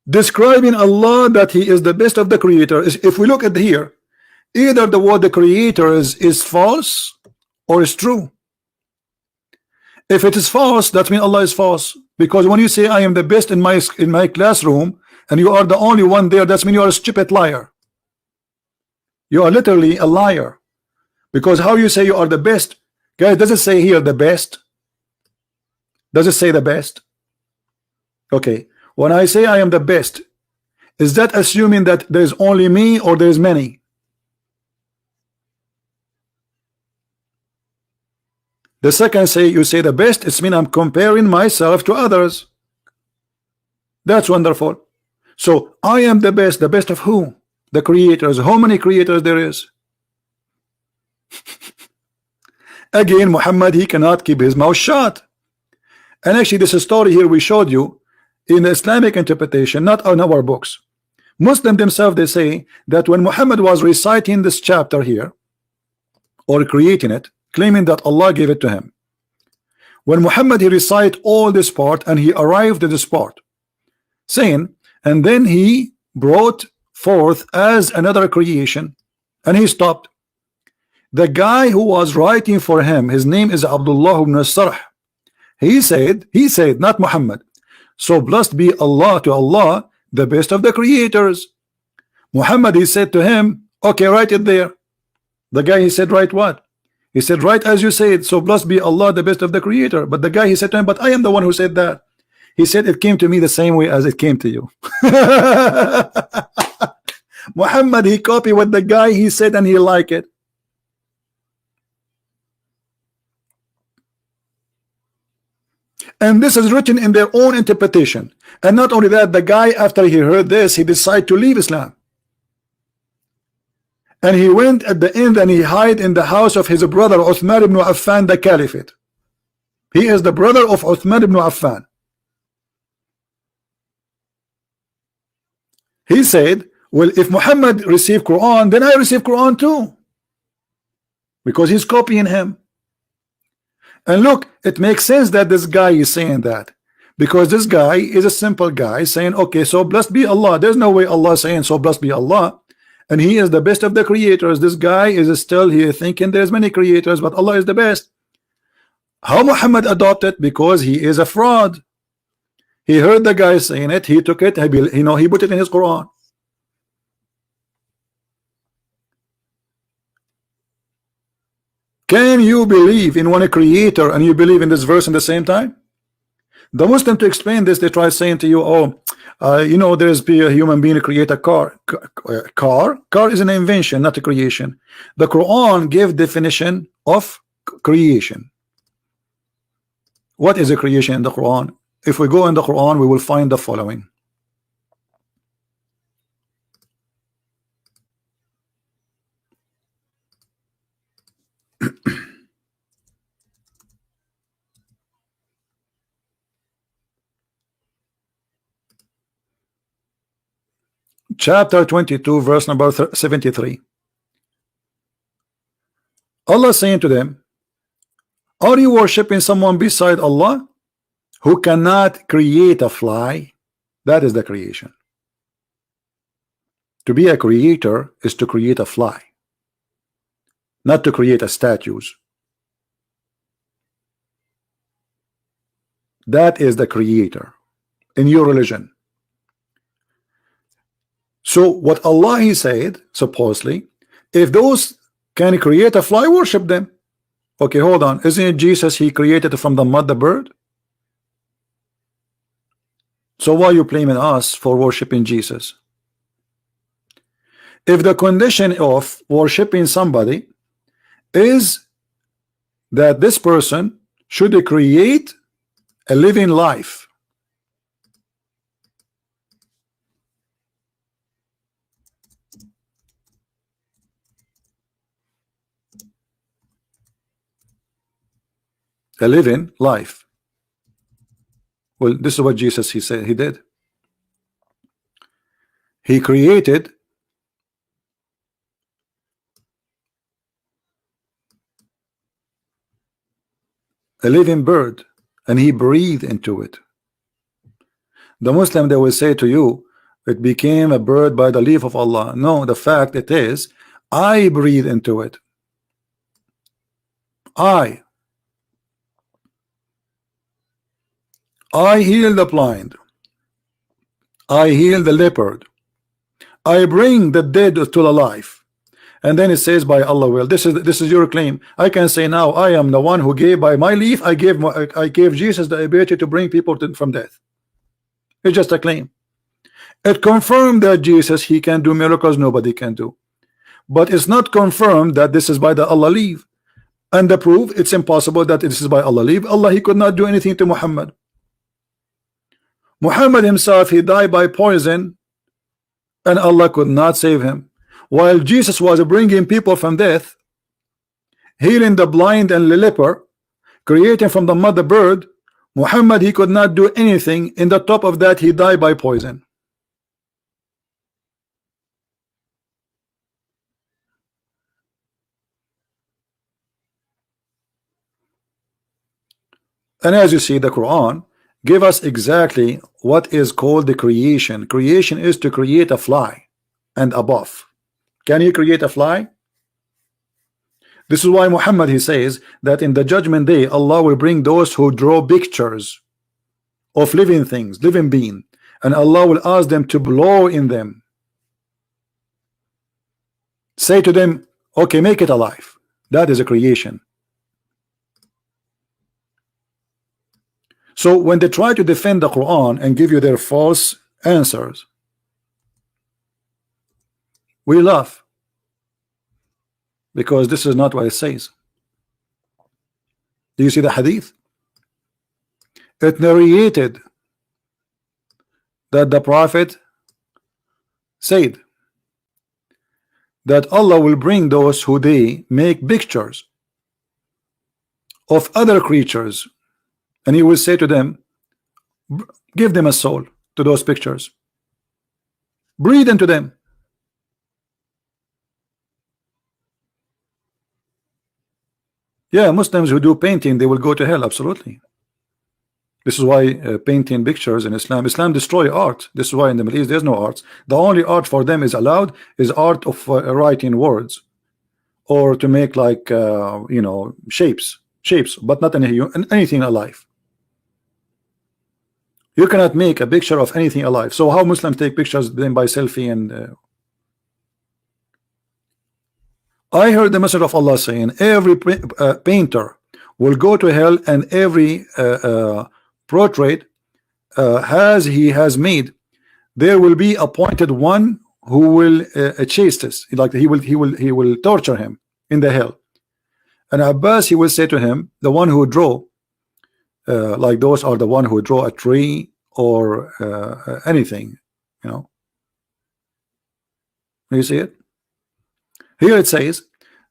describing Allah that he is the best of the creators. If we look at here, Either the word the creator is false or is true. If it is false, that means Allah is false. Because when you say I am the best in my classroom and you are the only one there, that means you are a stupid liar. You are literally a liar. Because how you say you are the best? Guys, does it say here the best? Does it say the best? Okay. When I say I am the best, is that assuming that there is only me or there is many? The second say you say the best, it's mean I'm comparing myself to others. That's wonderful. So I am the best of who? The creators. How many creators there is? Again, Muhammad, he cannot keep his mouth shut. And actually this story here we showed you in the Islamic interpretation, not on our books. Muslims themselves, they say that when Muhammad was reciting this chapter here or creating it, claiming that Allah gave it to him, when Muhammad he recite all this part and he arrived at this part saying, and then he brought forth as another creation, and he stopped. The guy who was writing for him, his name is Abdullah ibn Sarh, he said, not Muhammad, so blessed be Allah, to Allah the best of the creators. Muhammad he said to him, okay, write it there. The guy he said, write what? He said, right as you said, so blessed be Allah the best of the creator. But the guy he said to him, but I am the one who said that. He said it came to me the same way as it came to you. Muhammad he copied what the guy he said and he liked it. And this is written in their own interpretation. And not only that, the guy after he heard this, he decided to leave Islam. And he went at the end and he hid in the house of his brother Uthman ibn Affan, the caliphate. He is the brother of Uthman ibn Affan. He said, well, if Muhammad received Quran, then I receive Quran too. Because he's copying him. And look, it makes sense that this guy is saying that. Because this guy is a simple guy saying, okay, so blessed be Allah. There's no way Allah saying, so blessed be Allah. And he is the best of the creators. This guy is still here thinking there's many creators, but Allah is the best. How Muhammad adopted? Because he is a fraud. He heard the guy saying it, he took it, he put it in his Quran. Can you believe in one creator and you believe in this verse in the same time? The Muslim, to explain this, they try saying to you, oh, there's a human being to create a car. Car is an invention, not a creation. The Quran gave definition of creation. What is a creation in the Quran? If we go in the Quran, we will find the following. Chapter 22, verse number 73. Allah saying to them, are you worshiping someone beside Allah who cannot create a fly? That is the creation. To be a creator is to create a fly, not to create a statues. That is the creator in your religion. So what Allah he said, supposedly, if those can create a fly, worship them. Okay, hold on. Isn't it Jesus, he created from the mud the bird? So why are you blaming us for worshiping Jesus? If the condition of worshiping somebody is that this person should create a living life, a living life. Well, this is what Jesus he said he did. He created a living bird and he breathed into it. The Muslim, they will say to you, it became a bird by the leave of Allah. No, the fact it is, I breathe into it. I heal the blind. I heal the leopard. I bring the dead to life. And then it says by Allah will. This is your claim. I can say now I am the one who gave by my leave. I gave Jesus the ability to bring people from death. It's just a claim. It confirmed that Jesus, he can do miracles nobody can do. But it's not confirmed that this is by the Allah leave. And the proof, it's impossible that this is by Allah leave. Allah, he could not do anything to Muhammad. Muhammad himself, he died by poison, and Allah could not save him. While Jesus was bringing people from death, healing the blind and the leper, creating from the mother bird, Muhammad, he could not do anything. In the top of that, he died by poison. And as you see, the Quran give us exactly what is called the creation. Creation is to create a fly and above. Can you create a fly? This is why Muhammad, he says that in the judgment day Allah will bring those who draw pictures of living things, living being, and Allah will ask them to blow in them. Say to them, okay, make it alive. That is a creation. So when they try to defend the Quran and give you their false answers, we laugh, because this is not what it says. Do you see the hadith? It narrated that the Prophet said that Allah will bring those who they make pictures of other creatures, and he will say to them, give them a soul to those pictures, breathe into them. Yeah, Muslims who do painting, they will go to hell, absolutely. This is why painting pictures in Islam destroy art. This is why in the Middle East there's no arts. The only art for them is allowed is art of writing words, or to make like you know, shapes, but not anything alive. You cannot make a picture of anything alive. So how Muslims take pictures then by selfie? And I heard the message of Allah saying every painter will go to hell, and every portrait he has made, there will be appointed one who will chase this, like he will torture him in the hell. And Abbas, he will say to him, the one who draw like those are the one who draw a tree or anything, you know. You see it here. It says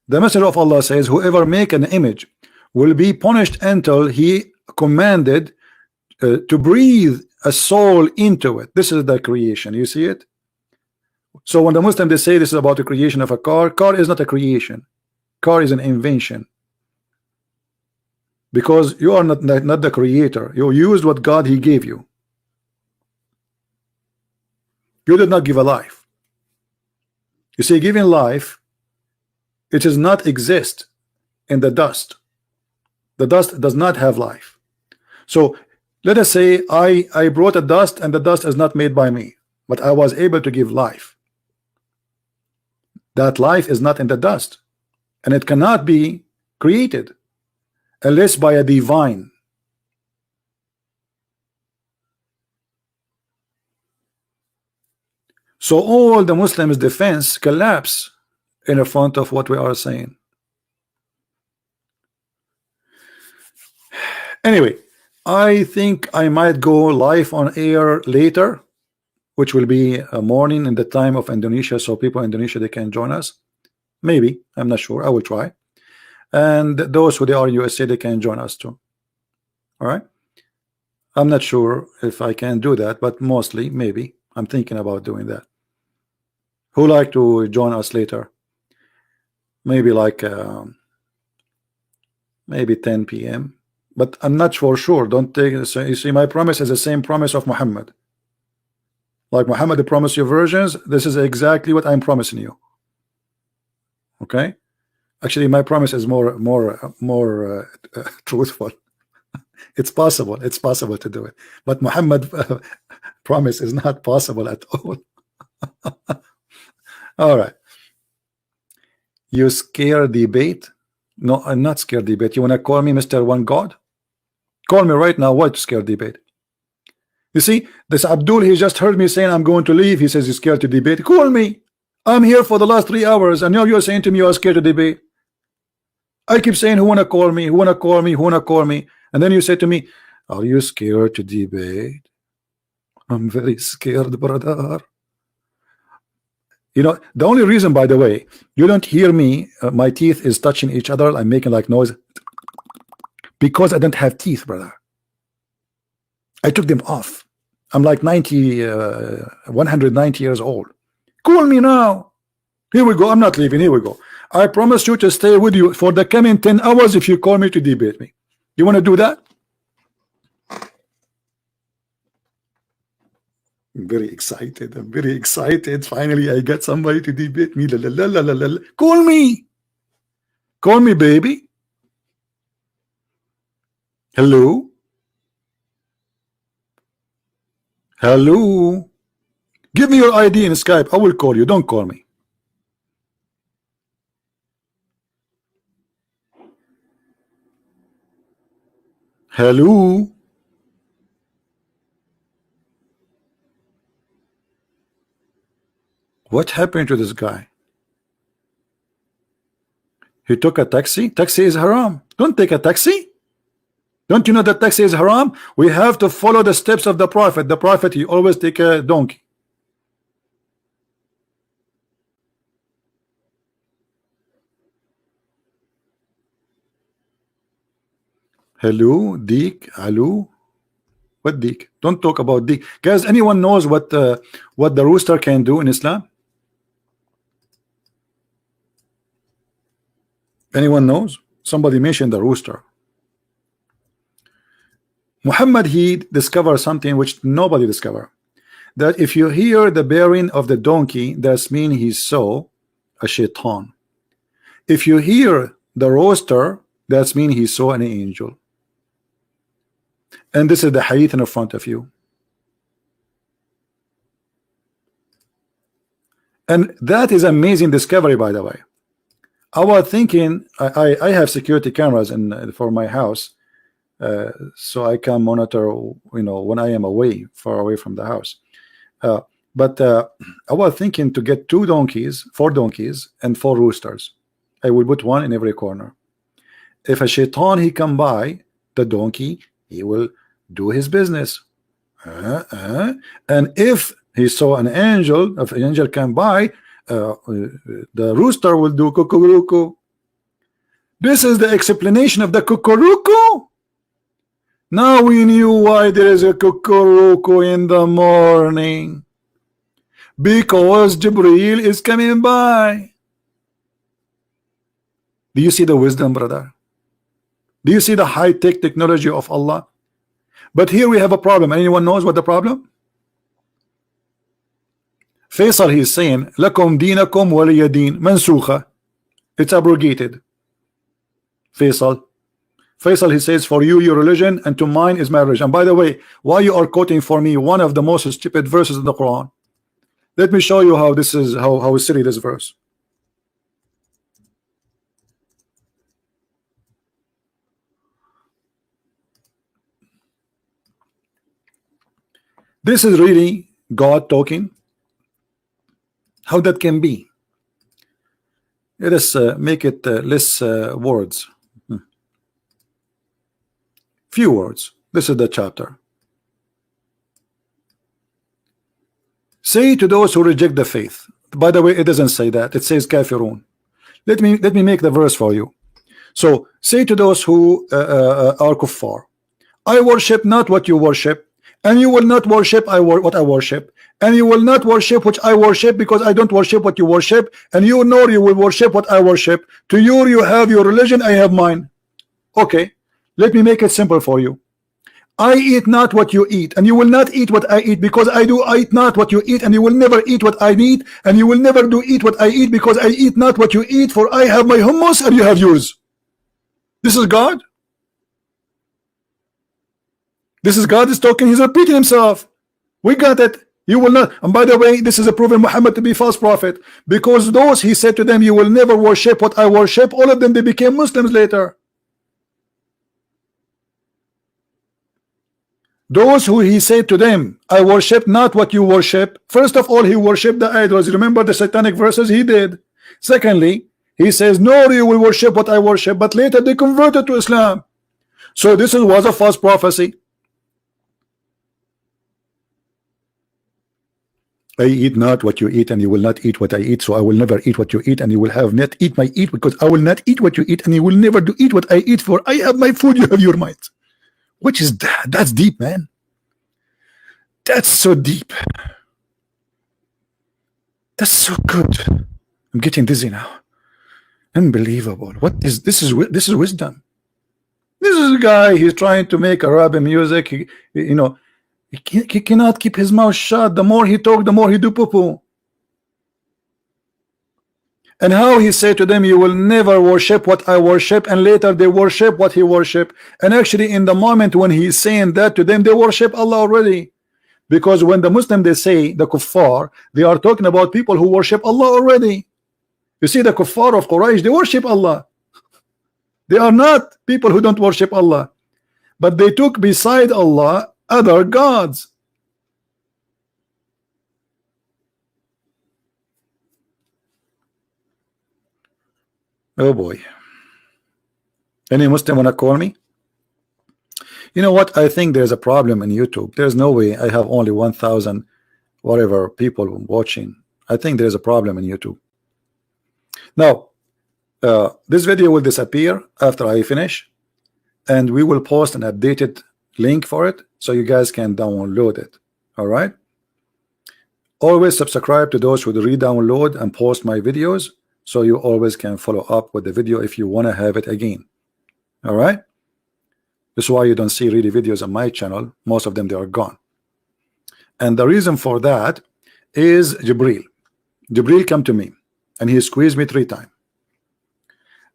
the Messenger of Allah says whoever make an image will be punished until he commanded to breathe a soul into it. This is the creation. You see it. So when the Muslims, they say this is about the creation of a car is not a creation. Car is an invention, because you are not the creator. You used what God he gave you. You did not give a life. You see, giving life, it does not exist in the dust. The dust does not have life. So let us say I brought a dust, and the dust is not made by me, but I was able to give life. That life is not in the dust, and it cannot be created unless by a divine. So all the Muslims' defense collapse in front of what we are saying. Anyway, I think I might go live on air later, which will be a morning in the time of Indonesia, so people in Indonesia, they can join us. Maybe, I'm not sure. I will try. And those who they are in USA, they can join us too. All right. I'm not sure if I can do that, but mostly maybe I'm thinking about doing that. Who like to join us later? Maybe like maybe 10 p.m. But I'm not for sure. Don't take. So you see, my promise is the same promise of Muhammad. Like Muhammad promised you versions, this is exactly what I'm promising you. Okay, actually my promise is more truthful. It's possible to do it, but Muhammad promise is not possible at all. All right, you scare debate? No, I'm not scared debate. You want to call me Mr. One God? Call me right now. What scare debate? You see, this Abdul, he just heard me saying I'm going to leave. He says he's scared to debate. Call me. I'm here for the last 3 hours, and now you're saying to me you're scared to debate. I keep saying, who wanna call me? Who wanna call me? Who wanna call me? And then you say to me, are you scared to debate? I'm very scared, brother. You know, the only reason, by the way, you don't hear me, my teeth is touching each other, I'm making like noise, because I don't have teeth, brother. I took them off. I'm like 190 years old. Call me now. Here we go. I'm not leaving. Here we go. I promise you to stay with you for the coming 10 hours if you call me to debate me. You want to do that? I'm very excited. I'm very excited. Finally, I get somebody to debate me. La, la, la, la, la, la. Call me. Call me, baby. Hello? Hello? Give me your ID in Skype. I will call you. Don't call me. Hello? What happened to this guy? He took a taxi? Taxi is haram. Don't take a taxi. Don't you know that taxi is haram? We have to follow the steps of the Prophet. The Prophet, he always take a donkey. Hello, Deek, hello. What Deek? Don't talk about Deek. Guys, anyone knows what the rooster can do in Islam? Anyone knows? Somebody mentioned the rooster. Muhammad, he discovered something which nobody discovered. That if you hear the bearing of the donkey, that means he saw a shaitan. If you hear the rooster, that means he saw an angel. And this is the hadith in front of you. And that is amazing discovery, by the way. I was thinking, I have security cameras for my house, so I can monitor, you know, when I am away, far away from the house. But I was thinking to get 4 donkeys and 4 roosters. I will put one in every corner. If a shaitan he come by, the donkey, he will do his business. And if he saw an angel, if an angel come by, the rooster will do cuckoo. This is the explanation of the cuckoo. Now we knew why there is a cuckoo in the morning, because Jibreel is coming by. Do you see the wisdom, brother? Do you see the high-tech technology of Allah? But here we have a problem. Anyone knows what the problem? Faisal, he is saying, Lakum dinakum waliya din, mansukha. It's abrogated. Faisal, he says, for you, your religion, and to mine is my religion. And by the way, why you are quoting for me one of the most stupid verses in the Quran? Let me show you how this is, how silly this verse. This is really God talking. How that can be? Let us make it less words. Few words. This is the chapter. Say to those who reject the faith. By the way, it doesn't say that. It says kafirun. Let me make the verse for you. So say to those who are kuffar, I worship not what you worship, and you will not worship what I worship, and you will not worship which I worship, because I don't worship what you worship, and you nor you will worship what I worship. To you have your religion, I have mine. Okay, let me make it simple for you. I eat not what you eat, and you will not eat what I eat, because I do eat not what you eat, and you will never eat what I eat, and you will never do eat what I eat, because I eat not what you eat, for I have my hummus and you have yours. This is God. This is God is talking. He's repeating himself. We got it. You will not. And by the way, this is a proven Muhammad to be false prophet, because those he said to them, you will never worship what I worship, all of them, they became Muslims later. Those who he said to them, I worship not what you worship. First of all, he worshiped the idols. Remember the satanic verses? He did. Secondly, he says, no, you will worship what I worship. But later they converted to Islam. So this was a false prophecy. I eat not what you eat, and you will not eat what I eat. So I will never eat what you eat, and you will have not eat my eat, because I will not eat what you eat, and you will never do eat what I eat, for I have my food, you have your mind. Which is that? That's deep, man. That's so deep. That's so good. I'm getting dizzy now. Unbelievable. What is this? Is wisdom. This is a guy. He's trying to make Arabic music. He cannot keep his mouth shut. The more he talk, the more he do poo-poo. And how he said to them, you will never worship what I worship, and later they worship what he worship. And actually in the moment when he's saying that to them, they worship Allah already. Because when the Muslim, they say the kuffar, they are talking about people who worship Allah already. You see, the kuffar of Quraysh, they worship Allah. They are not people who don't worship Allah, but they took beside Allah other gods. Oh boy. Any Muslim wanna call me? You know what? I think there's a problem in YouTube. There's no way I have only 1,000 whatever people watching. I think there's a problem in YouTube. Now, this video will disappear after I finish, and we will post an updated link for it so you guys can download it. All right. Always subscribe to those who re-download and post my videos, so you always can follow up with the video if you want to have it again. All right. This is why you don't see really videos on my channel. Most of them, they are gone. And the reason for that is Jibril. Jibril come to me and he squeezed me 3 times.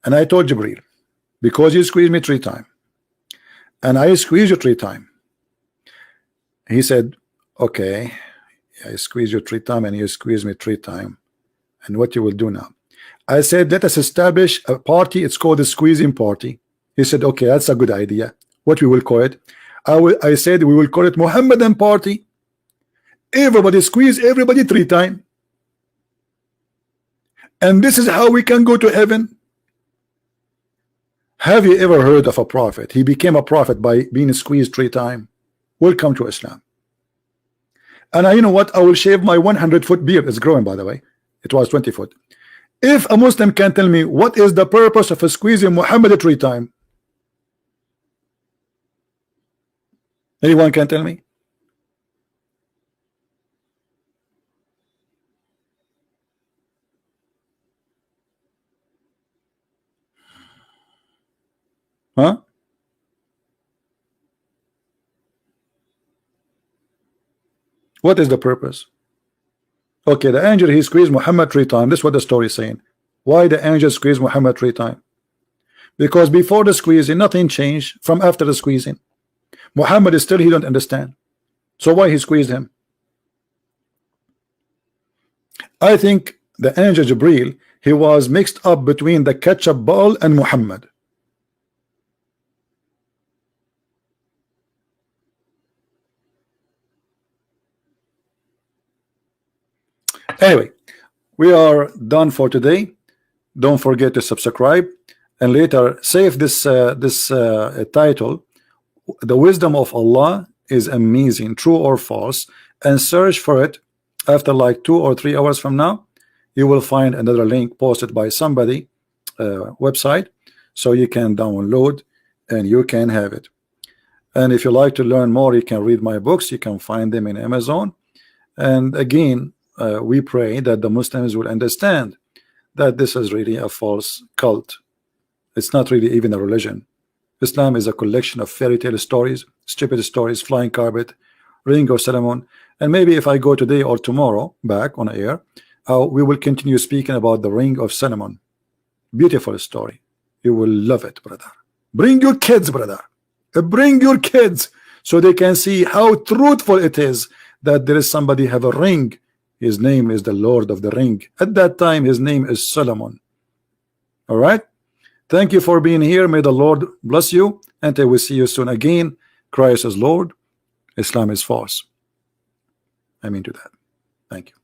And I told Jibril, because you squeezed me 3 times and I squeezed you 3 times. He said, okay, I squeezed you 3 times and you squeezed me 3 times. And what you will do now? I said, let us establish a party. It's called the squeezing party. He said, okay, that's a good idea. What we will call it? I said we will call it Mohammedan party. Everybody squeeze everybody 3 times. And this is how we can go to heaven. Have you ever heard of a prophet? He became a prophet by being squeezed 3 times. Welcome to Islam. And you know what? I will shave my 100-foot beard. It's growing, by the way. It was 20 foot. If a Muslim can tell me what is the purpose of squeezing Muhammad 3 times, anyone can tell me? Huh? What is the purpose? Okay, the angel, he squeezed Muhammad 3 times. This is what the story is saying. Why the angel squeezed Muhammad 3 times? Because before the squeezing, nothing changed from after the squeezing. Muhammad is still, he don't understand. So why he squeezed him? I think the angel Jibril, he was mixed up between the ketchup ball and Muhammad. Anyway, we are done for today. Don't forget to subscribe, and later save this title. The wisdom of Allah is amazing, true or false, and search for it. After like 2 or 3 hours from now, you will find another link posted by somebody website, so you can download and you can have it. And if you like to learn more, you can read my books. You can find them in Amazon. And again, we pray that the Muslims will understand that this is really a false cult. It's not really even a religion. Islam is a collection of fairy tale stories, stupid stories, flying carpet, ring of Solomon. And maybe if I go today or tomorrow back on air, we will continue speaking about the ring of Solomon. Beautiful story. You will love it, brother. Bring your kids, brother. Bring your kids so they can see how truthful it is that there is somebody have a ring. His name is the Lord of the Ring. At that time, his name is Solomon. All right. Thank you for being here. May the Lord bless you. And I will see you soon again. Christ is Lord. Islam is false. I mean to that. Thank you.